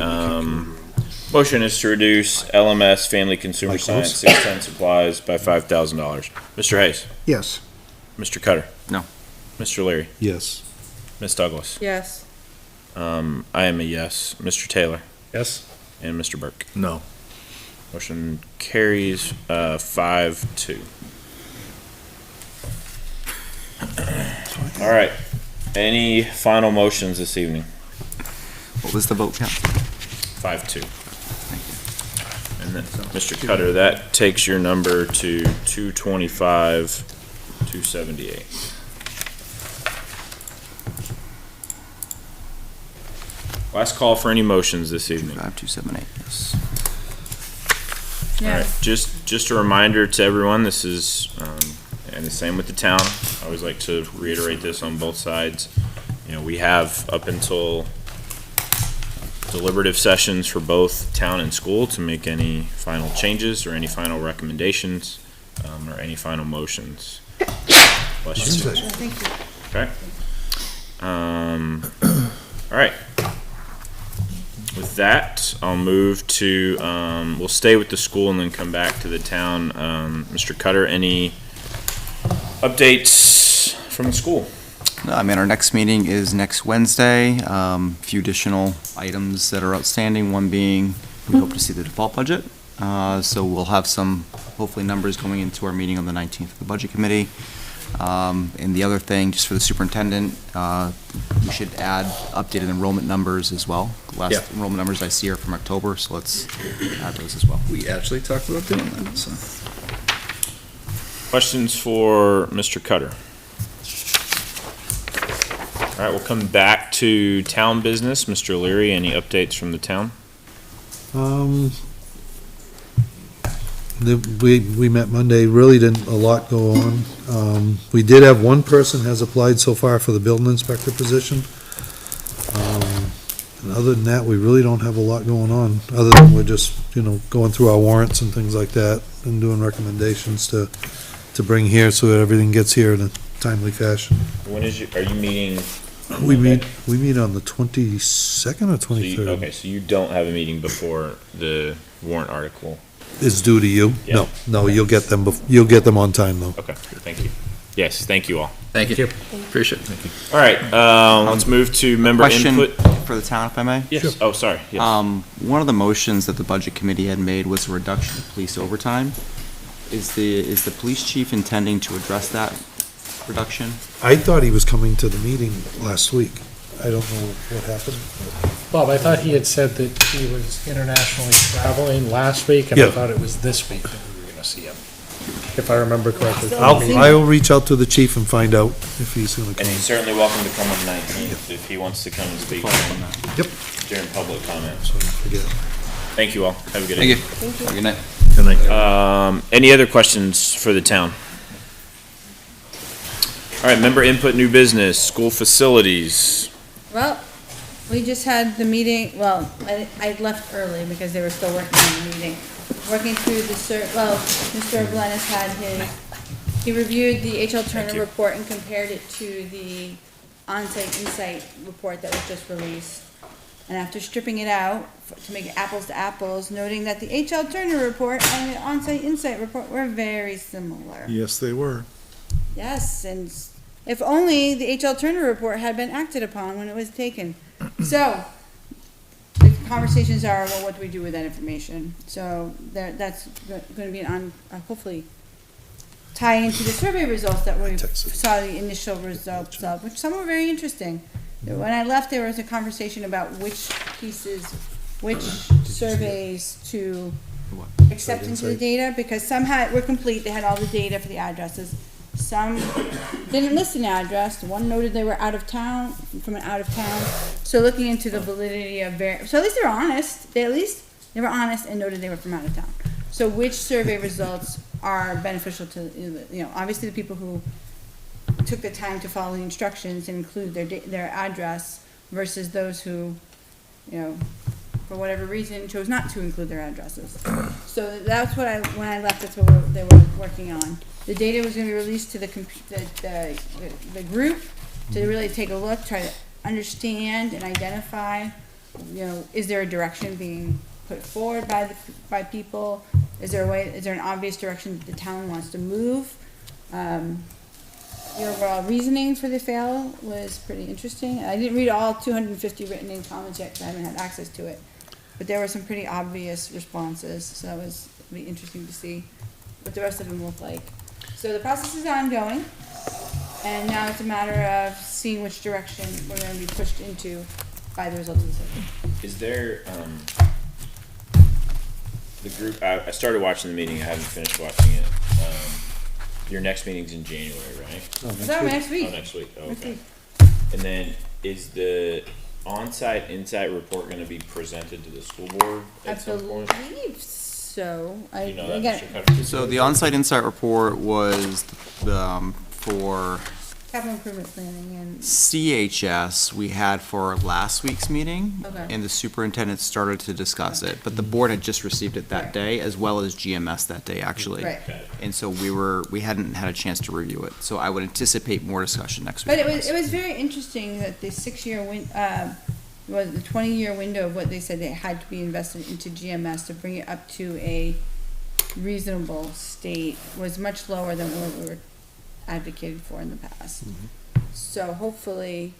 Speaker 2: motion is to reduce LMS Family Consumer
Speaker 9: Like
Speaker 2: Science
Speaker 9: those?
Speaker 2: 610 supplies by $5,000. Mr. Hayes?
Speaker 5: Yes.
Speaker 2: Mr. Cutter?
Speaker 1: No.
Speaker 2: Mr. Leary?
Speaker 9: Yes.
Speaker 2: Ms. Douglas?
Speaker 8: Yes.
Speaker 2: I am a yes. Mr. Taylor?
Speaker 6: Yes?
Speaker 2: And Mr. Burke?
Speaker 4: No.
Speaker 2: Motion carries, 5-2. All right. Any final motions this evening?
Speaker 7: What was the vote count?
Speaker 2: 5-2. And then, Mr. Cutter, that takes your number to 225, 278. Last call for any motions this evening.
Speaker 7: 25278, yes.
Speaker 2: All right, just a reminder to everyone, this is, and the same with the town, I always like to reiterate this on both sides. we have up until deliberative sessions for both town and school to make any final changes or any final recommendations, or any final motions. Bless you.
Speaker 8: Thank you.
Speaker 2: Okay. All right. With that, I'll move to, we'll stay with the school and then come back to the town. Mr. Cutter, any updates from the school?
Speaker 7: No, I mean, our next meeting is next Wednesday. Few additional items that are outstanding, one being, we hope to see the default budget. So we'll have some, hopefully, numbers going into our meeting on the 19th of the Budget Committee. And the other thing, just for the superintendent, we should add updated enrollment numbers as well. Last enrollment numbers I see are from October, so let's add those as well.
Speaker 1: We actually talked about doing that, so.
Speaker 2: Questions for Mr. Cutter? All right, we'll come back to town business. Mr. O'Leary, any updates from the town?
Speaker 9: We met Monday, really didn't a lot go on. We did have one person has applied so far for the building inspector position. And other than that, we really don't have a lot going on, other than we're just, going through our warrants and things like that and doing recommendations to bring here so that everything gets here in a timely fashion.
Speaker 2: When is are you meeting?
Speaker 9: We meet on the 22nd or 23rd.
Speaker 2: Okay, so you don't have a meeting before the warrant article?
Speaker 9: Is due to you?
Speaker 2: Yeah.
Speaker 9: No, you'll get them, you'll get them on time, though.
Speaker 2: Okay, thank you. Yes, thank you all.
Speaker 1: Thank you. Appreciate it.
Speaker 2: All right, let's move to member
Speaker 7: Question
Speaker 2: input.
Speaker 7: for the town, if I may?
Speaker 2: Yes, oh, sorry, yes.
Speaker 7: One of the motions that the Budget Committee had made was a reduction of police overtime. Is the police chief intending to address that reduction?
Speaker 9: I thought he was coming to the meeting last week. I don't know what happened.
Speaker 6: Bob, I thought he had said that he was internationally traveling last week, and I
Speaker 9: Yeah.
Speaker 6: thought it was this week that we were gonna see him, if I remember correctly.
Speaker 9: I'll reach out to the chief and find out if he's gonna
Speaker 2: And
Speaker 9: come.
Speaker 2: he's certainly welcome to come on the 19th if he wants to come and speak
Speaker 9: Yep.
Speaker 2: during public comment.
Speaker 9: So forget it.
Speaker 2: Thank you all. Have a good
Speaker 7: Thank you.
Speaker 2: evening.
Speaker 7: Have a good night.
Speaker 4: Good night.
Speaker 2: Any other questions for the town? All right, member input, new business, school facilities.
Speaker 8: Well, we just had the meeting, well, I left early because they were still working on the meeting. Working through the Mr. Glennis had he reviewed the H.L. Turner report and compared it to the on-site insight report that was just released. And after stripping it out to make it apples to apples, noting that the H.L. Turner report and the on-site insight report were very similar.
Speaker 4: Yes, they were.
Speaker 8: Yes, and if only the H.L. Turner report had been acted upon when it was taken. So, the conversations are, well, what do we do with that information? So, that's gonna be hopefully tie into the survey results that we saw the initial results of, which some were very interesting. When I left, there was a conversation about which surveys to accept into the data, because some were complete, they had all the data for the addresses. Some didn't list an address. One noted they were out of town, from an out of town. So looking into the validity of so at least they're honest. They were honest and noted they were from out of town. So which survey results are beneficial to, obviously the people who took the time to follow the instructions and include their address versus those who, for whatever reason, chose not to include their addresses. So that's what when I left, that's what they were working on. The data was gonna be released to the group to really take a look, try to understand and identify, is there a direction being put forward by people? Is there an obvious direction that the town wants to move? The overall reasoning for the fail was pretty interesting. I didn't read all 250 written in comments yet because I haven't had access to it. But there were some pretty obvious responses, so it was be interesting to see what the rest of them look like. So the process is ongoing, and now it's a matter of seeing which direction we're going to be pushed into by the results of the survey.
Speaker 2: Is there, the group, I started watching the meeting, I haven't finished watching it. Your next meeting's in January, right?
Speaker 8: Is that next week?
Speaker 2: Oh, next week, oh,
Speaker 8: Next
Speaker 2: okay.
Speaker 8: week.
Speaker 2: And then, is the on-site insight report gonna be presented to the school board at some point?
Speaker 8: I believe so.
Speaker 2: Do you know that,
Speaker 8: Again,
Speaker 2: Mr. Cutter?
Speaker 7: So the on-site insight report was for
Speaker 8: capital improvement planning and,
Speaker 7: CHS we had for last week's meeting,
Speaker 8: Okay.
Speaker 7: and the superintendent started to discuss it, but the board had just received it that day, as well as GMS that day, actually.
Speaker 8: right.
Speaker 7: And so we hadn't had a chance to review it, so I would anticipate more discussion next week.
Speaker 8: But
Speaker 7: on
Speaker 8: it
Speaker 7: this.
Speaker 8: was very interesting that the 6-year was the 20-year window of what they said they had to be invested into GMS to bring it up to a reasonable state was much lower than what we were advocated for in the past. So hopefully.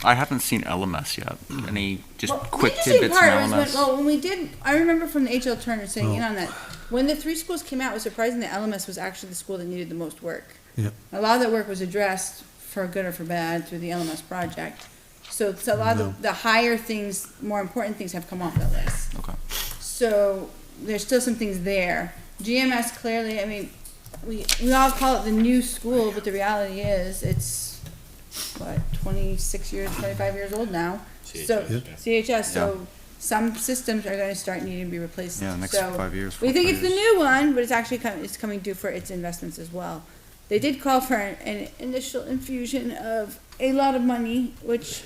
Speaker 7: I haven't seen LMS yet. Any just
Speaker 8: Well, the
Speaker 7: quick
Speaker 8: interesting
Speaker 7: tidbits from
Speaker 8: part was
Speaker 7: LMS?
Speaker 8: when we did, I remember from the HL Turner saying in on that, when the 3 schools came out, it was surprising that LMS was actually the school that needed the most work.
Speaker 9: Yeah.
Speaker 8: A lot of that work was addressed for good or for bad through the LMS project. So a lot of the higher things, more important things have come off the list.
Speaker 7: Okay.
Speaker 8: So there's still some things there. GMS clearly, I mean, we all call it the new school, but the reality is it's, what, 26 years, 25 years old now. So, CHS, so some systems are gonna start needing to be replaced.
Speaker 7: Yeah, next
Speaker 8: So
Speaker 7: 5 years.
Speaker 8: we
Speaker 7: 4
Speaker 8: think it's the
Speaker 7: years.
Speaker 8: new one, but it's actually it's coming due for its investments as well. They did call for an initial infusion of a lot of money, which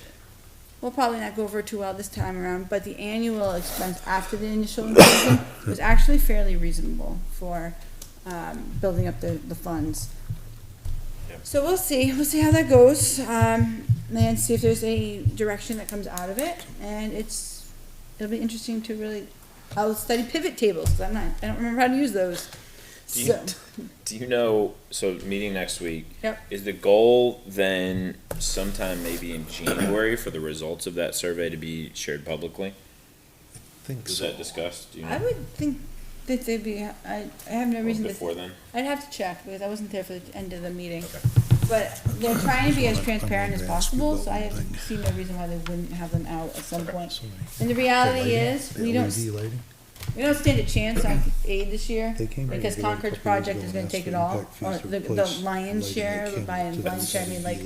Speaker 8: will probably not go over too well this time around, but the annual expense after the initial infusion was actually fairly reasonable for, building up the funds. So we'll see how that goes, and see if there's a direction that comes out of it, and it'll be interesting to really, I'll study pivot tables, 'cause I don't remember how to use those. So,
Speaker 2: Do you know, so meeting next week?
Speaker 8: Yep.
Speaker 2: Is the goal then sometime maybe in January for the results of that survey to be shared publicly?
Speaker 9: Think
Speaker 2: Was
Speaker 9: so.
Speaker 2: that discussed? Do you know?
Speaker 8: I would think that they'd be, I have no reason to.
Speaker 2: Before then?
Speaker 8: I'd have to check, because I wasn't there for the end of the meeting. But they're trying to be as transparent as possible, so I have seen no reason why they wouldn't have them out at some point. And the reality is, we don't stand a chance on aid this year, because Concord's project is gonna take it all, or the lion's share, by lion's share, I mean like,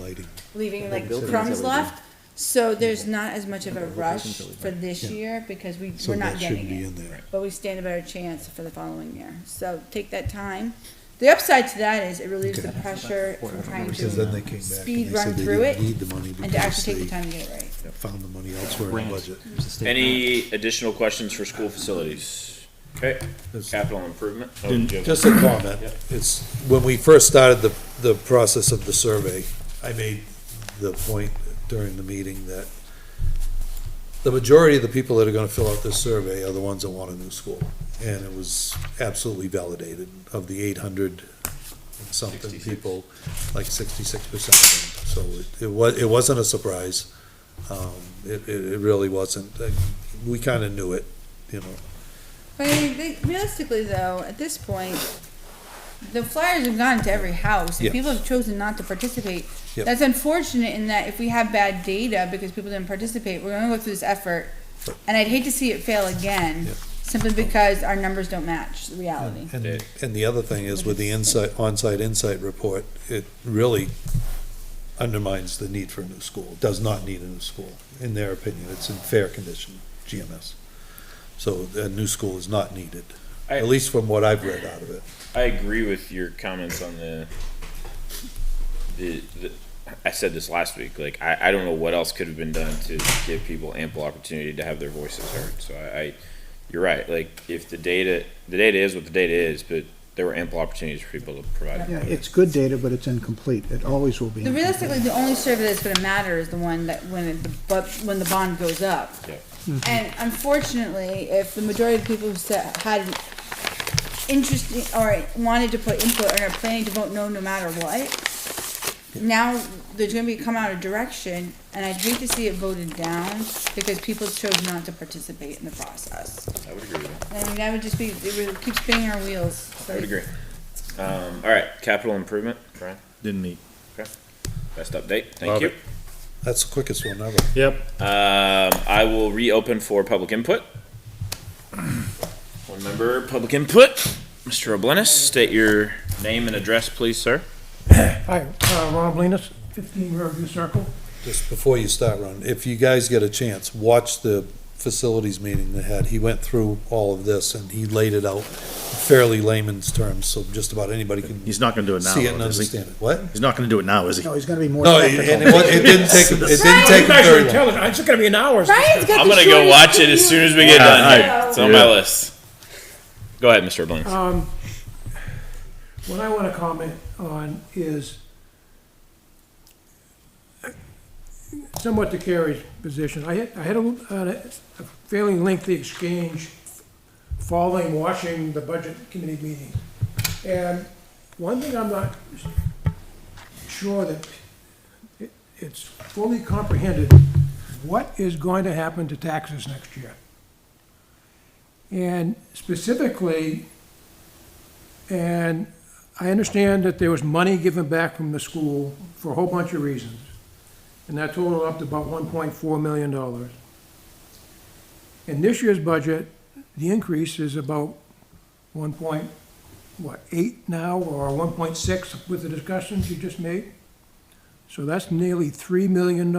Speaker 8: leaving like crumbs left. So there's not as much of a rush for this year, because we're not getting it. But we stand a better chance for the following year. So take that time. The upside to that is it relieves the pressure from trying
Speaker 9: Because then they
Speaker 8: to
Speaker 9: came back
Speaker 8: speed
Speaker 9: and they
Speaker 8: run
Speaker 9: said they
Speaker 8: through
Speaker 9: didn't
Speaker 8: it
Speaker 9: need the money
Speaker 8: and to
Speaker 9: because
Speaker 8: actually take the
Speaker 9: they
Speaker 8: time to get it right.
Speaker 9: found the money elsewhere in the budget.
Speaker 2: Any additional questions for school facilities? Okay, capital improvement? Oh, do you have-
Speaker 9: Just a comment, it's, when we first started the process of the survey, I made the point during the meeting that the majority of the people that are gonna fill out this survey are the ones that want a new school. And it was absolutely validated. Of the 800 and something
Speaker 2: 66.
Speaker 9: people, like 66% of them. So it wasn't a surprise. It really wasn't. We kinda knew it, you know.
Speaker 8: But I mean, realistically though, at this point, the flyers have gone to every house, and
Speaker 9: Yeah.
Speaker 8: people have chosen not to participate.
Speaker 9: Yep.
Speaker 8: That's unfortunate in that if we have bad data because people didn't participate, we're gonna go through this effort, and I'd hate to see it fail again,
Speaker 9: Yep.
Speaker 8: simply because our numbers don't match the reality.
Speaker 9: And the other thing is with the on-site insight report, it really undermines the need for a new school. It does not need a new school, in their opinion. It's in fair condition, GMS. So a new school is not needed, at least from what I've read out of it.
Speaker 2: I agree with your comments on I said this last week, like, I don't know what else could have been done to give people ample opportunity to have their voices heard. So you're right, like, if the data is what the data is, but there were ample opportunities for people to provide.
Speaker 5: Yeah, it's good data, but it's incomplete. It always will be.
Speaker 8: Realistically, the only survey that's gonna matter is the one that, when the bond goes up.
Speaker 2: Yeah.
Speaker 8: And unfortunately, if the majority of people who had interesting, or wanted to put input, and are planning to vote no matter what, now there's gonna come out a direction, and I'd hate to see it voted down, because people chose not to participate in the process.
Speaker 2: I would agree with that.
Speaker 8: I mean, that would just be, it would keep spinning our wheels.
Speaker 2: I would agree. All right, capital improvement, Brian,
Speaker 4: Didn't meet.
Speaker 2: best update, thank
Speaker 9: Love
Speaker 2: you.
Speaker 9: it. That's the quickest one ever.
Speaker 6: Yep.
Speaker 2: I will reopen for public input. One member, public input. Mr. Oblenis, state your name and address, please, sir.
Speaker 12: Hi, Ron Oblenis, 15 Riverview Circle.
Speaker 9: Just before you start, Ron, if you guys get a chance, watch the facilities meeting they had. He went through all of this and he laid it out in fairly layman's terms, so just about anybody can
Speaker 4: He's not gonna do it now,
Speaker 9: see it and
Speaker 4: though, is he?
Speaker 9: understand it. What?
Speaker 4: He's not gonna do it now, is he?
Speaker 5: No, he's gonna be more
Speaker 9: No, and
Speaker 5: technical.
Speaker 9: it didn't take him
Speaker 12: You
Speaker 9: very
Speaker 12: guys are
Speaker 9: long.
Speaker 12: intelligent. It's gonna be an hour.
Speaker 8: Brian's got
Speaker 2: I'm
Speaker 8: the
Speaker 2: gonna go
Speaker 8: shortest
Speaker 2: watch it as soon as we get
Speaker 4: Yeah,
Speaker 2: done here.
Speaker 4: I-
Speaker 2: It's on my list. Go ahead, Mr. Blaine.
Speaker 12: What I want to comment on is somewhat to Carrie's position. I had a fairly lengthy exchange following watching the budget committee meeting. And one thing I'm not sure that it's fully comprehended, what is going to happen to taxes next year? And specifically, and I understand that there was money given back from the school for a whole bunch of reasons, and that totaled up to about $1.4 million. In this year's budget, the increase is about 1.8 now, or 1.6 with the discussions you just made? So that's nearly $3 million.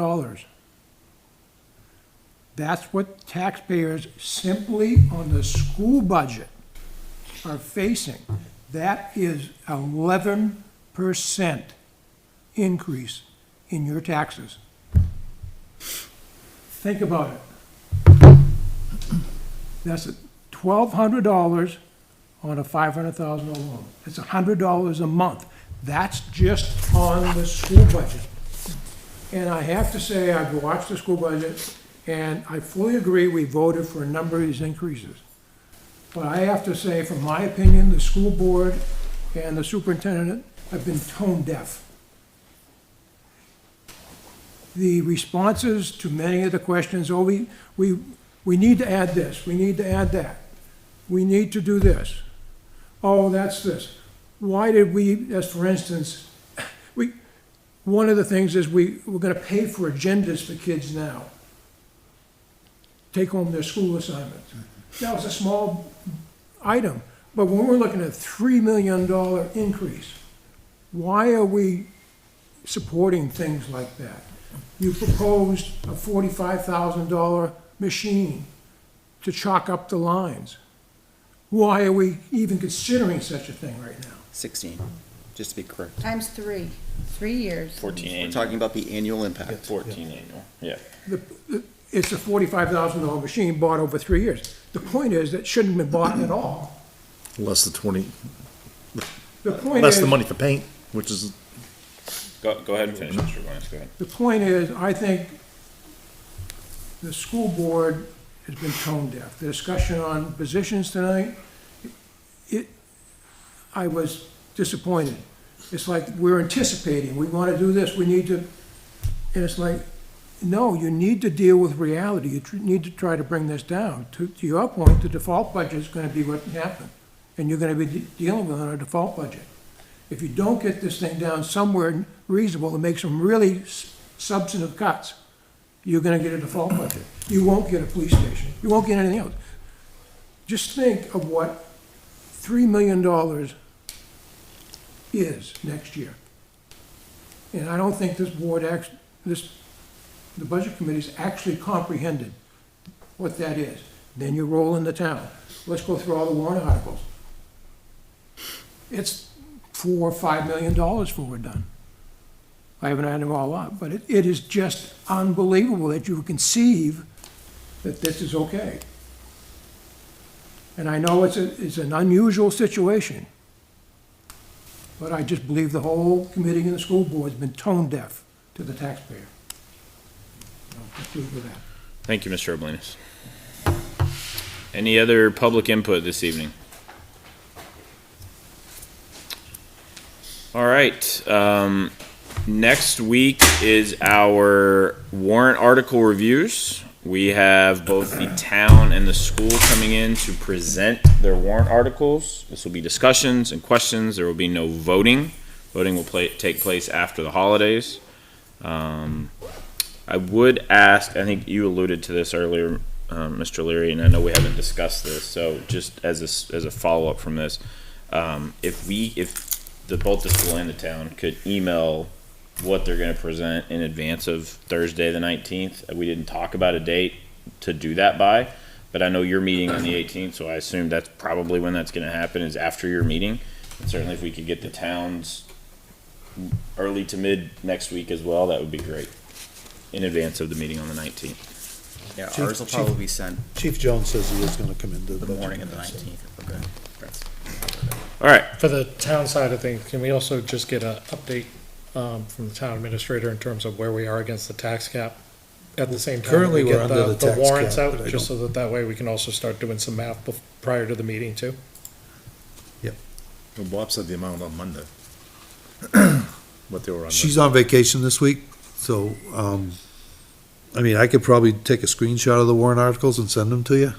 Speaker 12: That's what taxpayers simply on the school budget are facing. That is 11% increase in your taxes. Think about it. That's $1,200 on a $500,000 loan. It's $100 a month. That's just on the school budget. And I have to say, I've watched the school budget, and I fully agree we voted for a number of these increases. But I have to say, from my opinion, the school board and the superintendent have been tone deaf. The responses to many of the questions, oh, we need to add this, we need to add that, we need to do this. Oh, that's this. Why did we, as for instance, one of the things is we're gonna pay for agendas for kids now. Take home their school assignments. That was a small item, but when we're looking at a $3 million increase, why are we supporting things like that? You proposed a $45,000 machine to chalk up the lines. Why are we even considering such a thing right now?
Speaker 7: 16, just to be correct.
Speaker 8: Times 3 years.
Speaker 2: 14
Speaker 7: We're
Speaker 2: annual.
Speaker 7: talking about the annual impact.
Speaker 2: 14 annual, yeah.
Speaker 12: It's a $45,000 machine bought over 3 years. The point is, that it shouldn't have been bought at all.
Speaker 4: Less than 20,
Speaker 12: The point
Speaker 4: less
Speaker 12: is,
Speaker 4: the money for paint, which is,
Speaker 2: Go ahead and finish, Mr. Blaine. Go ahead.
Speaker 12: the point is, I think the school board has been tone deaf. The discussion on positions tonight, I was disappointed. It's like we're anticipating, we want to do this, we need to, and it's like, no, you need to deal with reality. You need to try to bring this down. To your point, the default budget is going to be what happened, and you're going to be dealing with it on a default budget. If you don't get this thing down somewhere reasonable and make some really substantive cuts, you're going to get a default budget. You won't get a police station. You won't get anything else. Just think of what $3 million is next year. And I don't think this board the budget committee's actually comprehended what that is. Then you roll in the town. Let's go through all the warrant articles. It's $4 or $5 million before we're done. I haven't added them all up, but it is just unbelievable that you would conceive that this is okay. And I know it's an unusual situation, but I just believe the whole committee and the school board has been tone deaf to the taxpayer. I'll conclude with that.
Speaker 2: Thank you, Mr. Oblinus. Any other public input this evening? All right, next week is our warrant article reviews. We have both the town and the school coming in to present their warrant articles. This will be discussions and questions. There will be no voting. Voting will take place after the holidays. I would ask, I think you alluded to this earlier, Mr. Leary, and I know we haven't discussed this, so just as a follow-up from this, if both the school and the town could email what they're gonna present in advance of Thursday the 19th. We didn't talk about a date. to do that by. But I know you're meeting on the 18th, so I assume that's probably when that's gonna happen, is after your meeting. And certainly if we could get the towns early to mid next week as well, that would be great, in advance of the meeting on the 19th.
Speaker 7: Yeah,
Speaker 9: Chief-
Speaker 7: ours will
Speaker 9: Chief-
Speaker 7: probably be sent
Speaker 9: Chief Jones says he is gonna come into
Speaker 7: the
Speaker 9: budget
Speaker 7: morning of the
Speaker 9: meeting, so.
Speaker 7: 19th, if we're good.
Speaker 2: All right,
Speaker 6: For the town side of things, can we also just get an update from the town administrator in terms of where we are against the tax cap? At the same time, that
Speaker 9: Currently,
Speaker 6: we
Speaker 9: we're
Speaker 6: get
Speaker 9: under the tax
Speaker 6: warrants
Speaker 9: cap,
Speaker 6: out,
Speaker 9: but I
Speaker 6: just so that way we can also start doing some math prior to the meeting too.
Speaker 4: Well, Bob said the amount on Monday. What they were on.
Speaker 9: She's on vacation this week, so, I mean, I could probably take a screenshot of the warrant articles and send them to you.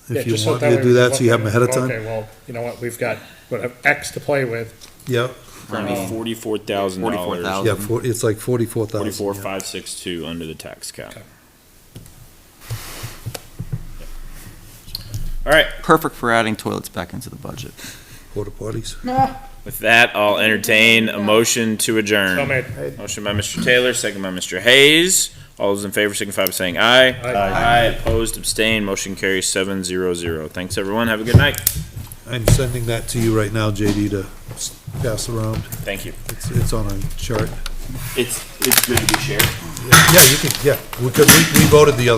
Speaker 6: Yeah,
Speaker 9: If you
Speaker 6: just so
Speaker 9: want me
Speaker 6: way
Speaker 9: to
Speaker 6: we
Speaker 9: do
Speaker 6: can
Speaker 9: that, so you have them
Speaker 6: look
Speaker 9: ahead
Speaker 6: at
Speaker 9: of
Speaker 6: it.
Speaker 9: time.
Speaker 6: Okay, well, you know what, we've got, X to play with.
Speaker 9: Yep,
Speaker 2: currently $44,000.
Speaker 9: yeah, it's like 44,000.
Speaker 2: 44,562 under the tax cap.
Speaker 6: Okay.
Speaker 2: All right,
Speaker 7: Perfect for adding toilets back into the budget.
Speaker 9: Porta potties.
Speaker 2: with that, I'll entertain a motion to adjourn.
Speaker 6: So made.
Speaker 2: Motion by Mr. Taylor, second by Mr. Hayes. All those in favor signify by saying aye.
Speaker 6: Aye.
Speaker 2: Opposed, abstained, motion carries 7-0-0. Thanks, everyone. Have a good night.
Speaker 9: I'm sending that to you right now, JD, to pass around.
Speaker 2: Thank you.
Speaker 9: It's on a chart.
Speaker 2: It's good to be shared.
Speaker 9: Yeah, you can, yeah, because we voted the other